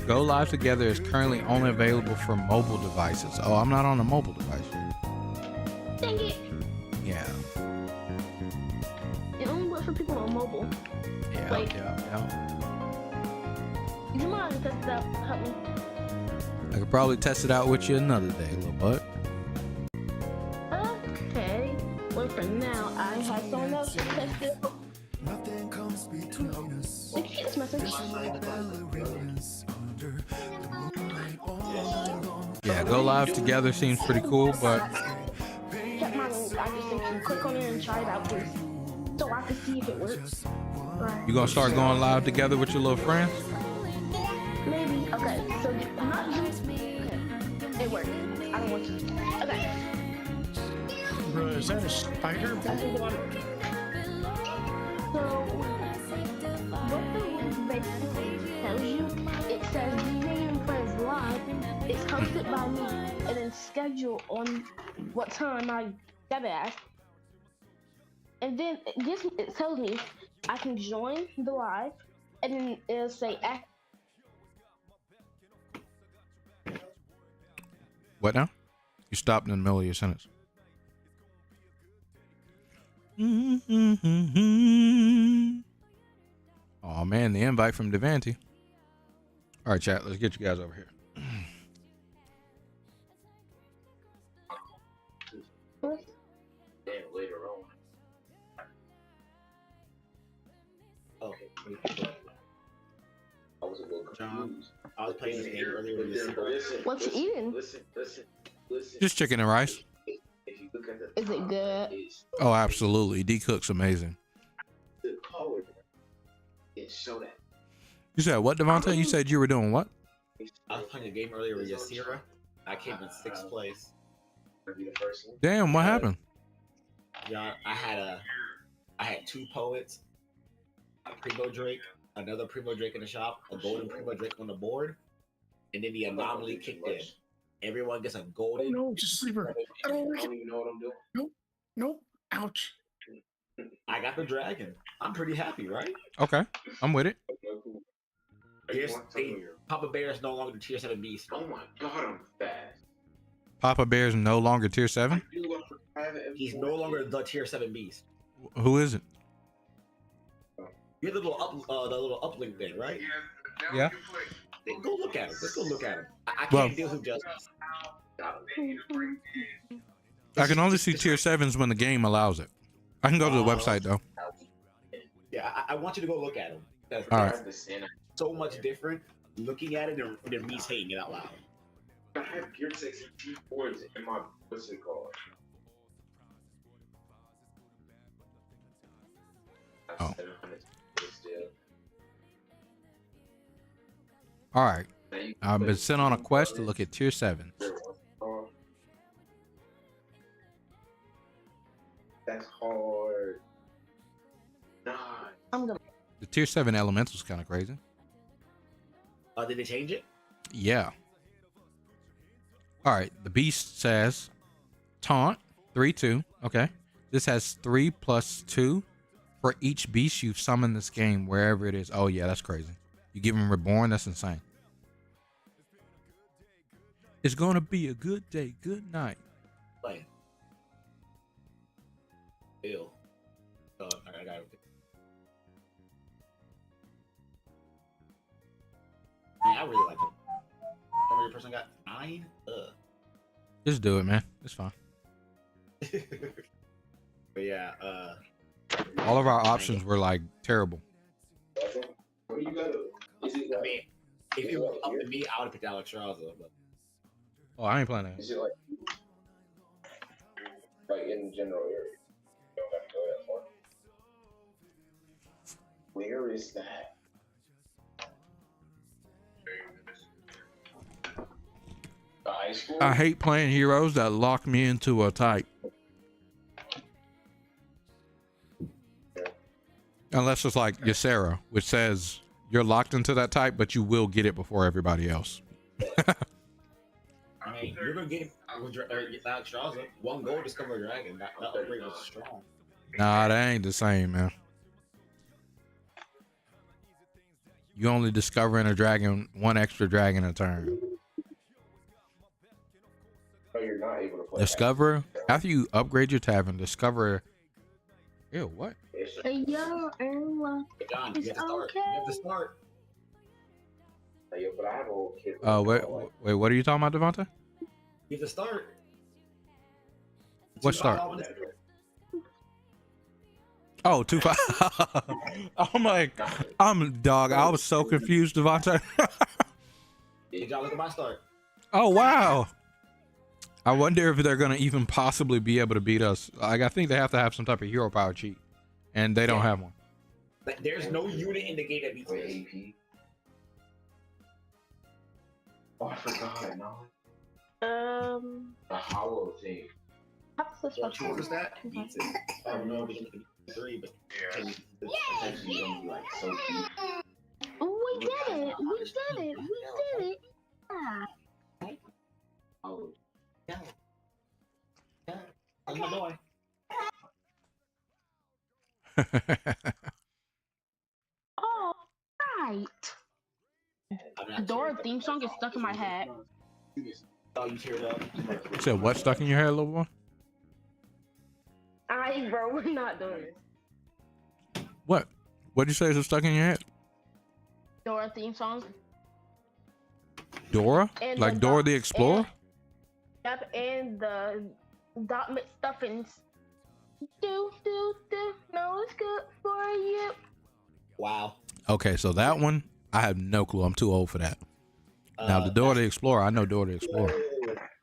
Go Live Together is currently only available for mobile devices. Oh, I'm not on a mobile device yet. Dang it. Yeah. It only works for people on mobile. Yeah. Like, you might have to test it out. Help me. I could probably test it out with you another day, little bud. Okay. Well, for now, I have someone else to test it. Look at this message. Yeah, Go Live Together seems pretty cool, but Check my link. I just think you click on it and try it out, please. So I can see if it works. Right. you gonna start going live together with your little friends? Maybe. Okay. So not just okay. It worked. I don't want to. Okay. Bro, is that a spider? So what the link basically tells you, it says Being Friends Live. It's hosted by me, and then schedule on what time I got it at. And then it tells me I can join the live, and then it'll say act. What now? You stopped in the middle of your sentence. Oh man, the invite from Devanti. All right, chat. Let's get you guys over here. Later on. Okay. I was a little confused. I was playing this game earlier with you. What you eating? Listen. Just chicken and rice. If you look at the Is it good? Oh, absolutely. D Cook's amazing. The color, it showed that. You said what, Devontae? You said you were doing what? I was playing a game earlier with Youre. I came in 6th place. Damn, what happened? Yeah, I had 2 poets, a Primo Drake, another Primo Drake in the shop, a golden Primo Drake on the board, and then the anomaly kicked in. everyone gets a golden. No, just sleeper. I don't like it. even know what I'm doing. Nope. Nope. Ouch. I got the dragon. I'm pretty happy, right? Okay, I'm with it. Here's Papa Bear is no longer the tier 7 beast. Oh my god, I'm fast. Papa Bear's no longer tier 7. He's no longer the tier 7 beast. Who is it? You have the little uplink thing, right? Yeah. Go look at him. Let's go look at him. I can't Well, do him justice. I can only see tier 7s when the game allows it. I can go to the website though. Yeah, I want you to go look at him. All right. So much different looking at it than me saying it out loud. I have Gear 6 G4s in my what's it called? Oh. All right. I've been sent on a quest to look at tier 7s. That's hard. Nah. I'm gonna. The tier 7 elemental's kind of crazy. Did they change it? Yeah. All right. The beast says taunt 3/2. Okay. This has 3+2 for each beast you've summoned this game, wherever it is. Oh yeah, that's crazy. You give him reborn. That's insane. It's gonna be a good day. Good night. Play. Ew. I got it. I really like it. How many person got 9? Just do it, man. It's fine. But yeah, All of our options were like terrible. What do you got? Is it I mean, if it was up to me, I would have picked Alex Straza. But Oh, I ain't playing that. is it like in the general area? You don't have to go that far. Where is that? The high school? I hate playing heroes that lock me into a type. Unless it's like Ysera, which says you're locked into that type, but you will get it before everybody else. I mean, you're gonna get Alex Straza. 1 gold discover a dragon. That upgrade was strong. Nah, that ain't the same, man. You only discovering a dragon, 1 extra dragon a turn. Oh, you're not able to play. Discover, after you upgrade your tavern, discover. Ew, what? Hey, yo, Erla. John, you have to start. You have to start. Yeah, but I have a whole kid. Wait, what are you talking about, Devonta? You have to start. What start? Oh, 2-5. I'm dog. I was so confused, Devonta. Did y'all look at my start? Oh, wow. I wonder if they're going to even possibly be able to beat us. Like, I think they have to have some type of hero power cheat, and they don't have one. Like, there's no unit in the game that beats me. Oh, I forgot. No. The hollow thing. What was that? Beats it. I don't know. We can look at 3, but Like so deep. We did it. We did it. We did it. Yeah. Oh. Yeah. That's my boy. All right. The Dora theme song is stuck in my head. Oh, you teared up. You said what stuck in your head, little boy? Bro, we're not doing this. What? What'd you say is stuck in your head? Dora theme song. Dora? And Like Dora the Explorer? Yep, and the dot mix stuffings. Do. No, it's good for you. Wow. Okay, so that one, I have no clue. I'm too old for that. Now, the Dora the Explorer, I know Dora the Explorer.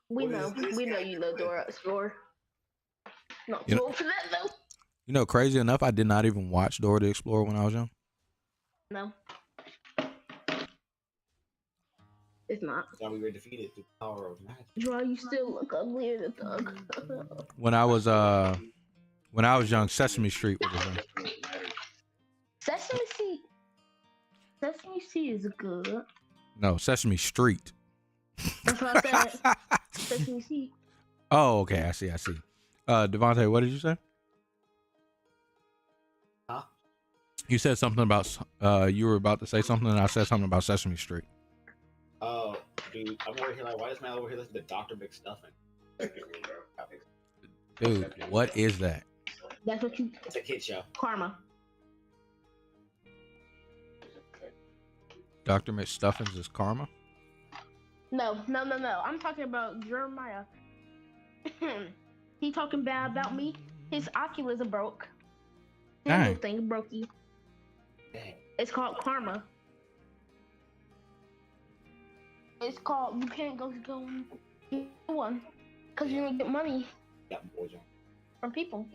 We know you know Dora Explorer. Not You too know- old for that though. You know, crazy enough, I did not even watch Dora the Explorer when I was young. No. It's not. That's how we were defeated through the power of magic. Draw, you still look ugly as a thug. When I was young, Sesame Street was a thing. Sesame Seed is good. No, Sesame Street. That's what I said. Sesame seed. Oh, okay. I see. Devontae, what did you say? Huh? You said something about you were about to say something, and I said something about Sesame Street. Oh, dude, I'm over here like, why is man over here listening to Dr. McStuffing? Dude, what is that? That's what you. It's a kid show. Karma. Dr. McStuffins is karma? No. I'm talking about Jeremiah. He talking bad about me. His Oculus broke. His Dang. little thing brokey. It's called karma. It's called, you can't go one because you don't get money from people.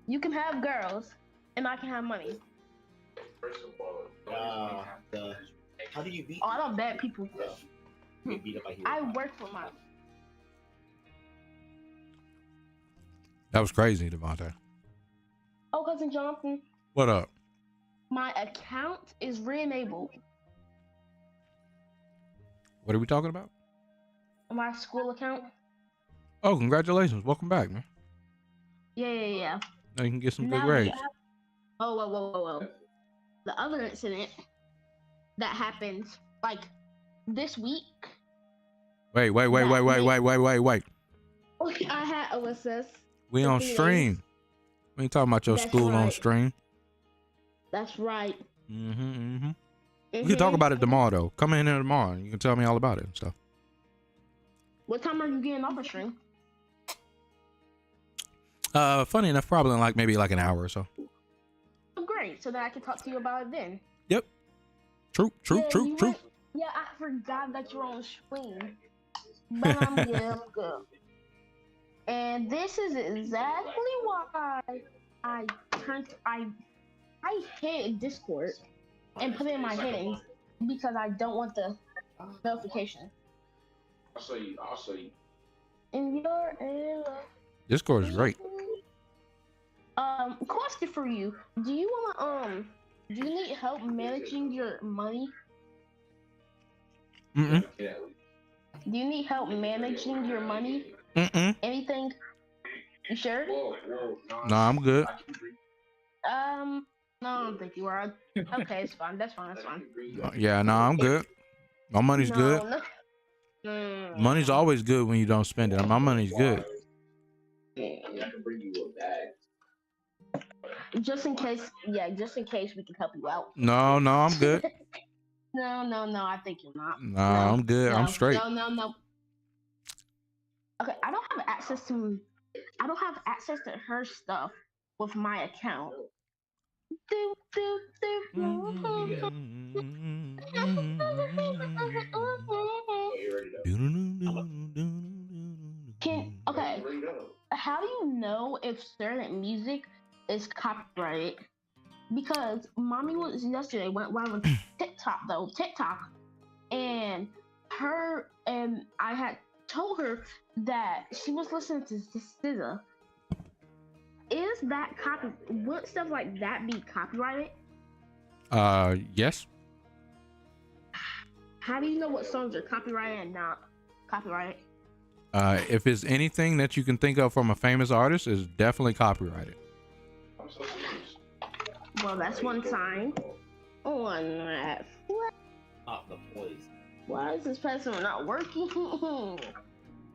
You can have girls and I can have money. How do you beat? Oh, I don't bet people. You beat up by I work for my. That was crazy, Devontae. Oh, cousin Jonathan. What up? My account is re-enabled. What are we talking about? My school account. Oh, congratulations. Welcome back, man. Yeah. Now you can get some good Now, grades. whoa. The other incident that happened, like, this week. Wait. I had OSS. We on stream. We ain't talking about your That's school on right. stream. That's right. We can talk about it tomorrow, though. Come in here tomorrow and you can tell me all about it and stuff. What time are you getting off the stream? Funny enough, probably in maybe an hour or so. Oh, great. So that I can talk to you about it then. Yep. True. Right. Yeah, I forgot that you're on stream. But I'm good. And this is exactly why I hid Discord and put it in my headings because I don't want the notification. I'll show you. In your era. Discord is great. Question for you. Do you do you need help managing your money? Do you need help managing your money? Anything? You sure? No, I'm good. No, I don't think you are. Okay, it's fine. That's fine. Yeah, no, I'm good. My money's good. Money's always good when you don't spend it. My money's good. Just in case we can help you out. No, I'm good. No, I think you're not. No, I'm good. I'm straight. No. Okay, I don't have access to her stuff with my account. Okay, how do you know if certain music is copyrighted? Because mommy was yesterday went live on TikTok, and I had told her that she was listening to SZA. Is that would stuff like that be copyrighted? Yes. How do you know what songs are copyrighted and not copyrighted? If it's anything that you can think of from a famous artist, is definitely copyrighted. Well, that's one sign. On that. The boys. Why is this person not working?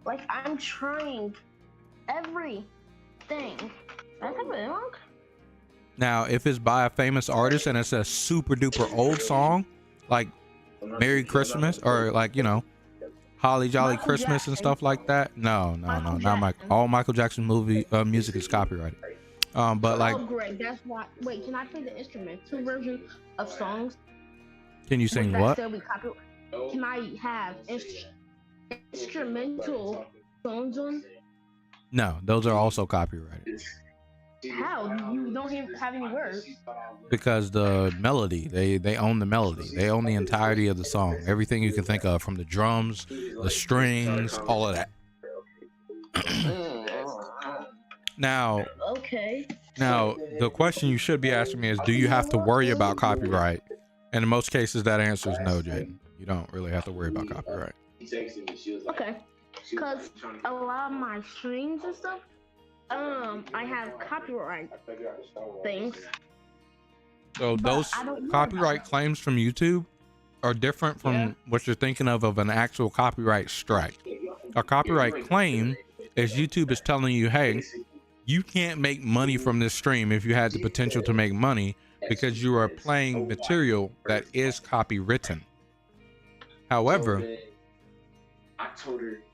Like, I'm trying everything. That's a bit long. Now, if it's by a famous artist and it's a super duper old song, like Merry Christmas or Holly Jolly Michael Christmas Jackson. and stuff like that. No, not Michael. All Michael Jackson music is copyrighted. But Oh, great. That's why. Wait, can I play the instrumental version of songs? Can you sing Would that what? still be copyrighted? Can I have instrumental songs on? No, those are also copyrighted How? You don't have any words. because the melody, they own the melody. They own the entirety of the song. Everything you can think of, from the drums, the strings, all of that. Now, Okay. Now, the question you should be asking me is, do you have to worry about copyright? And in most cases, that answer is no, Jaden. You don't really have to worry about copyright. She texted me. She was like, Okay. Because a lot of my streams and stuff, I have copyright things. So those copyright claims from YouTube are different from what you're thinking of an actual copyright strike. A copyright claim is YouTube is telling you, hey, you can't make money from this stream if you had the potential to make money because you are playing material that is copywritten. However,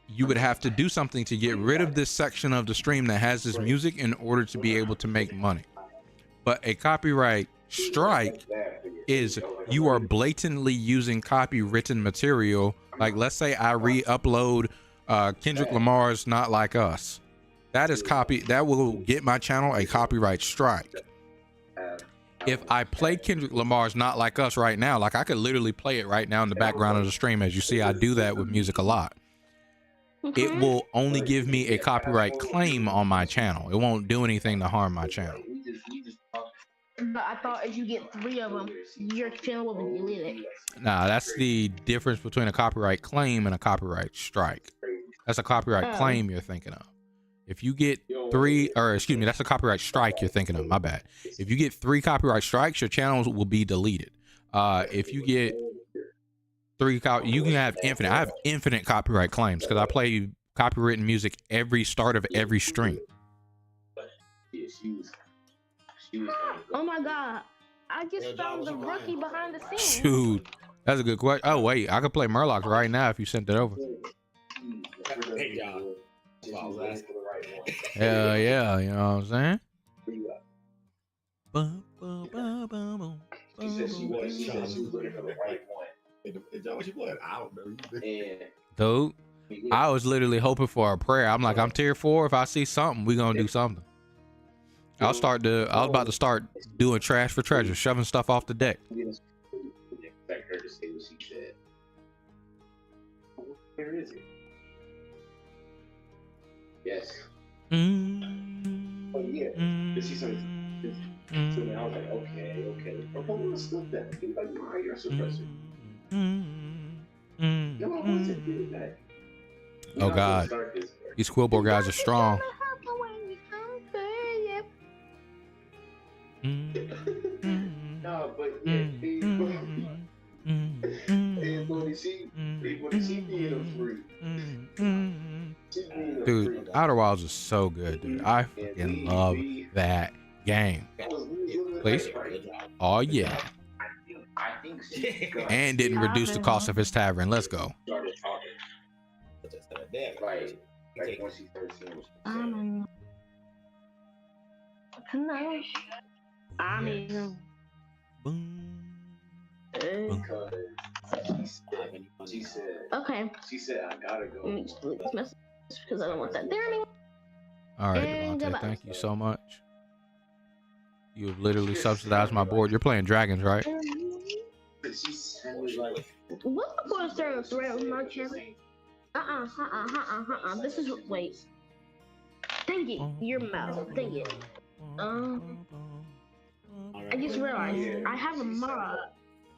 you would have to do something to get rid of this section of the stream that has this music in order to be able to make money. But a copyright strike is you are blatantly using copywritten material. Like, let's say I re-upload Kendrick Lamar's Not Like Us. That is that will get my channel a copyright strike. If I play Kendrick Lamar's Not Like Us right now, like I could literally play it right now in the background of the stream. As you see, I do that with music a lot. It will only give me a copyright claim on my channel. It won't do anything to harm my channel. But I thought if you get 3 of them, your channel will be deleted. Nah, that's the difference between a copyright claim and a copyright strike. That's a copyright claim you're thinking of. If you get 3, or excuse me, that's a copyright strike you're thinking of, my bad. If you get 3 copyright strikes, your channels will be deleted. If you get 3, you can have infinite. I have infinite copyright claims because I play copywritten music every start of every stream. Oh my god, I just found the rookie behind the scenes. Shoot, that's a good question. Oh wait, I could play Murloc right now if you sent it over. Hey, y'all. Hell yeah, you know what I'm saying? She said she was looking for the right one. Is that what you playing? I don't know. Dude, I was literally hoping for a prayer. I'm like, I'm tier 4. If I see something, we gonna do something. I was about to start doing trash for treasure, shoving stuff off the deck. Expect her to say what she said. Where is it? Yes. Oh yeah. She said. So then I was like, okay. But what's stuff that? He was like, no, you're a suppressor. No, I wasn't doing that. Oh God, these Quillboard guys are strong. No, but yeah, dude, Outer Wilds is so good, dude. I fucking love that game. Please? Oh yeah. And didn't reduce the cost of his tavern. Let's go. Like when she first seen what she said. Okay. She said, I gotta go. Let me just delete this message because I don't want that there anymore. All right, Devontae, thank you so much. You have literally subsidized my board. You're playing dragons, right? What's the point of starting a thread with my channel? This is wait. Dang it, your mouth. Dang it. I just realized I have a mod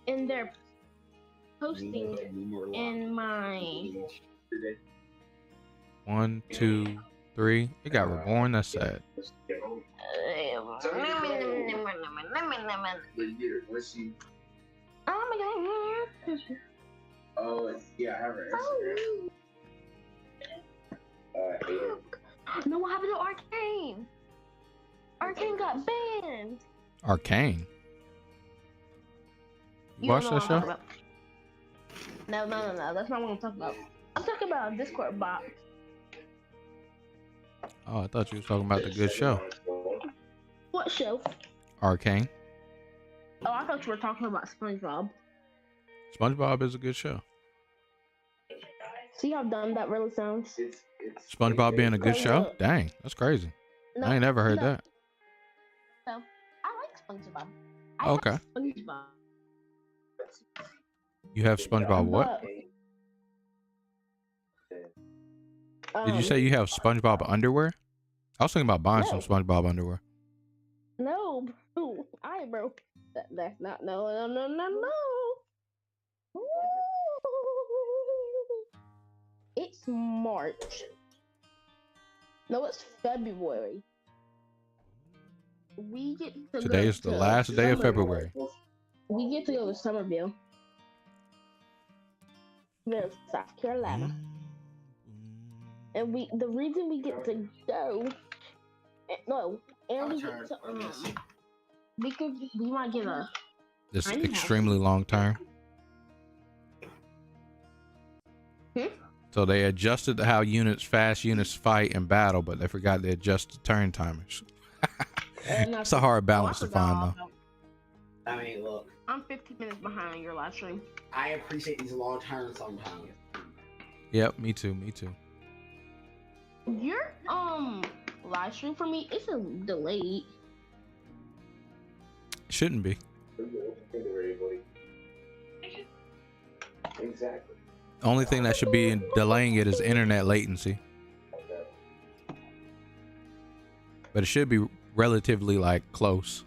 and they're posting in my 1, 2, 3. It got reborn. That's sad. Oh yeah, I have her Instagram. No, what happened to Arcane? Arcane got banned. Arcane. You watch that show? No. That's not what I'm talking about. I'm talking about a Discord bot. Oh, I thought you were talking about the good show. What show? Arcane. Oh, I thought you were talking about SpongeBob. SpongeBob is a good show. See how dumb that really sounds? SpongeBob being a good show? Dang, that's crazy. I ain't never heard that. No, I like SpongeBob. Okay. SpongeBob. You have SpongeBob what? Did you say you have SpongeBob underwear? I was thinking about buying some SpongeBob underwear. No, bro. That's not no. it's March. No, it's February. We get to Today go is the to last day of Somerville. February. We get to go to Somerville, South Carolina. And the reason we get to go, and we get to we might get a This tiny house. extremely long term. So they adjusted how fast units fight and battle, but they forgot they adjusted turn timers. It's a hard balance to find, though. I mean, look. I'm 15 minutes behind on your live stream. I appreciate these long turns sometimes. Yep, me too. Me too. Your live stream for me is a delayed. Shouldn't be. Exactly. Only thing that should be delaying it is internet latency. But it should be relatively like close.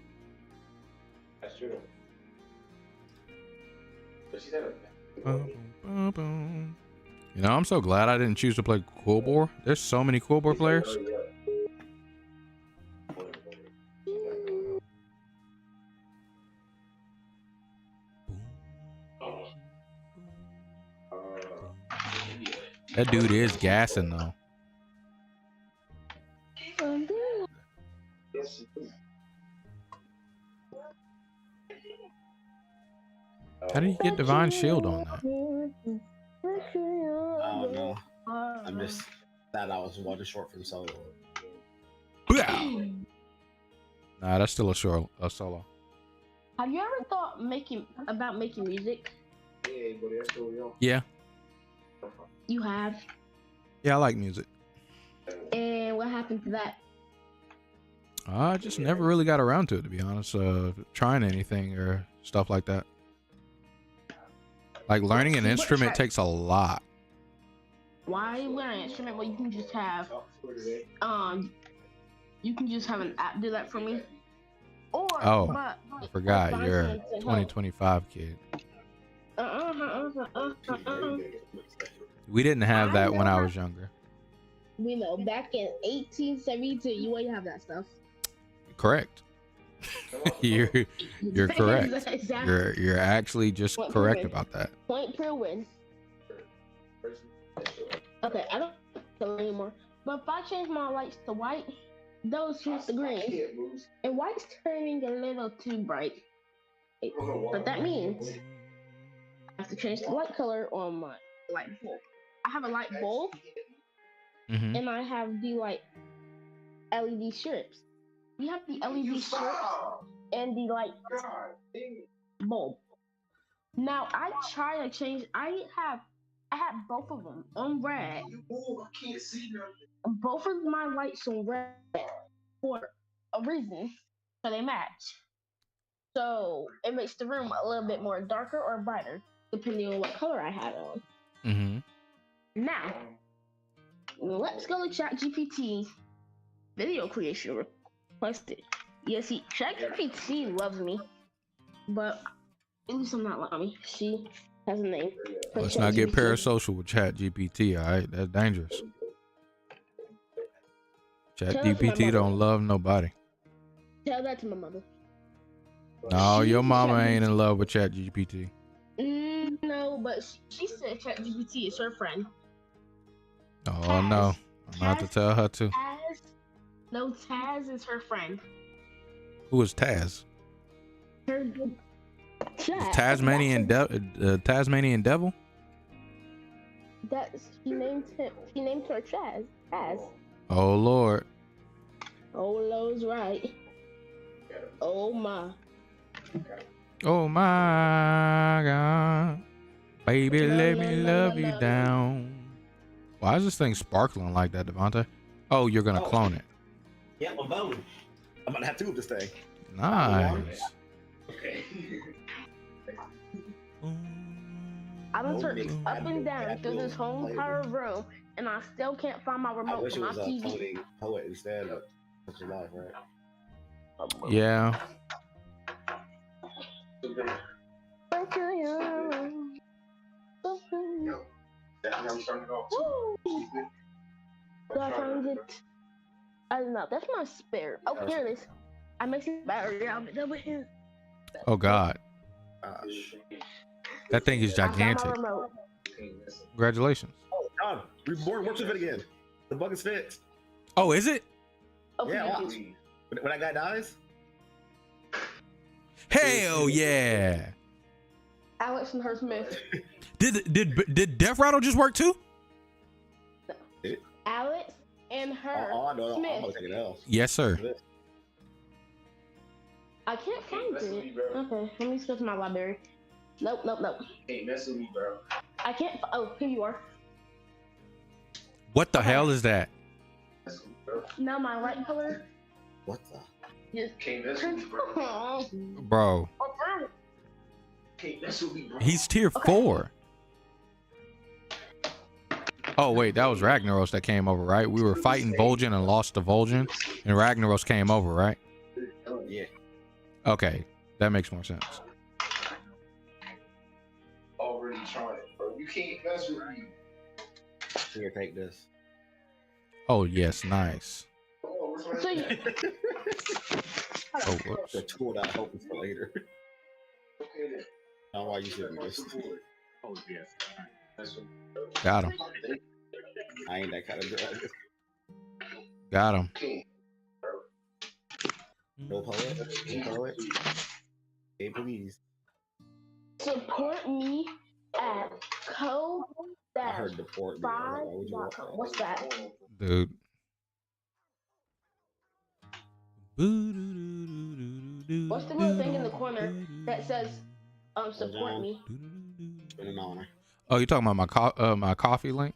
That's true. But she's at You know, I'm so glad I didn't choose to play Quillbore. There's so many Quillbore players. That dude is gassing though. How did you get Divine Shield on that? I don't know. I'm just that I was one short from solo. Nah, that's still a solo. Have you ever thought about making music? Yeah. You have. Yeah, I like music. And what happened to that? I just never really got around to it, to be honest. Trying anything or stuff like that. Like learning an instrument takes a lot. Why learn an instrument? Well, you can just have an app do that for me. Or I forgot you're a 2025 kid. We didn't have that when I was younger. We know back in 1872, you wouldn't have that stuff. Correct. You're correct. Exactly. You're actually just Point correct proven. about that. Point proven. Okay, I don't know anymore. But if I change my lights to white, those switch to green. And white's turning a little too bright. But that means I have to change the light color on my light bulb. I have a light bulb, and I have the LED strips. We have the LED strips and the light bulb. Now I try to change. I have both of them on red. Both of my lights on red for a reason, so they match. So it makes the room a little bit more darker or brighter, depending on what color I have on. Now, let's go to ChatGPT video creation requested. Yeah, see, ChatGPT loves me, but at least I'm not loving me. She has a name. Let's not get parasocial with ChatGPT, all right? That's dangerous. ChatGPT don't love nobody. Tell that to my mother. No, your mama ain't in love with ChatGPT. No, but she said ChatGPT is her friend. Oh no, I'm gonna have to tell her too. Taz is her friend. Who is Taz? Her Tasmanian Tasmanian Devil? She named her Chaz. Taz. Oh Lord. Oh Lord's right. Oh my. Oh my God. Baby, let me love you down. Why is this thing sparkling like that, Devontae? Oh, you're gonna clone it. Yeah, I'm voting. I'm gonna have two of this thing. Nice. Okay. I done searched up and down through this whole entire room, and I still can't find my I remote wish for it my was TV. voting poet instead of such a life, right? Yeah. Woo! Do I find it? I don't know. That's my spare. Oh, here it is. I mixed it battery out over here. Oh God, that thing is I found my gigantic. remote. Congratulations. Oh, God. Reborn works with it again. The bug is fixed. Oh, is it? Okay, Yeah, thank watch. you. When that guy dies, Hell yeah. Alex and her Smith. Did Death Rattle just work too? Alex and her oh, I know. I'm Smith. gonna take it else. Yes, sir. I can't find it. Okay, let me go to my library. Nope. Hey, mess with me, bro. I can't. Oh, here you are. What the hell is that? Now my right color. What the? Just Can't mess with me, bro. oh, Bro, bro. Can't mess with me, bro. he's tier 4. Oh wait, that was Ragnaros that came over, right? We were fighting Vol'jin and lost to Vol'jin, and Ragnaros came over, right? Oh, yeah. Okay, that makes more sense. Already trying it, bro. You can't mess with me. Here, take this. Oh yes, nice. Oh, what's my So you, Oh, whoops. The tool that I hope is for later. Okay, then. Not why you should be this. Oh, yes. Mess with me. Got him. I ain't that kind of drug. Got him. Okay. No poet. No poet. Hey, please. support me at I heard the port. code-5.com. What's that? Dude. What's the little thing in the corner that says support me? Oh, you talking about my coffee link?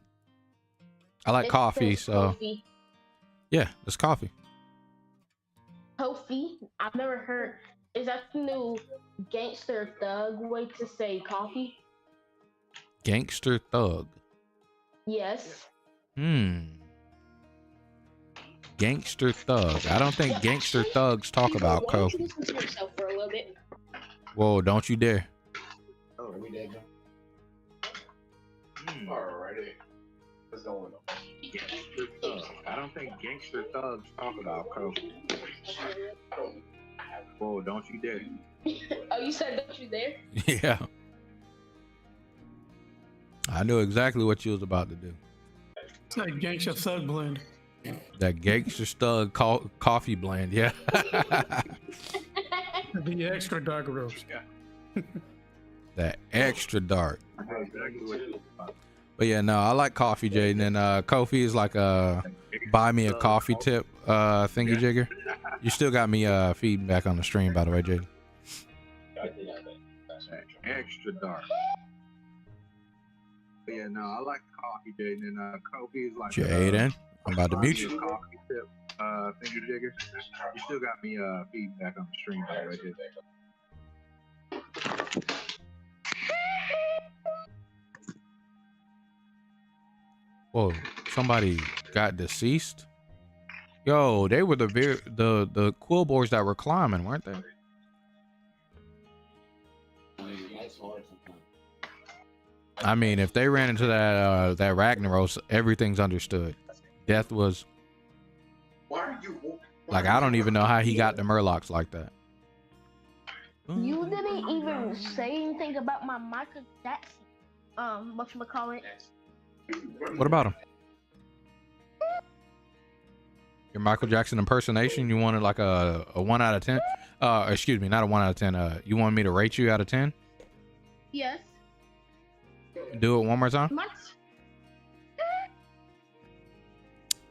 I like It coffee, says so Ko-fi. yeah, it's coffee. Ko-fi? I've never heard. Is that the new gangster thug way to say coffee? Gangster thug. Yes. Gangster thug. I don't think gangster thugs talk about Why don't you coffee. listen to yourself for a little bit? Whoa, don't you dare. Oh, we dead now. Alrighty. What's going on? I don't think gangster thugs talk about coke. Whoa, don't you dare. Oh, you said don't you dare? Yeah. I knew exactly what you was about to do. It's like gangster thug blend. That gangster thug coffee blend, yeah. The extra dark roast. That extra dark. But yeah, no, I like coffee, Jaden. And Kofi is like a buy me a coffee tip thingy jigger. You still got me feeding back on the stream, by the way, Jaden. Extra dark. But yeah, no, I like coffee, Jaden. And Kofi is like Jaden, I'm about to mute you. coffee tip finger jigger. You still got me feeding back on the stream, by the way, Jaden. Whoa, somebody got deceased? Yo, they were the quill boys that were climbing, weren't they? I mean, if they ran into that Ragnaros, everything's understood. Death was like, I don't even know how he got the Murlocs like that. You didn't even say anything about my Michael Jackson. Whatchamacallit? What about him? Your Michael Jackson impersonation? You wanted like a 1 out of 10? Excuse me, not a 1 out of 10. You want me to rate you out of 10? Yes. Do it one more time.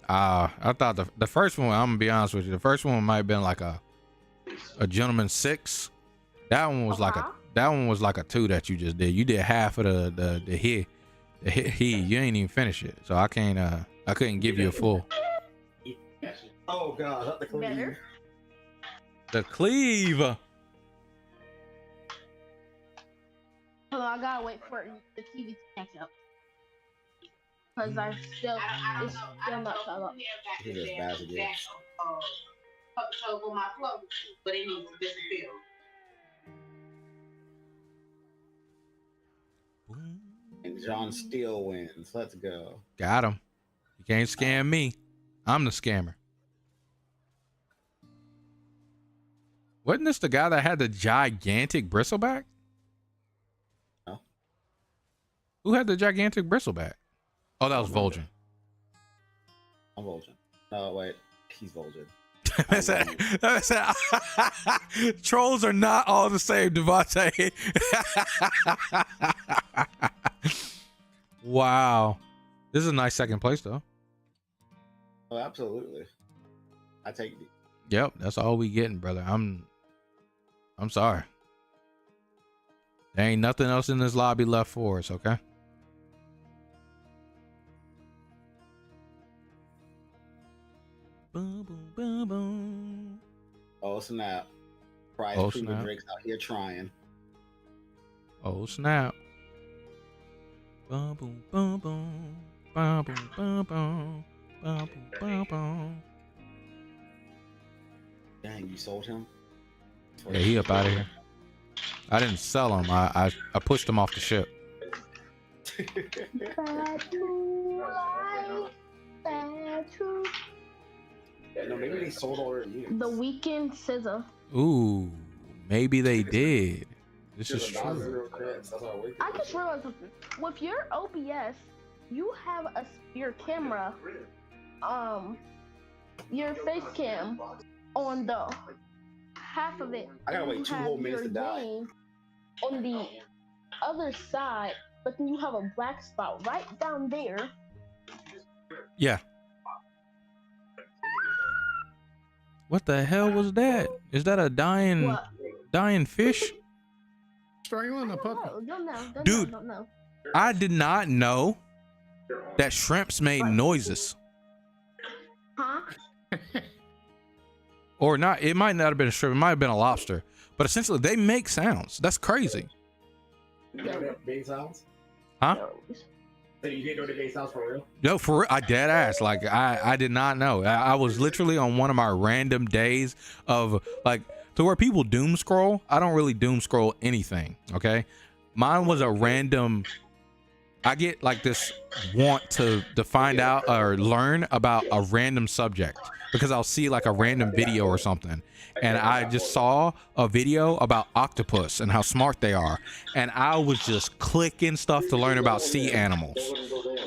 I thought the first one, I'm gonna be honest with you, the first one might have been like a gentleman 6. That one was like a 2 that you just did. You did half of the hit. You ain't even finish it, so I couldn't give you a full. Oh God, not the cleave. The cleave. Hello, I gotta wait for the TV to catch up. Cause it's still not shut up. He just bad again. On my floor, but it needs to disappear. John Steele wins. Let's go. Got him. You can't scam me. I'm the scammer. Wasn't this the guy that had the gigantic bristleback? No. Who had the gigantic bristleback? Oh, that was Vol'jin. I'm Vol'jin. No, wait. He's Vol'jin. Trolls are not all the same, Devontae. Wow. This is a nice second place, though. Oh, absolutely. I take it. Yep, that's all we getting, brother. I'm sorry. There ain't nothing else in this lobby left for us, okay? Boom, boom, boom, boom. Oh, snap. Prize Oh, Proven snap. Drake's out here trying. Oh, snap. Boom, boom, boom, boom. Boom, boom, boom, boom. Boom, boom, boom, boom. Dang, you sold him? Yeah, he up out of here. I didn't sell him. I pushed him off the ship. No, maybe they sold already. The Weekend Scissor. Ooh, maybe they did. This is true. I just realized something. With your OBS, you have your camera, your face cam on the half of it. I gotta and wait you 2 have whole minutes your to die. game on the other side, but then you have a black spot right down there. Yeah. What the hell was that? Is that a dying fish? Strangling a puppy. Dude. Don't know. I did not know that shrimps made noises. Huh? Or not, it might not have been a shrimp, it might have been a lobster. But essentially they make sounds. That's crazy. You know that bass sounds? Huh? So you didn't know the bass sounds for real? No, for real, I dead ass. Like I did not know. I was literally on one of my random days of like to where people doom scroll. I don't really doom scroll anything. Okay, mine was a random. I get like this want to find out or learn about a random subject because I'll see like a random video or something. And I just saw a video about octopus and how smart they are. And I was just clicking stuff to learn about sea animals.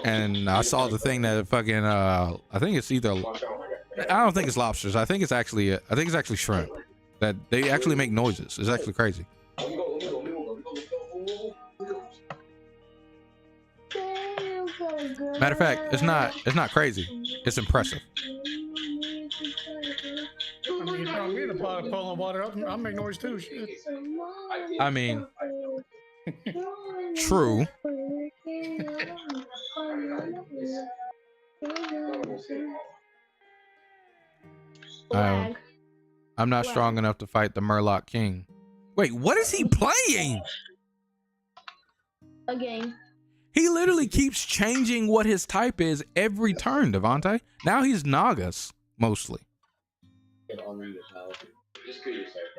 And I saw the thing that fucking, I think it's either, I don't think it's lobsters. I think it's actually shrimp. That they actually make noises. It's actually crazy. Matter of fact, it's not crazy. It's impressive. I mean, you tell me to pull in water up, I'll make noise too. Shit. I mean, true. I'm not strong enough to fight the Murloc King. Wait, what is he playing? A game. He literally keeps changing what his type is every turn, Devontae. Now he's Nagas, mostly.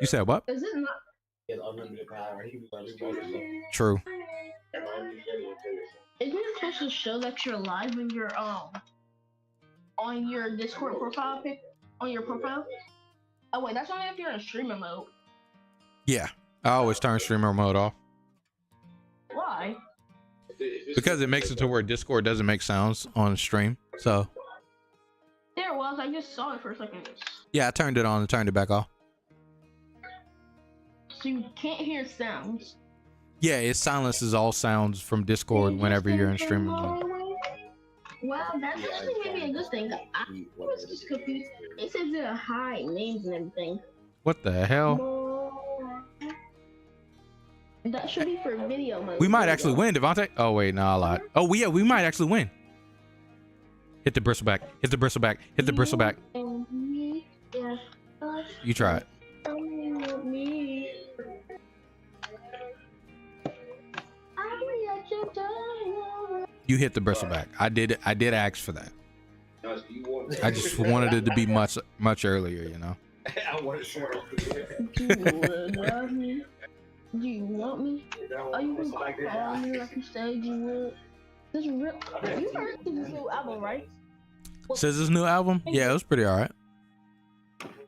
You said what? Is it not? True. Isn't it supposed to show that you're live when you're on your Discord profile pic on your profile? Oh wait, that's only if you're in streamer mode. Yeah, I always turn streamer mode off. Why? Because it makes it to where Discord doesn't make sounds on stream. So There it was. I just saw it for a second. yeah, I turned it on and turned it back off. So you can't hear sounds. Yeah, it silences all sounds from Discord whenever you're in streamer mode. Wow, that's actually maybe a good thing. I was just confused. It says there are high names and everything. What the hell? That should be for video mode. We might actually win, Devontae. Oh wait, no, I lied. Oh yeah, we might actually win. Hit the bristleback. Hit the bristleback. Hit the bristleback. You try it. You hit the bristleback. I did ask for that. I just wanted it to be much earlier, you know. I want it short. Do you love me? Do you want me? Are you gonna call me like you said you would? This real. You heard this new album, right? SZA's new album? Yeah, it was pretty alright.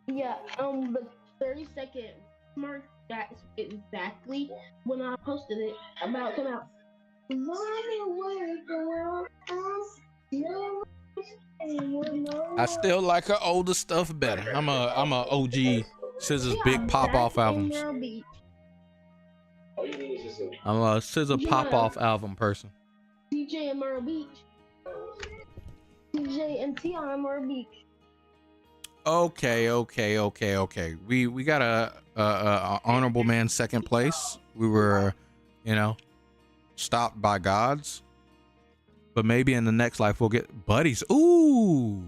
Yeah. The 30-second mark. That's exactly when I posted it about come out. I still like her older stuff better. I'm a OG SZA's big pop off albums. I'm a SZA pop off album person. DJ and Myrtle Beach. DJ and T on Myrtle Beach. Okay. We got a honorable man second place. We were, stopped by gods. But maybe in the next life we'll get buddies. Ooh.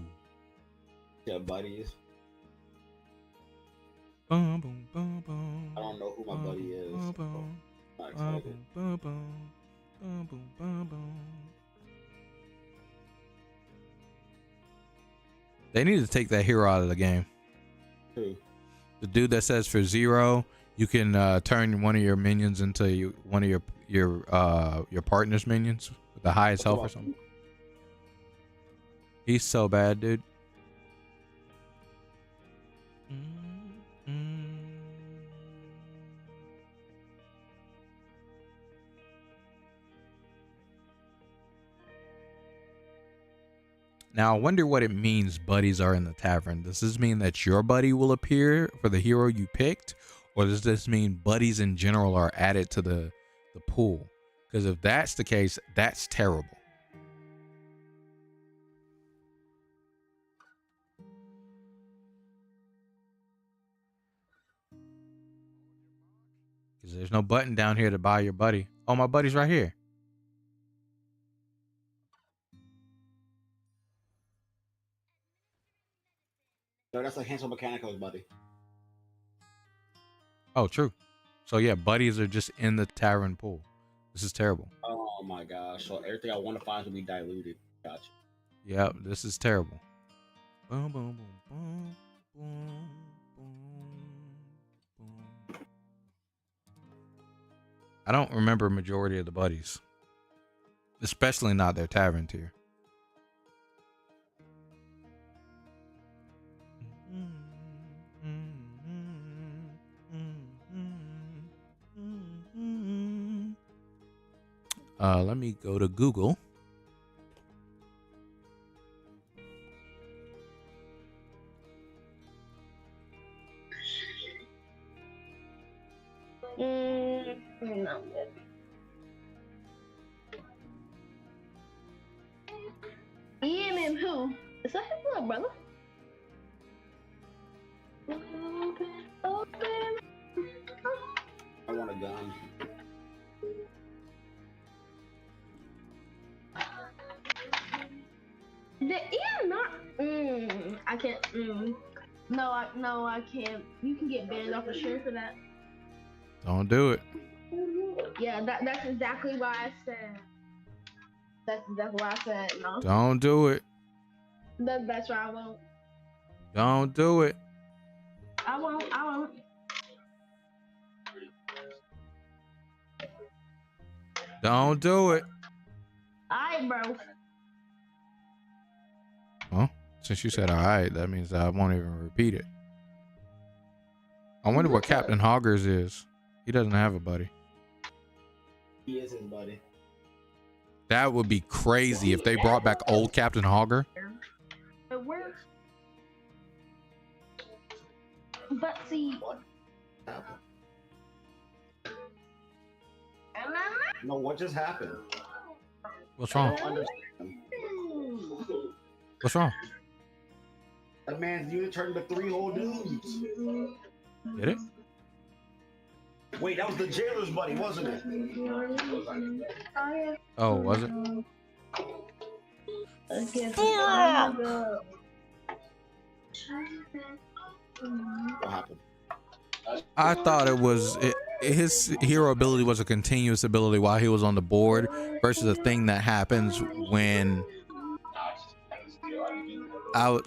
Yeah, buddies. Boom, boom, boom, boom. I don't know who my buddy is. Boom, boom, I'm boom, excited. boom, boom, boom, boom, boom, boom. They need to take that hero out of the game. Who? The dude that says for 0, you can turn one of your minions into one of your partner's minions with the highest health or something. He's so bad, dude. Now, I wonder what it means buddies are in the tavern. Does this mean that your buddy will appear for the hero you picked? Or does this mean buddies in general are added to the pool? Because if that's the case, that's terrible. Because there's no button down here to buy your buddy. Oh, my buddy's right here. No, that's like Hansel Mechanical's buddy. Oh, true. So yeah, buddies are just in the tavern pool. This is terrible. Oh my gosh. So everything I want to find will be diluted. Gotcha. Yep, this is terrible. Boom, boom, boom, boom, boom, boom, boom. I don't remember majority of the buddies. Especially not their tavern tier. Let me go to Google. No. who? Is that his little brother? I want a gun. I can't. No, I can't. You can get banned off the stream for that. Don't do it. Yeah, that's exactly why I said. That's why I said no. Don't do it. That's why I won't. Don't do it. I won't. Don't do it. Alright, bro. Well, since you said alright, that means I won't even repeat it. I wonder what Captain Hoggers is. He doesn't have a buddy. He is his buddy. That would be crazy if they brought back old Captain Hogger. It works. But see. No, what just happened? What's wrong? I don't understand. What's wrong? That man's unit turned into 3 whole dudes. Did it? Wait, that was the jailer's buddy, wasn't it? Oh, was it? What happened? I thought it was his hero ability was a continuous ability while he was on the board versus a thing that happens when I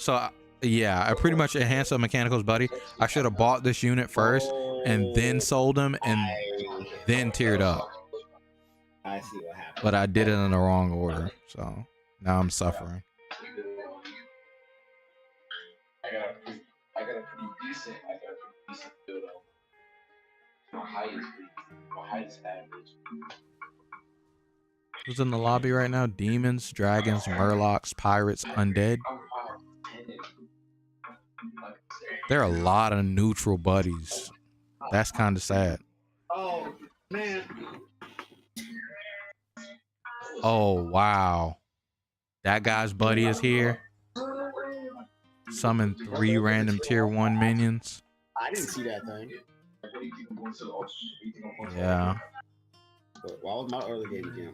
pretty much enhanced a Mechanical's buddy. I should have bought this unit first and then sold him and then tiered up. I see what happened. But I did it in the wrong order, so now I'm suffering. I got a pretty decent build up. My height is average. Who's in the lobby right now? Demons, dragons, murlocs, pirates, undead. There are a lot of neutral buddies. That's kind of sad. Oh man. Oh wow. That guy's buddy is here. Summon 3 random tier 1 minions. I didn't see that thing. Yeah. But why was my early game again?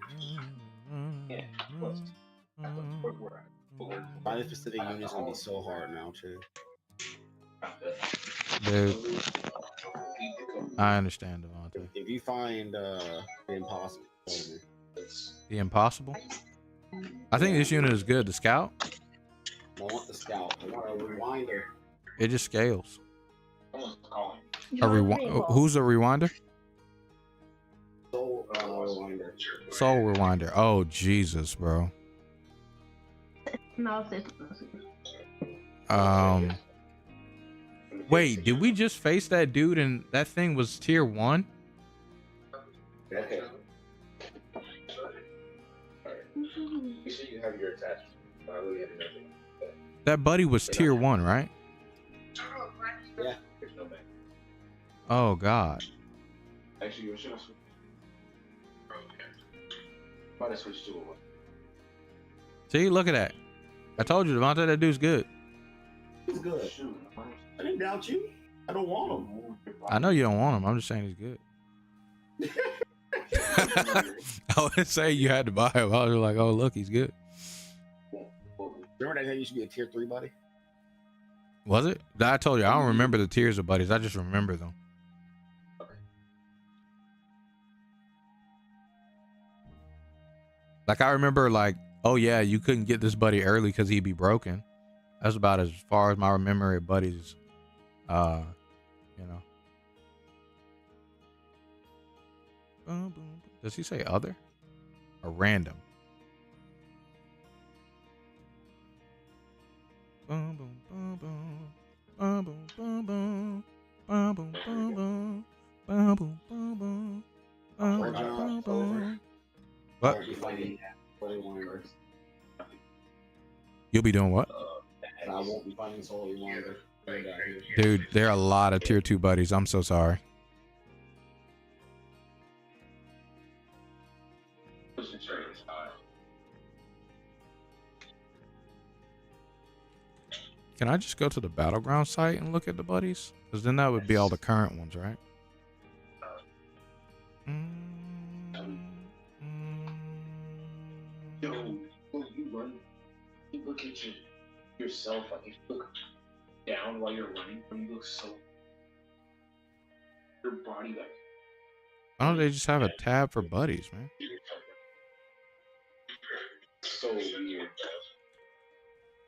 Finding specific units gonna be so hard now, too. Dude. I understand, Devontae. If you find the impossible, The impossible? I think this unit is good. The scout? I want the scout. I want a rewinder. It just scales. Who's a rewinder? Soul rewinder. Soul rewinder. Oh Jesus, bro. No, Wait, did we just face that dude and that thing was tier 1? Okay. You said you have your attachment. I really had nothing. That buddy was tier 1, right? Yeah. There's no back. Oh God. Actually, you should have switched. Okay. Might have switched to a one. See, look at that. I told you, Devontae, that dude's good. He's good. I didn't doubt you. I don't want him. I know you don't want him. I'm just saying he's good. I wouldn't say you had to buy him. I was like, oh look, he's good. Remember that you should be a tier 3 buddy? Was it? I told you, I don't remember the tiers of buddies. I just remember them. Like, I remember, like, oh yeah, you couldn't get this buddy early because he'd be broken. That's about as far as my memory of buddies, you know. Does he say other or random? What? You'll be doing what? I won't be finding soul rewinder. Dude, there are a lot of tier 2 buddies. I'm so sorry. Can I just go to the battleground site and look at the buddies? Because then that would be all the current ones, right? Yo, when you run, you look at yourself, like if you look down while you're running, when you look so, your body like. Why don't they just have a tab for buddies, man? So weird, bro.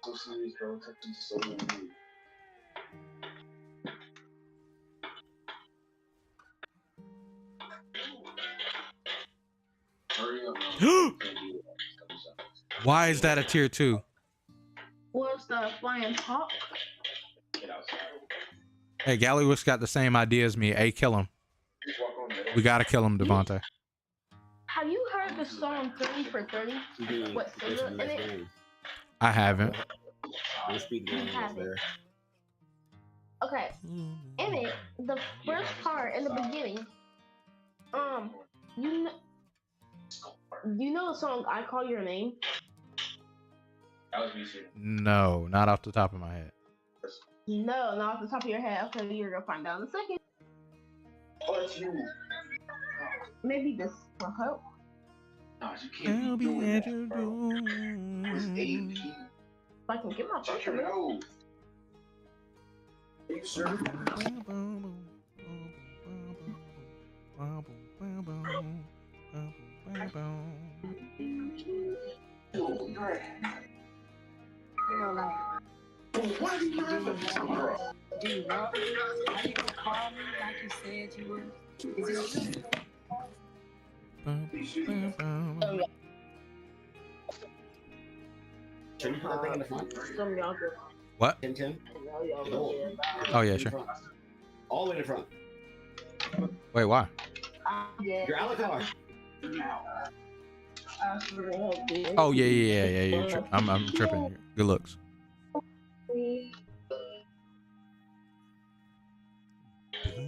So serious, bro. It's actually so weird. Hurry up, man. Why is that a tier 2? What's the flying hawk? Hey, Gallywick's got the same idea as me. Hey, kill him. We gotta kill him, Devontae. Have you heard the song 30 for 30? What singer in it? I haven't. Okay. In it, the first part in the beginning, you know the song I Call Your Name? No, not off the top of my head. No, not off the top of your head. Okay, you're gonna find out in a second. Maybe this will help. I'll be at your door. If I can get my phone. Are you sure? Why do you do you want me? Are you gonna call me like you said you would? Is it true? Can you put that thing in the front? Some of y'all go. What? Tim? Oh yeah, sure. All the way in the front. Wait, why? You're out of the car. Oh yeah. You're I'm tripping. Good looks.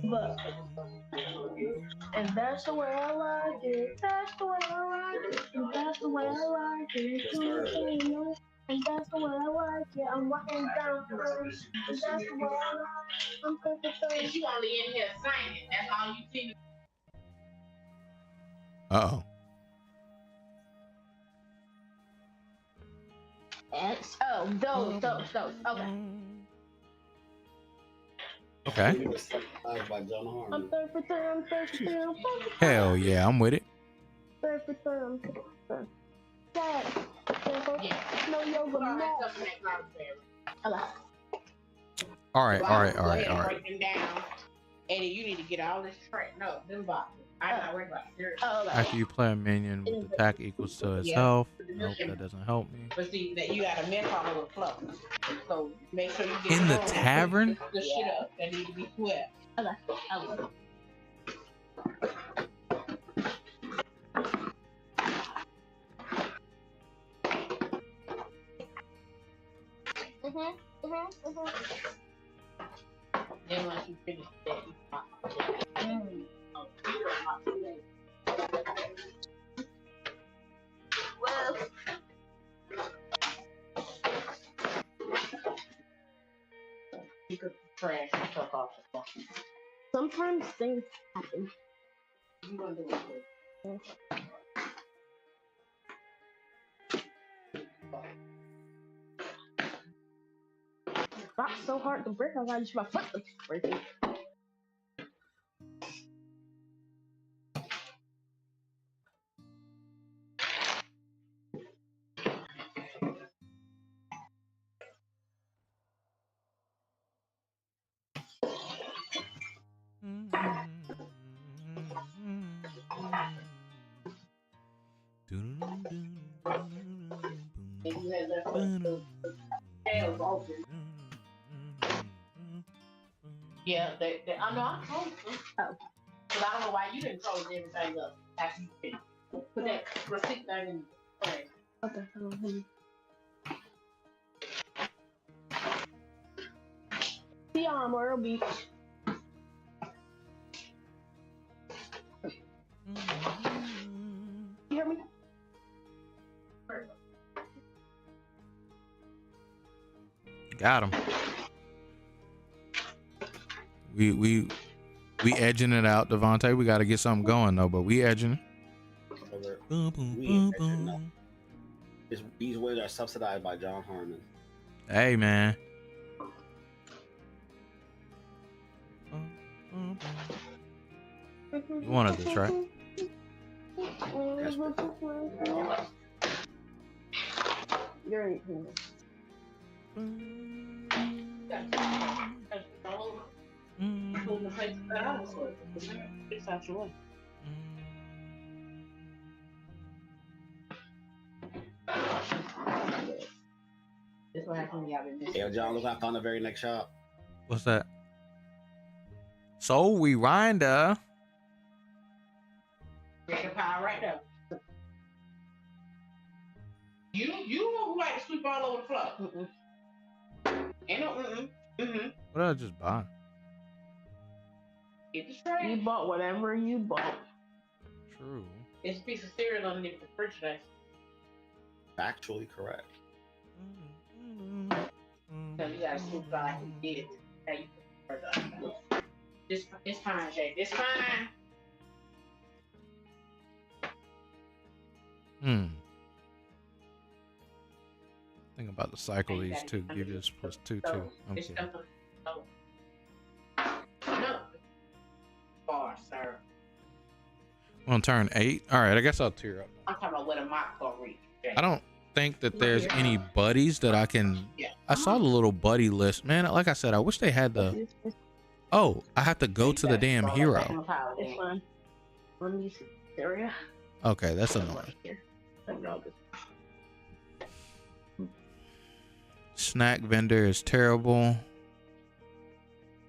But, and that's the way I like it. That's the way I like it. And that's the way I like it. And that's the way I like it. I'm walking down first. And that's the way I like it. I'm perfect. You only in here singing. That's all you see. Uh-oh. X. Oh, those. Okay. Okay. By John Harmon. I'm perfect. I'm perfect. I'm perfect. Hell yeah, I'm with it. Perfect. I'm perfect. No yoga. No. Okay. All right. Break them down. Eddie, you need to get all this straightened up. Them boxes. I'm not worried about it. After you play a minion with attack equals to its health. Nope, that doesn't help me. But see, that you got a mess all over the floor. So make sure you get In the tavern? the shit up that need to be swept. Okay. Then once you finish that, you pop it. Well, you could trash and stuff off the floor. sometimes things happen. You gonna do it. Rock's so hard to break, I gotta use my foot to break it. And you had left the tails open. Yeah, I know I closed them. Oh. But I don't know why you didn't close everything up after you finished. Put that receipt thing in the trash. Okay. See y'all on Myrtle Beach. You hear me? Got him. We edging it out, Devontae. We got to get something going though, but we edging. These waves are subsidized by John Harmon. Hey man. You wanted this, right? You're eating. This what happened when y'all been missing. Hey, John, look, I found the very next shop. What's that? Soul Rewinder. Get the pile right there. You know who like to sweep all over the floor. Ain't no What did I just buy? Get the straight. You bought whatever you bought. True. It's a piece of cereal underneath the fridge today. Factually correct. So you gotta sweep it all like you did. Hey, it's fine, Jay. It's fine. Think about the cycle these two. Give this plus 2 too. I'm kidding. No. Bar, sir. I'm on turn 8. All right, I guess I'll tear up. I'm talking about what a mop gonna reach. Jay. I don't think that there's any buddies that I can. I saw the little buddy list, man. Like I said, I wish they had the. Oh, I have to go to the damn hero. It's fine. Let me see area. Okay, that's annoying. Snack vendor is terrible.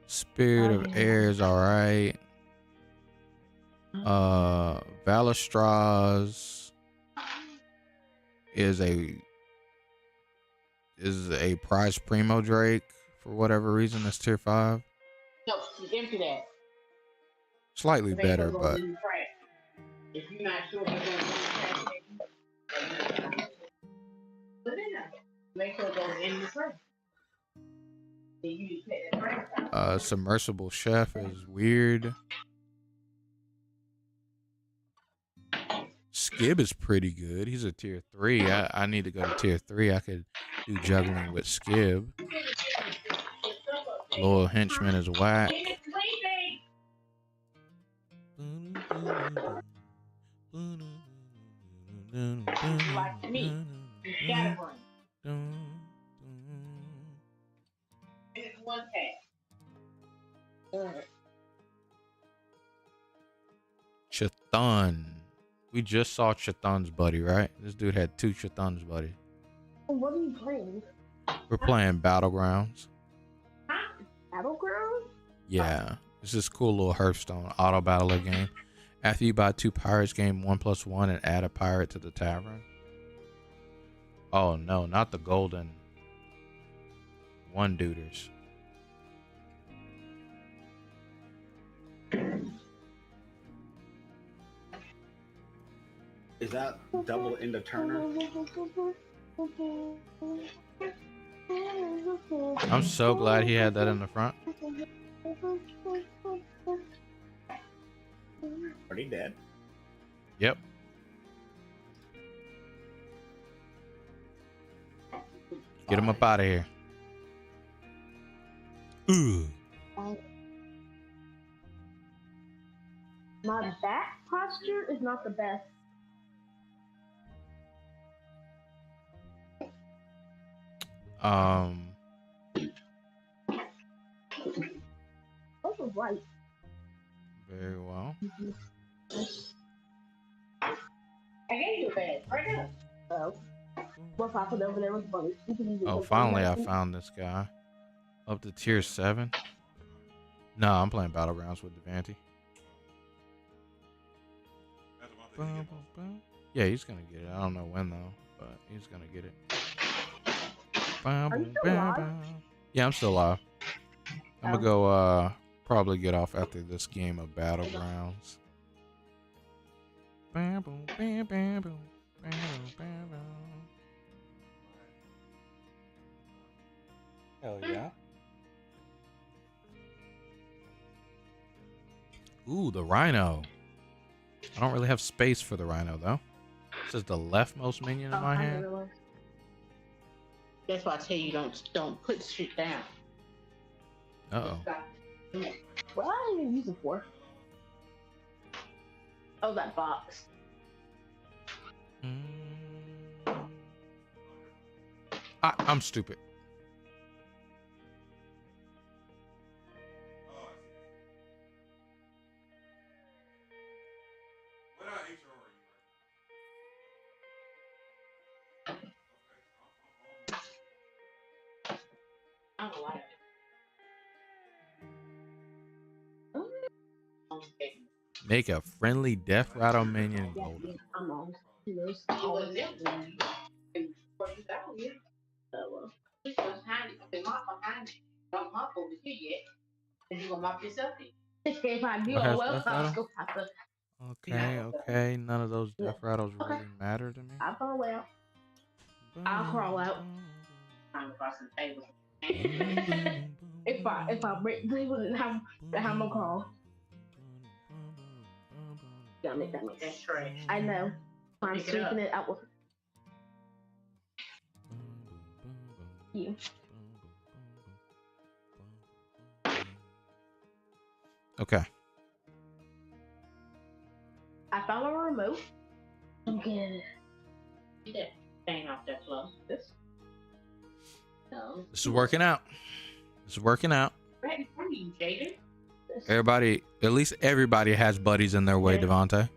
Spirit of air is alright. Valestraz is a prize primo Drake for whatever reason. That's tier 5. No, empty that. Slightly better, but If you're not sure you're going to put it in there. Make sure it goes in the trash. Then you just take that trash out. submersible chef is weird. Skib is pretty good. He's a tier 3. I need to go to tier 3. I could do juggling with Skib. Loyal henchman is whack. Like me. Scatterbrain. It's one pack. Chthon. We just saw Chthon's buddy, right? This dude had 2 Chthon's buddy. What are you playing? We're playing Battlegrounds. Battleground? Yeah. It's this cool little Hearthstone auto battler game. After you buy 2 pirates, game 1+1 and add a pirate to the tavern. Oh no, not the golden one-duders. Is that double into Turner? I'm so glad he had that in the front. Are they dead? Yep. Get him up out of here. Ooh. My back posture is not the best. Also right. Very well. I gave you a bag right now. Oh. What popped over there was funny. Oh, finally I found this guy. Up to tier 7. No, I'm playing Battlegrounds with Devanti. Yeah, he's gonna get it. I don't know when though, but he's gonna get it. Are you still alive? Yeah, I'm still alive. I'm gonna go probably get off after this game of Battlegrounds. Hell yeah. Ooh, the Rhino. I don't really have space for the Rhino though. This is the leftmost minion in my hand. That's why I tell you don't put shit down. Uh-oh. What are you even use it for? Oh, that box. I'm stupid. I don't like it. Make a friendly Death Rattle minion golden. I'm on. If I do, What has well, Death I'll Rattle? go have to. Okay. None of those Death Rattles really matter to me. I'll crawl out. I'll crawl out. I'm across the table. If I break the table, then I'm gonna crawl. Damn it. That's trash. I know. I'm Pick it up. sweeping it out with you. Okay. I found a remote. Okay. Get that thing off that floor. No. This is working out. Right in front of you, Jaden. Everybody, at least everybody has buddies in their way, Devontae.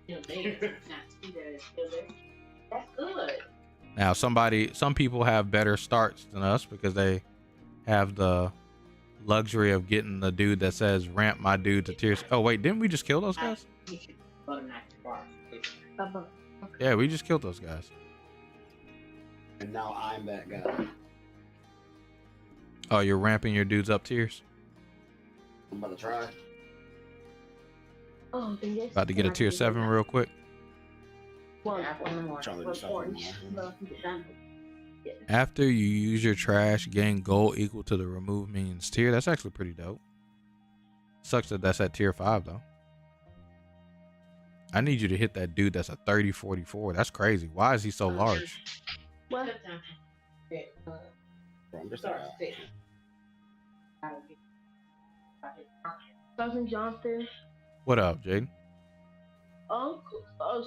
That's good. Now, some people have better starts than us because they have the luxury of getting the dude that says ramp my dude to tier. Oh wait, didn't we just kill those guys? Yeah, we just killed those guys. And now I'm that guy. Oh, you're ramping your dudes up tiers? I'm about to try. Oh, About to get a tier 7 real quick. After you use your trash, gain gold equal to the remove minions tier. That's actually pretty dope. Sucks that that's at tier 5 though. I need you to hit that dude that's a 3044. That's crazy. Why is he so large? What? Cousin Jonathan. What up, Jaden? Uncle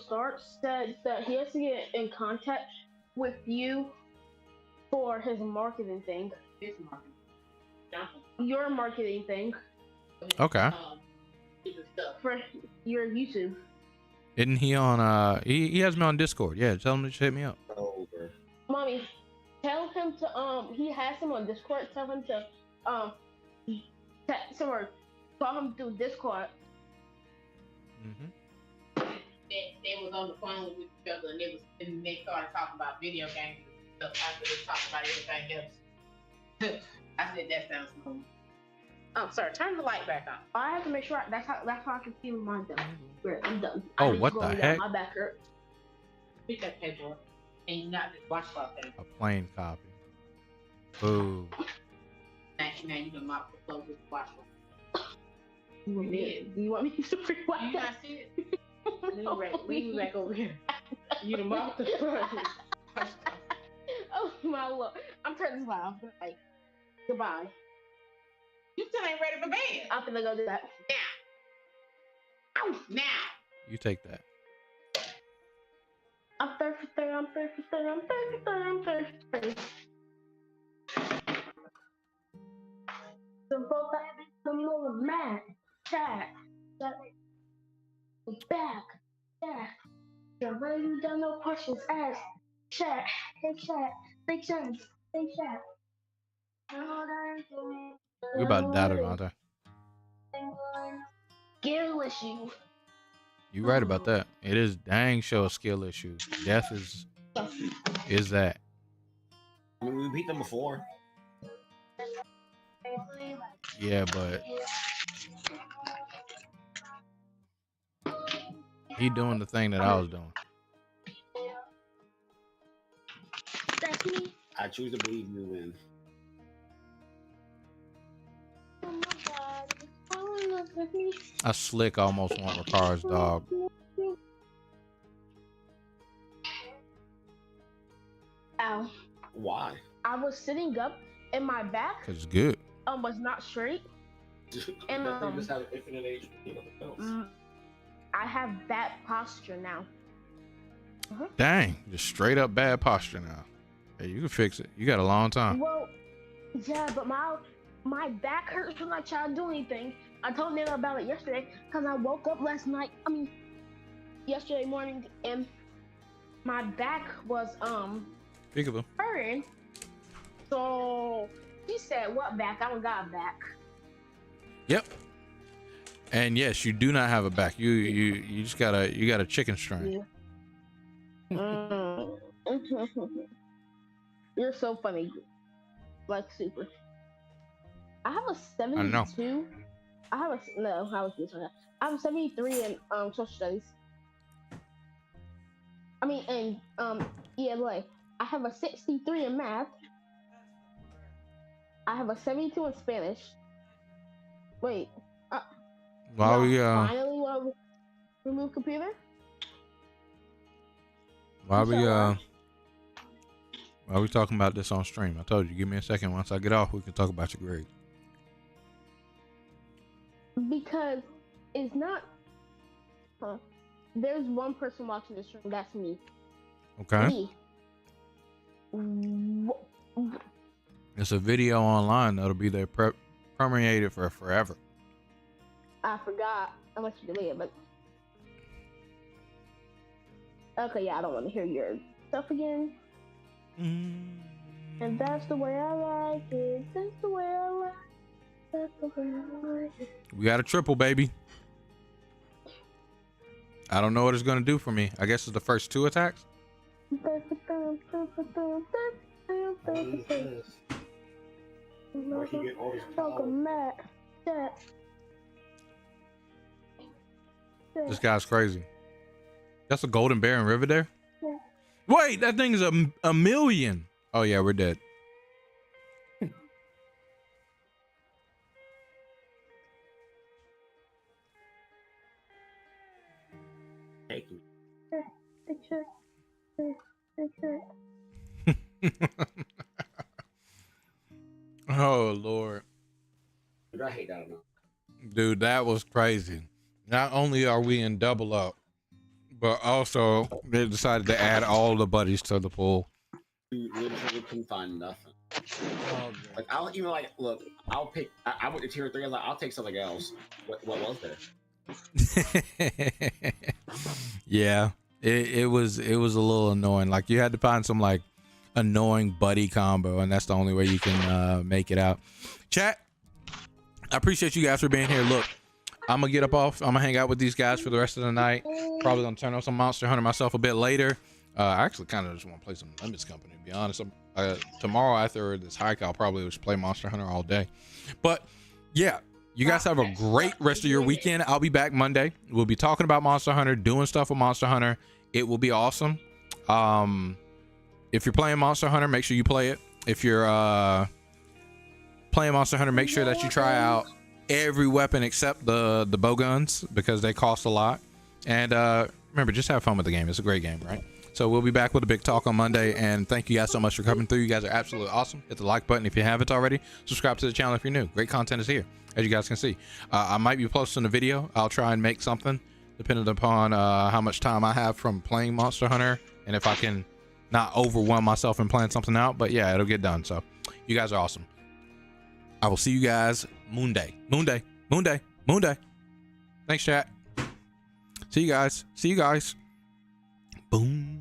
Stark said that he has to get in contact with you for his marketing thing. Your marketing thing. Okay. For your YouTube. Isn't he on he has me on Discord. Yeah, tell him to hit me up. Mommy, tell him to he has him on Discord. Tell him to call him through Discord. They was on the phone with each other and they started talking about video games and stuff after they talked about everything else. I said that sounds cool. Oh, sorry, turn the light back on. I have to make sure that's how I can see mine done. Great, I'm done. Oh, what the heck? My back hurt. Pick that paper and you not just watch thing. A plain copy. Boo. Now you can mop the floor with the watch. Do you want me to pre-watch You that? not see it? Lean back over here. You done mop the floor. Oh my lord. I'm turning this loud. Like, goodbye. You still ain't ready for bed. I'm gonna go do that. Now. Ow, now. You take that. I'm thirsty. I'm thirsty. I'm thirsty. I'm thirsty. Some folks some more mad. Chat. Back. Chat. Somebody you done no questions asked. Chat. Hey chat. Say chat. Say chat. We about to die together. Skill issue. You right about that. It is dang show a skill issue. Death is that. I mean, we beat them before. Yeah, but he doing the thing that I was doing. That's me. I choose to believe you win. I slick almost want Ricard's dog. Ow. Why? I was sitting up and my back Cause it's good. was not straight. And you just have infinite HP. I have bad posture now. Dang, just straight up bad posture now. Hey, you can fix it. You got a long time. Well, yeah, but my back hurts when I try to do anything. I told Nana about it yesterday because I woke up yesterday morning and my back was Peekaboo. hurting. So she said, "What back? I don't got a back." Yep. And yes, you do not have a back. You just got a chicken string. Yeah. You're so funny, like super. I have a 72. I know. I have a 73 in social studies. I mean, in ELA. I have a 63 in math. I have a 72 in Spanish. Wait. While we finally want to remove computer. While we talking about this on stream, I told you, give me a second. Once I get off, we can talk about your grade. Because it's not. There's one person watching the stream. That's me. Okay. Me. It's a video online that'll be there permeated for forever. I forgot. Unless you delete it, but Okay, yeah, I don't want to hear your stuff again. And that's the way I like it. That's the way I like it. That's the way I like it. We got a triple, baby. I don't know what it's gonna do for me. I guess it's the first 2 attacks. This guy's crazy. That's a golden bear in Riverdale? Wait, that thing's a million. Oh yeah, we're dead. Oh Lord. Dude, I hate that enough. Dude, that was crazy. Not only are we in double up, but also they decided to add all the buddies to the pool. Dude, literally couldn't find nothing. Like I'll even like look. I'll pick. I went to tier 3. I was like, I'll take something else. What was there? Yeah, it was a little annoying. Like you had to find some like annoying buddy combo, and that's the only way you can make it out. Chat, I appreciate you guys for being here. Look, I'm gonna get up off. I'm gonna hang out with these guys for the rest of the night. Probably gonna turn on some Monster Hunter myself a bit later. I actually kind of just want to play some Limits Company, to be honest. Tomorrow after this hike, I'll probably just play Monster Hunter all day. But yeah, you guys have a great rest of your weekend. I'll be back Monday. We'll be talking about Monster Hunter, doing stuff with Monster Hunter. It will be awesome. If you're playing Monster Hunter, make sure you play it. If you're playing Monster Hunter, make sure that you try out every weapon except the bow guns, because they cost a lot. And remember, just have fun with the game. It's a great game, right? So we'll be back with a big talk on Monday, and thank you guys so much for coming through. You guys are absolutely awesome. Hit the like button if you haven't already. Subscribe to the channel if you're new. Great content is here, as you guys can see. I might be posting a video. I'll try and make something depending upon how much time I have from playing Monster Hunter, and if I can not overwhelm myself in planning something out. But yeah, it'll get done. So you guys are awesome. I will see you guys Monday. Thanks, chat. See you guys. Boom.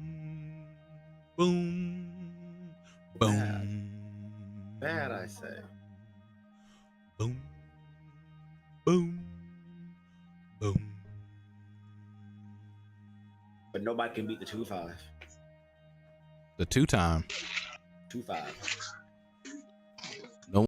Bad, I say. Boom. But nobody can beat the 2-5. The 2-time. 2-5.